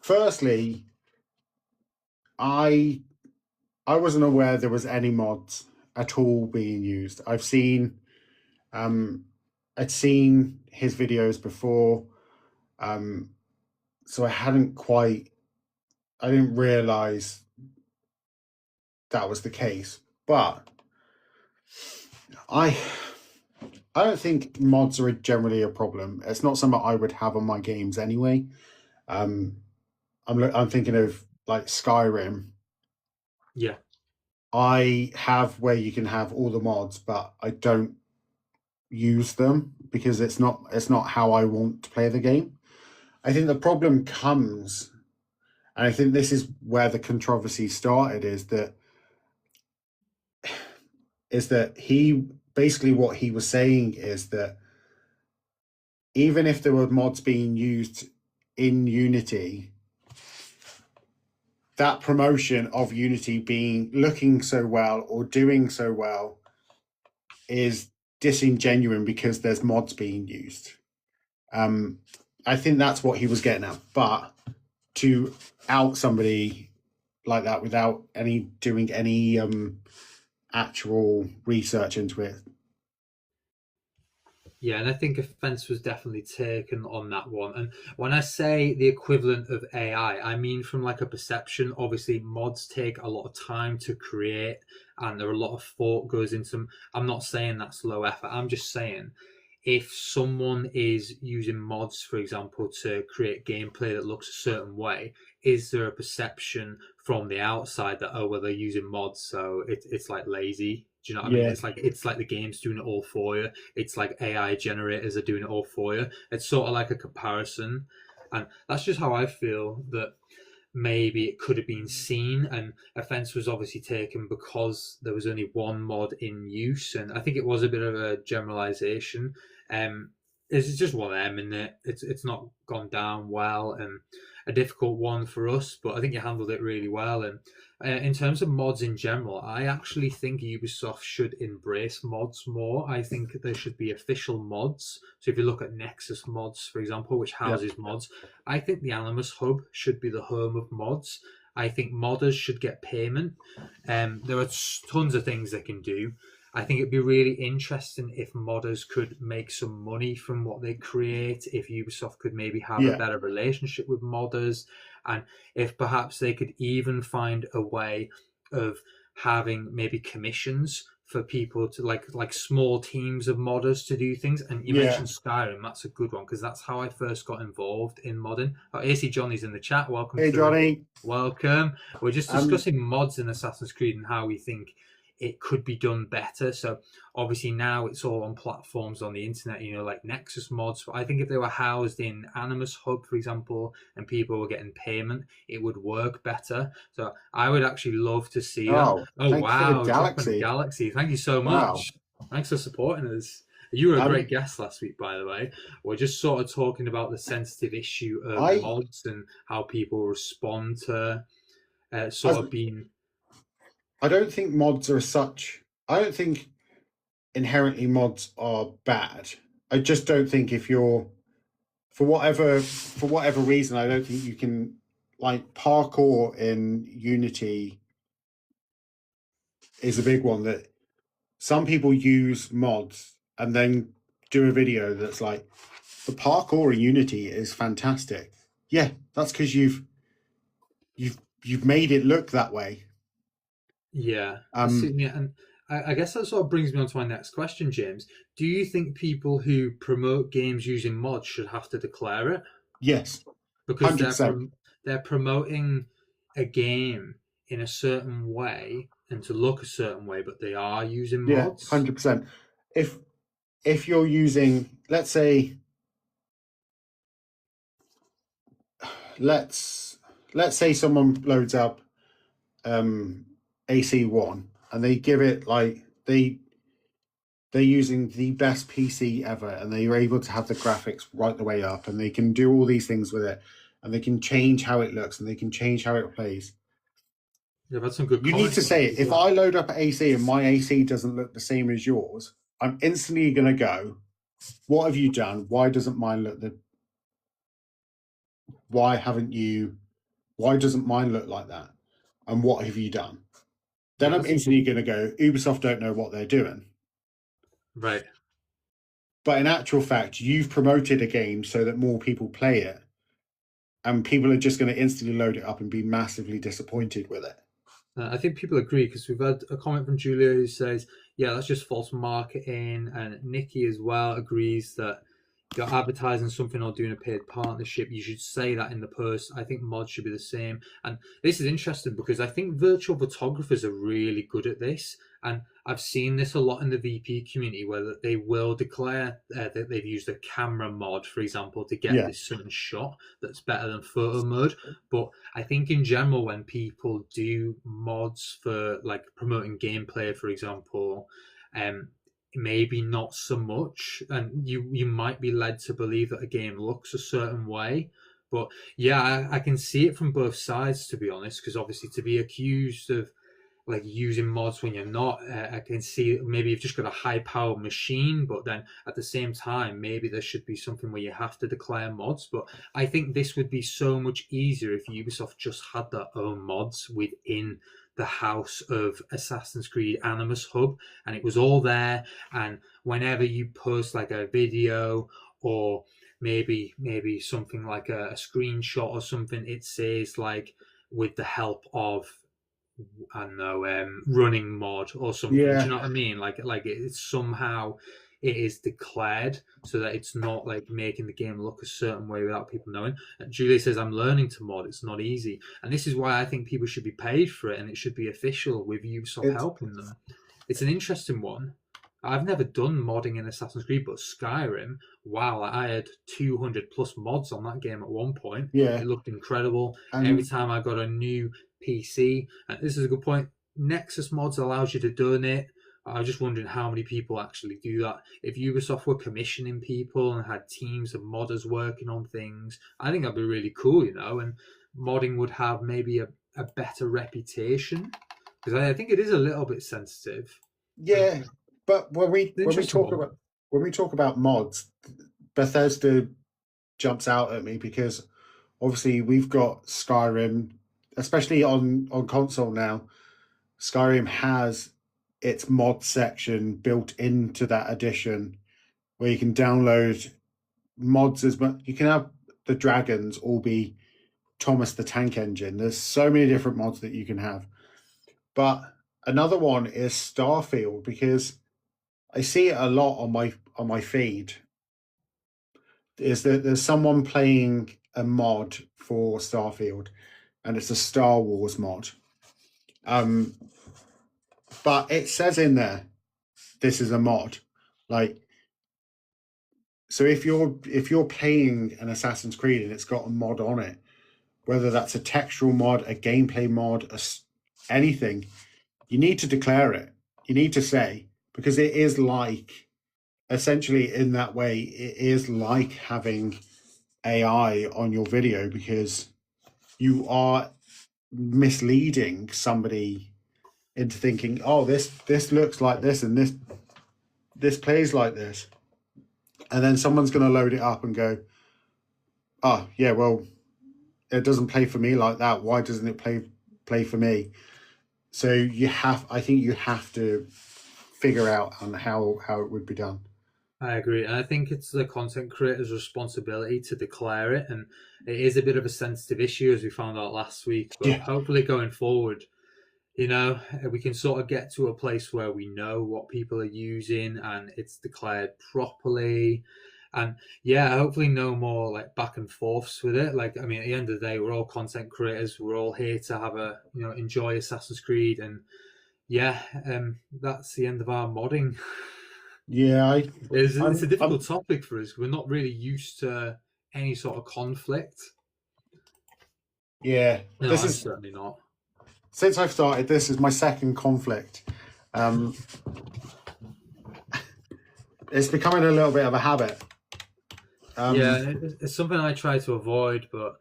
Firstly, I wasn't aware there was any mods at all being used. I'd seen his videos before, so I didn't realize that was the case. But I don't think mods are generally a problem. It's not something I would have on my games anyway. I'm thinking of like Skyrim. Yeah. I have where you can have all the mods, but I don't use them because it's not how I want to play the game. I think the problem comes, and I think this is where the controversy started, is that he basically, what he was saying is that even if there were mods being used in Unity, that promotion of Unity looking so well or doing so well is disingenuous because there's mods being used. I think that's what he was getting at. But to out somebody like that without doing any actual research into it. Yeah, and I think offence was definitely taken on that one. And when I say the equivalent of AI, I mean from like a perception. Obviously, mods take a lot of time to create, and there are a lot of thought goes into them. I'm not saying that's low effort. I'm just saying if someone is using mods, for example, to create gameplay that looks a certain way, is there a perception from the outside that, oh well, they're using mods, so it's like lazy? Do you know what I mean? It's like the game's doing it all for you. It's like AI generators are doing it all for you. It's sort of like a comparison, and that's just how I feel that maybe it could have been seen. And offence was obviously taken because there was only one mod in use, and I think it was a bit of a generalization. It's just one of them, and it's not gone down well, and a difficult one for us. But I think you handled it really well. And in terms of mods in general, I actually think Ubisoft should embrace mods more. I think there should be official mods. So if you look at Nexus Mods, for example, which houses mods, I think the Animus Hub should be the home of mods. I think modders should get payment. There are tons of things they can do. I think it'd be really interesting if modders could make some money from what they create, if Ubisoft could maybe have a better relationship with modders, and if perhaps they could even find a way of having maybe commissions for people to like small teams of modders to do things. And you mentioned Skyrim, that's a good one because that's how I first got involved in modding. AC Johnny's in the chat. Welcome. Hey, Johnny. Welcome. We're just discussing mods in Assassin's Creed and how we think it could be done better. So obviously now it's all on platforms on the internet, like Nexus mods. But I think if they were housed in Animus Hub, for example, and people were getting payment, it would work better. So I would actually love to see that. Oh, Oh thank you for the wow, dropping a galaxy. galaxy. Thank you so Wow. much. Thanks for supporting us. You were a great guest last week, by the way. We're just sort of talking about the sensitive issue of I mods and how people respond to sort of being. I don't think mods are such. I don't think inherently mods are bad. I just don't think if you're for whatever reason, I don't think you can, like, parkour in Unity is a big one that some people use mods and then do a video that's like, the parkour in Unity is fantastic. Yeah, that's because you've made it look that way. Yeah, and I guess that sort of brings me on to my next question, James. Do you think people who promote games using mods should have to declare it? Yes, Because 100%. they're promoting a game in a certain way and to look a certain way, but they are using mods. 100%. If you're using, let's say someone loads up AC1 and they give it like they're using the best PC ever and they're able to have the graphics right the way up and they can do all these things with it and they can change how it looks and they can change how it plays. Yeah, that's some good. You need to say it. If I load up AC and my AC doesn't look the same as yours, I'm instantly going to go, what have you done? Why doesn't mine look why doesn't mine look like that? And what have you done? Then I'm instantly going to go, Ubisoft don't know what they're doing. Right. But in actual fact, you've promoted a game so that more people play it. And people are just going to instantly load it up and be massively disappointed with it. I think people agree because we've had a comment from Julia who says, yeah, that's just false marketing. And Nikki as well agrees that if you're advertising something or doing a paid partnership, you should say that in the post. I think mods should be the same. And this is interesting because I think virtual photographers are really good at this. And I've seen this a lot in the VP community where they will declare that they've used a camera mod, for example, to get this certain shot that's better than photo mode. But I think in general, when people do mods for like promoting gameplay, for example, maybe not so much, and you might be led to believe that a game looks a certain way. But yeah, I can see it from both sides, to be honest, because obviously to be accused of like using mods when you're not, I can see maybe you've just got a high powered machine, but then at the same time maybe there should be something where you have to declare mods. But I think this would be so much easier if Ubisoft just had their own mods within the house of Assassin's Creed Animus Hub, and it was all there, and whenever you post like a video or maybe something like a screenshot or something, it says like with the help of, I don't know, running mod or something. Do you know what I mean? Like it's somehow it is declared so that it's not like making the game look a certain way without people knowing. And Julie says, I'm learning to mod. It's not easy. And this is why I think people should be paid for it and it should be official with Ubisoft helping them. It's an interesting one. I've never done modding in Assassin's Creed, but Skyrim, wow, I had 200 plus mods on that game at one point. Yeah. It looked incredible. Every time I got a new PC, and this is a good point, Nexus mods allows you to donate. I was just wondering how many people actually do that. If Ubisoft were commissioning people and had teams of modders working on things, I think that'd be really cool, and modding would have maybe a better reputation, because I think it is a little bit sensitive. Yeah, but when we talk about mods, Bethesda jumps out at me because obviously we've got Skyrim, especially on console now. Skyrim has its mod section built into that edition where you can download mods as much. You can have the dragons all be Thomas the Tank Engine. There's so many different mods that you can have. But another one is Starfield, because I see it a lot on my feed. Is that there's someone playing a mod for Starfield, and it's a Star Wars mod. but it says in there, this is a mod. Like, so if you're playing an Assassin's Creed and it's got a mod on it, whether that's a textual mod, a gameplay mod, anything, you need to declare it. You need to say, because it is like, essentially in that way, it is like having AI on your video, because you are misleading somebody into thinking, oh, this looks like this and this plays like this, and then someone's going to load it up and go, oh yeah, well, it doesn't play for me like that. Why doesn't it play for me? So I think you have to figure out on how it would be done. I agree. And I think it's the content creator's responsibility to declare it. And it is a bit of a sensitive issue, as we found out last week. But hopefully going forward, you know, we can sort of get to a place where we know what people are using and it's declared properly. And yeah, hopefully no more like back and forths with it. Like, I mean, at the end of the day, we're all content creators. We're all here to have enjoy Assassin's Creed. And yeah, that's the end of our modding. Yeah, it's a difficult topic for us. We're not really used to any sort of conflict. Yeah, no, this is certainly not. Since I've started, this is my second conflict. It's becoming a little bit of a habit. Yeah, it's something I try to avoid, but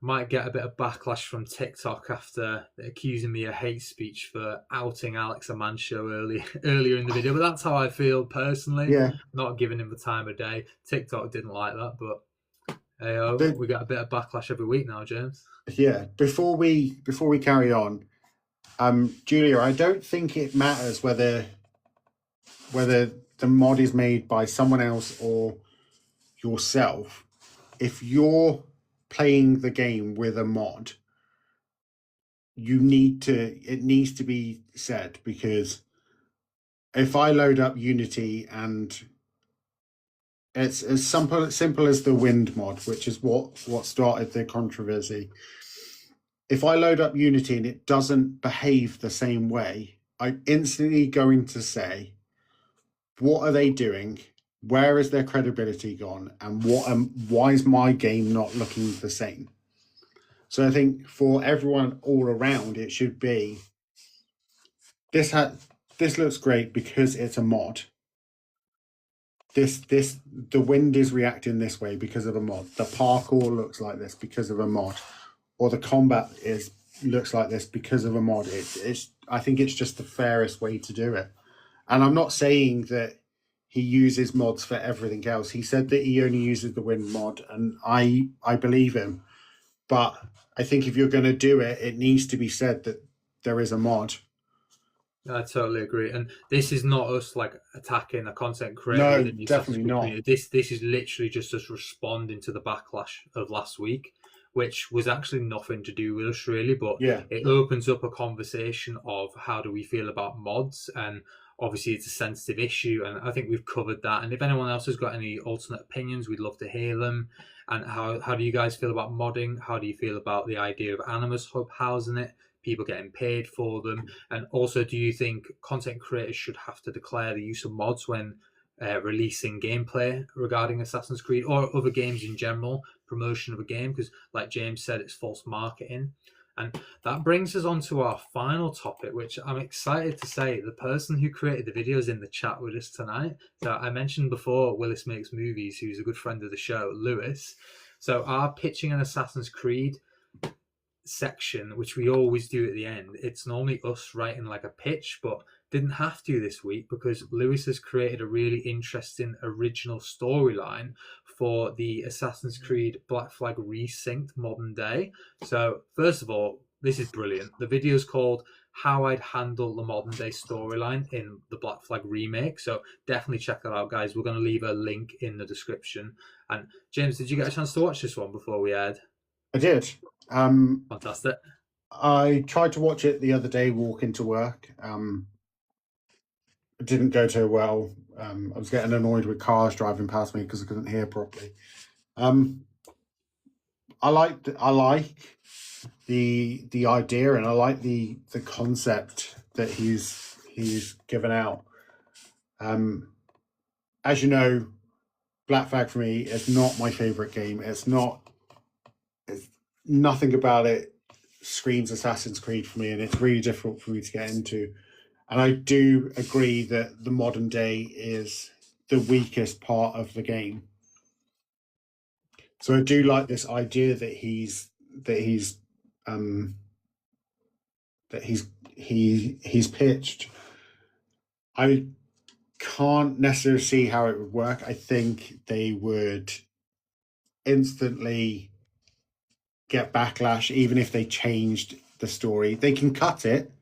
might get a bit of backlash from TikTok after accusing me of hate speech for outing Alex Amancio earlier in the video. But that's how I feel personally. Yeah. Not giving him the time of day. TikTok didn't like that, but we got a bit of backlash every week now, James. Yeah. Before we carry on, Julia, I don't think it matters whether the mod is made by someone else or yourself. If you're playing the game with a mod, it needs to be said, because if I load up Unity and it's as simple as the wind mod, which is what started the controversy. If I load up Unity and it doesn't behave the same way, I'm instantly going to say, what are they doing? Where is their credibility gone? And why is my game not looking the same? So I think for everyone all around, it should be, this looks great because it's a mod. The wind is reacting this way because of a mod. The parkour looks like this because of a mod, or the combat looks like this because of a mod. I think it's just the fairest way to do it. And I'm not saying that he uses mods for everything else. He said that he only uses the wind mod, and I believe him. But I think if you're going to do it, it needs to be said that there is a mod. I totally agree. And this is not us like attacking a content creator. No, definitely not. Community. This is literally just us responding to the backlash of last week, which was actually nothing to do with us really, but it opens up a conversation of how do we feel about mods, and obviously it's a sensitive issue, and I think we've covered that. And if anyone else has got any alternate opinions, we'd love to hear them. And how do you guys feel about modding? How do you feel about the idea of Animus Hub housing it? People getting paid for them? And also, do you think content creators should have to declare the use of mods when releasing gameplay regarding Assassin's Creed or other games in general, promotion of a game? Because like James said, it's false marketing. And that brings us on to our final topic, which I'm excited to say the person who created the videos in the chat with us tonight. So I mentioned before Willis Makes Movies, who's a good friend of the show, Lewis. So our pitching an Assassin's Creed section, which we always do at the end, it's normally us writing like a pitch, but didn't have to this week because Lewis has created a really interesting original storyline for the Assassin's Creed Black Flag Resynced modern day. So first of all, this is brilliant. The video is called How I'd Handle the Modern Day Storyline in the Black Flag remake. So definitely check that out, guys. We're going to leave a link in the description. And James, did you get a chance to watch this one before we aired? I did. Fantastic. I tried to watch it the other day walking to work. It didn't go too well. I was getting annoyed with cars driving past me because I couldn't hear properly. I like the idea, and I like the concept that he's he's given out. As you know, Black Flag for me is not my favorite game. It's nothing about it screams Assassin's Creed for me, and it's really difficult for me to get into. And I do agree that the modern day is the weakest part of the game. So I do like this idea that he's pitched. I can't necessarily see how it would work. I think they would instantly get backlash, even if they changed the story. They can cut it.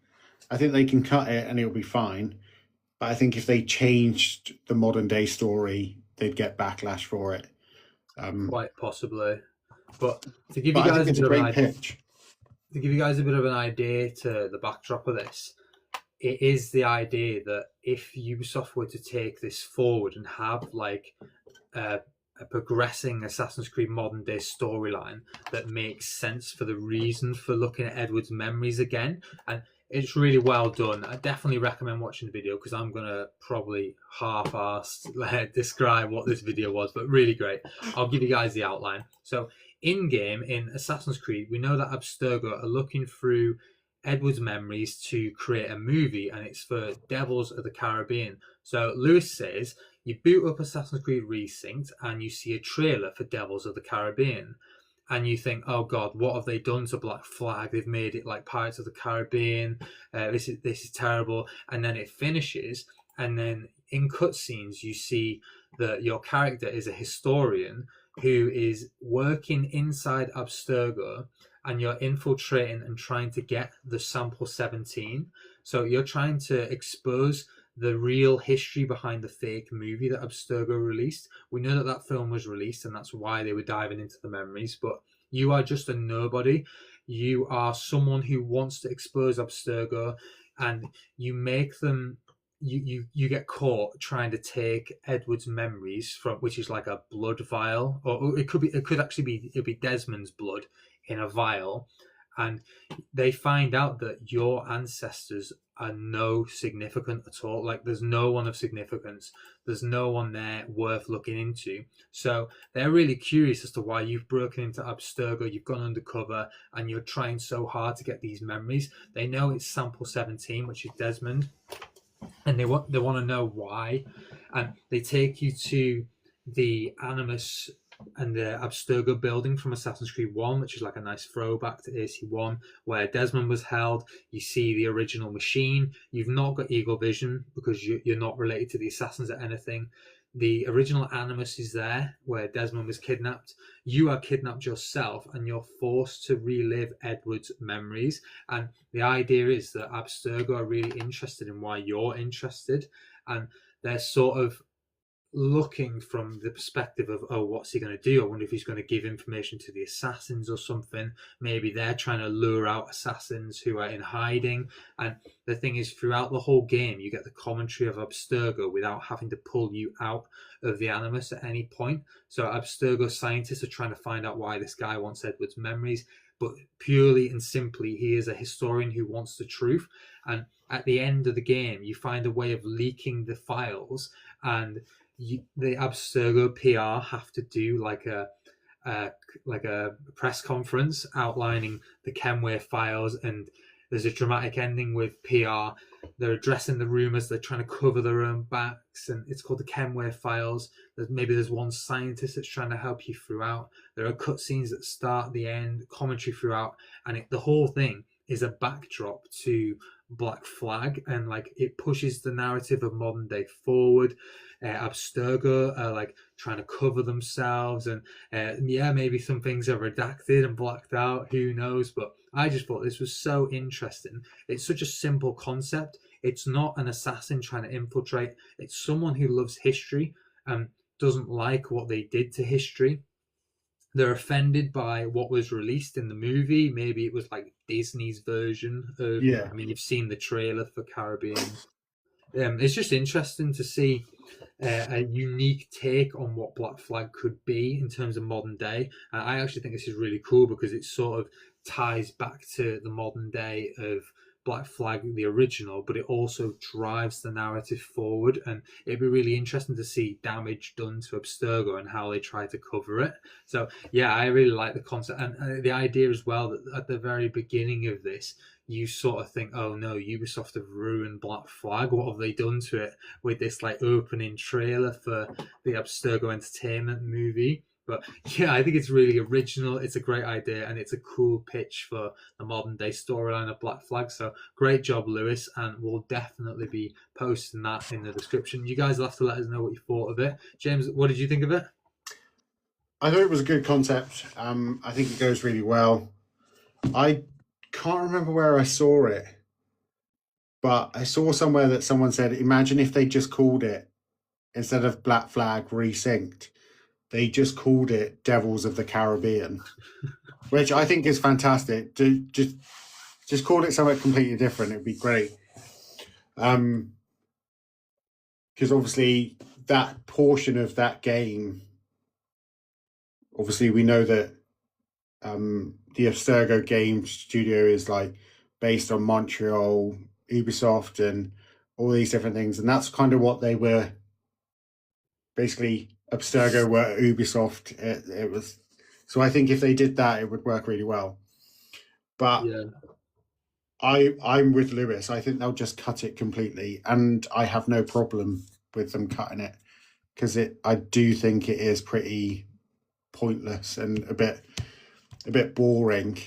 I think they can cut it and it'll be fine. But I think if they changed the modern day story, they'd get backlash for it. Quite possibly. But to give you guys a bit of an idea, to give you guys a bit of an idea to the backdrop of this, it is the idea that if Ubisoft were to take this forward and have like a progressing Assassin's Creed modern day storyline that makes sense for the reason for looking at Edward's memories again, and it's really well done. I definitely recommend watching the video because I'm going to probably half-assed describe what this video was, but really great. I'll give you guys the outline. So in-game, in Assassin's Creed, we know that Abstergo are looking through Edward's memories to create a movie, and it's for Devils of the Caribbean. So Lewis says, you boot up Assassin's Creed Resynced and you see a trailer for Devils of the Caribbean. And you think, oh God, what have they done to Black Flag? They've made it like Pirates of the Caribbean. This is terrible. And then it finishes, and then in cutscenes you see that your character is a historian who is working inside Abstergo, and you're infiltrating and trying to get the sample 17. So you're trying to expose the real history behind the fake movie that Abstergo released. We know that that film was released, and that's why they were diving into the memories, but you are just a nobody. You are someone who wants to expose Abstergo, and you make them, you get caught trying to take Edward's memories from, which is like a blood vial, or it could actually be, it'd be Desmond's blood in a vial, and they find out that your ancestors are no significant at all. Like there's no one of significance. There's no one there worth looking into. So they're really curious as to why you've broken into Abstergo, you've gone undercover, and you're trying so hard to get these memories. They know it's sample 17, which is Desmond, and they want to know why. And they take you to the Animus and the Abstergo building from Assassin's Creed 1, which is like a nice throwback to AC1, where Desmond was held. You see the original machine. You've not got Eagle Vision because you're not related to the assassins or anything. The original Animus is there, where Desmond was kidnapped. You are kidnapped yourself, and you're forced to relive Edward's memories. And the idea is that Abstergo are really interested in why you're interested, and they're sort of looking from the perspective of, oh, what's he going to do? I wonder if he's going to give information to the assassins or something. Maybe they're trying to lure out assassins who are in hiding. And the thing is, throughout the whole game, you get the commentary of Abstergo without having to pull you out of the Animus at any point. So Abstergo scientists are trying to find out why this guy wants Edward's memories, but purely and simply, he is a historian who wants the truth. And at the end of the game, you find a way of leaking the files, and the Abstergo PR have to do like a press conference outlining the Kenway files, and there's a dramatic ending with PR. They're addressing the rumors, they're trying to cover their own backs, and it's called the Kenway files. Maybe there's one scientist that's trying to help you throughout. There are cutscenes that start, the end, commentary throughout, and the whole thing is a backdrop to Black Flag, and like it pushes the narrative of modern day forward. Abstergo are like trying to cover themselves, and maybe some things are redacted and blacked out, who knows, but I just thought this was so interesting. It's such a simple concept. It's not an assassin trying to infiltrate. It's someone who loves history and doesn't like what they did to history. They're offended by what was released in the movie. Maybe it was like Disney's version of, I mean, you've seen the trailer for Caribbean. It's just interesting to see a unique take on what Black Flag could be in terms of modern day. I actually think this is really cool because it sort of ties back to the modern day of Black Flag, the original, but it also drives the narrative forward. And it'd be really interesting to see damage done to Abstergo and how they try to cover it. So yeah, I really like the concept and the idea as well that at the very beginning of this, you sort of think, oh no, Ubisoft have ruined Black Flag. What have they done to it with this like opening trailer for the Abstergo Entertainment movie? But yeah, I think it's really original. It's a great idea, and it's a cool pitch for the modern day storyline of Black Flag. So great job, Lewis, and we'll definitely be posting that in the description. You guys will have to let us know what you thought of it. James, what did you think of it? I thought it was a good concept. I think it goes really well. I can't remember where I saw it, but I saw somewhere that someone said, imagine if they just called it, instead of Black Flag Resynced, they just called it Devils of the Caribbean, which I think is fantastic. To just call it something completely different, it'd be great. Because obviously that portion of that game, obviously we know that the Abstergo game studio is like based on Montreal, Ubisoft, and all these different things, and that's kind of what they were. Basically, Abstergo were Ubisoft. It was, so I think if they did that, it would work really well. But yeah. I'm with Lewis. I think they'll just cut it completely, and I have no problem with them cutting it because I do think it is pretty pointless and a bit boring.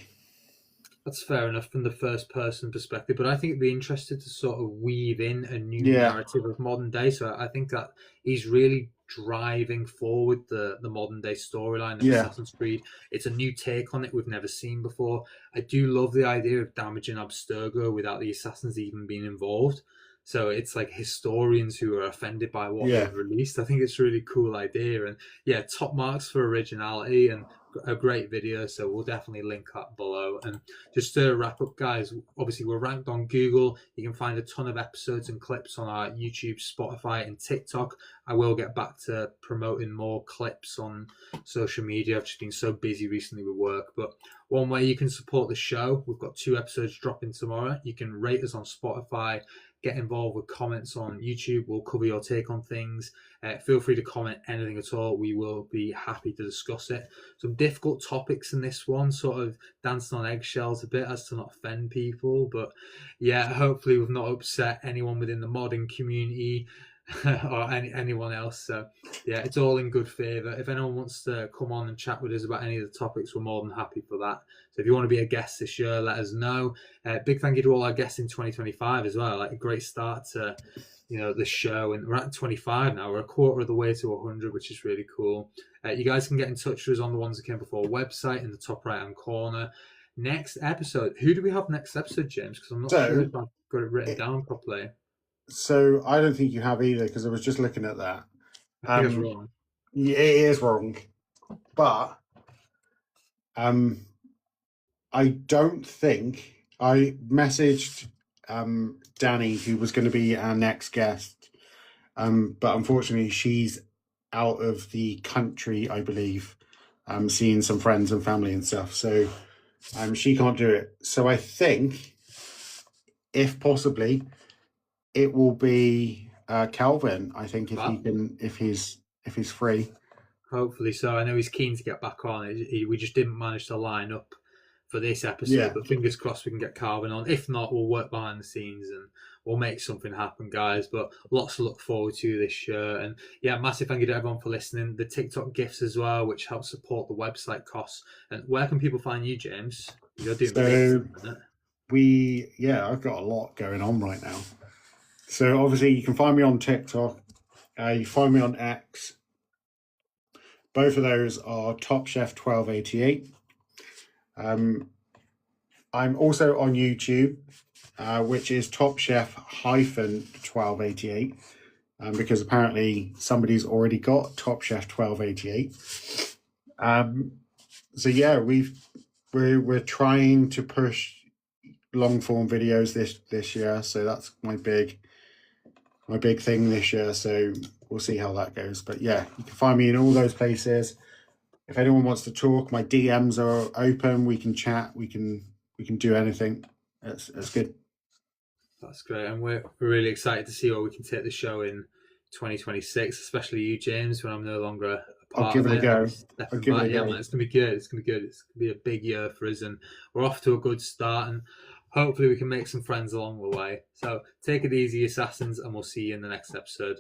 That's fair enough from the first person perspective, but I think it'd be interesting to sort of weave in a new narrative of modern day. So I think that he's really driving forward the modern day storyline of Assassin's Creed. It's a new take on it we've never seen before. I do love the idea of damaging Abstergo without the assassins even being involved. So it's like historians who are offended by what they've released. I think it's a really cool idea. And yeah, top marks for originality and a great video, so we'll definitely link that below. And just to wrap up, guys, obviously we're ranked on Google. You can find a ton of episodes and clips on our YouTube, Spotify, and TikTok. I will get back to promoting more clips on social media. I've just been so busy recently with work. But one way you can support the show, we've got 2 episodes dropping tomorrow. You can rate us on Spotify, get involved with comments on YouTube. We'll cover your take on things. Feel free to comment anything at all. We will be happy to discuss it. Some difficult topics in this one, sort of dancing on eggshells a bit as to not offend people. But yeah, hopefully we've not upset anyone within the modding community or anyone else. So yeah, it's all in good favour. If anyone wants to come on and chat with us about any of the topics, we're more than happy for that. So if you want to be a guest this year, let us know. Big thank you to all our guests in 2025 as well. Like a great start to the show, and we're at 25 now. We're a quarter of the way to 100, which is really cool. You guys can get in touch with us on the Ones That Came Before website in the top right hand corner. Next episode, who do we have next episode, James? Because I'm not sure if I've got it written down properly. So I don't think you have either, because I was just looking at that. I think it's wrong. It is wrong, but I don't think I messaged Danny, who was going to be our next guest, but unfortunately she's out of the country, I believe, seeing some friends and family and stuff, so she can't do it. So I think, if possibly, it will be Calvin. I think if he's free. Hopefully so. I know he's keen to get back on. We just didn't manage to line up for this episode, but fingers crossed we can get Calvin on. If not, we'll work behind the scenes and we'll make something happen, guys. But lots to look forward to this year. And yeah, massive thank you to everyone for listening. The TikTok gifts as well, which help support the website costs. And where can people find you, James? You're doing I've got a lot going on right now. So obviously you can find me on TikTok. You find me on X. Both of those are Top Chef 1288. I'm also on YouTube, which is Top Chef -1288, because apparently somebody's already got Top Chef 1288. So yeah, we're trying to push long form videos this year. So that's my big thing this year. So we'll see how that goes. But yeah, you can find me in all those places. If anyone wants to talk, my DMs are open. We can chat. We can do anything. That's good. That's great, and we're really excited to see where we can take the show in 2026, especially you, James, when I'm no longer a part I'll give of it a go. Stepping back. Yeah, man, it's gonna be good. It's gonna be good. It's gonna be a big year for us, and we're off to a good start. And hopefully, we can make some friends along the way. So take it easy, assassins, and we'll see you in the next episode.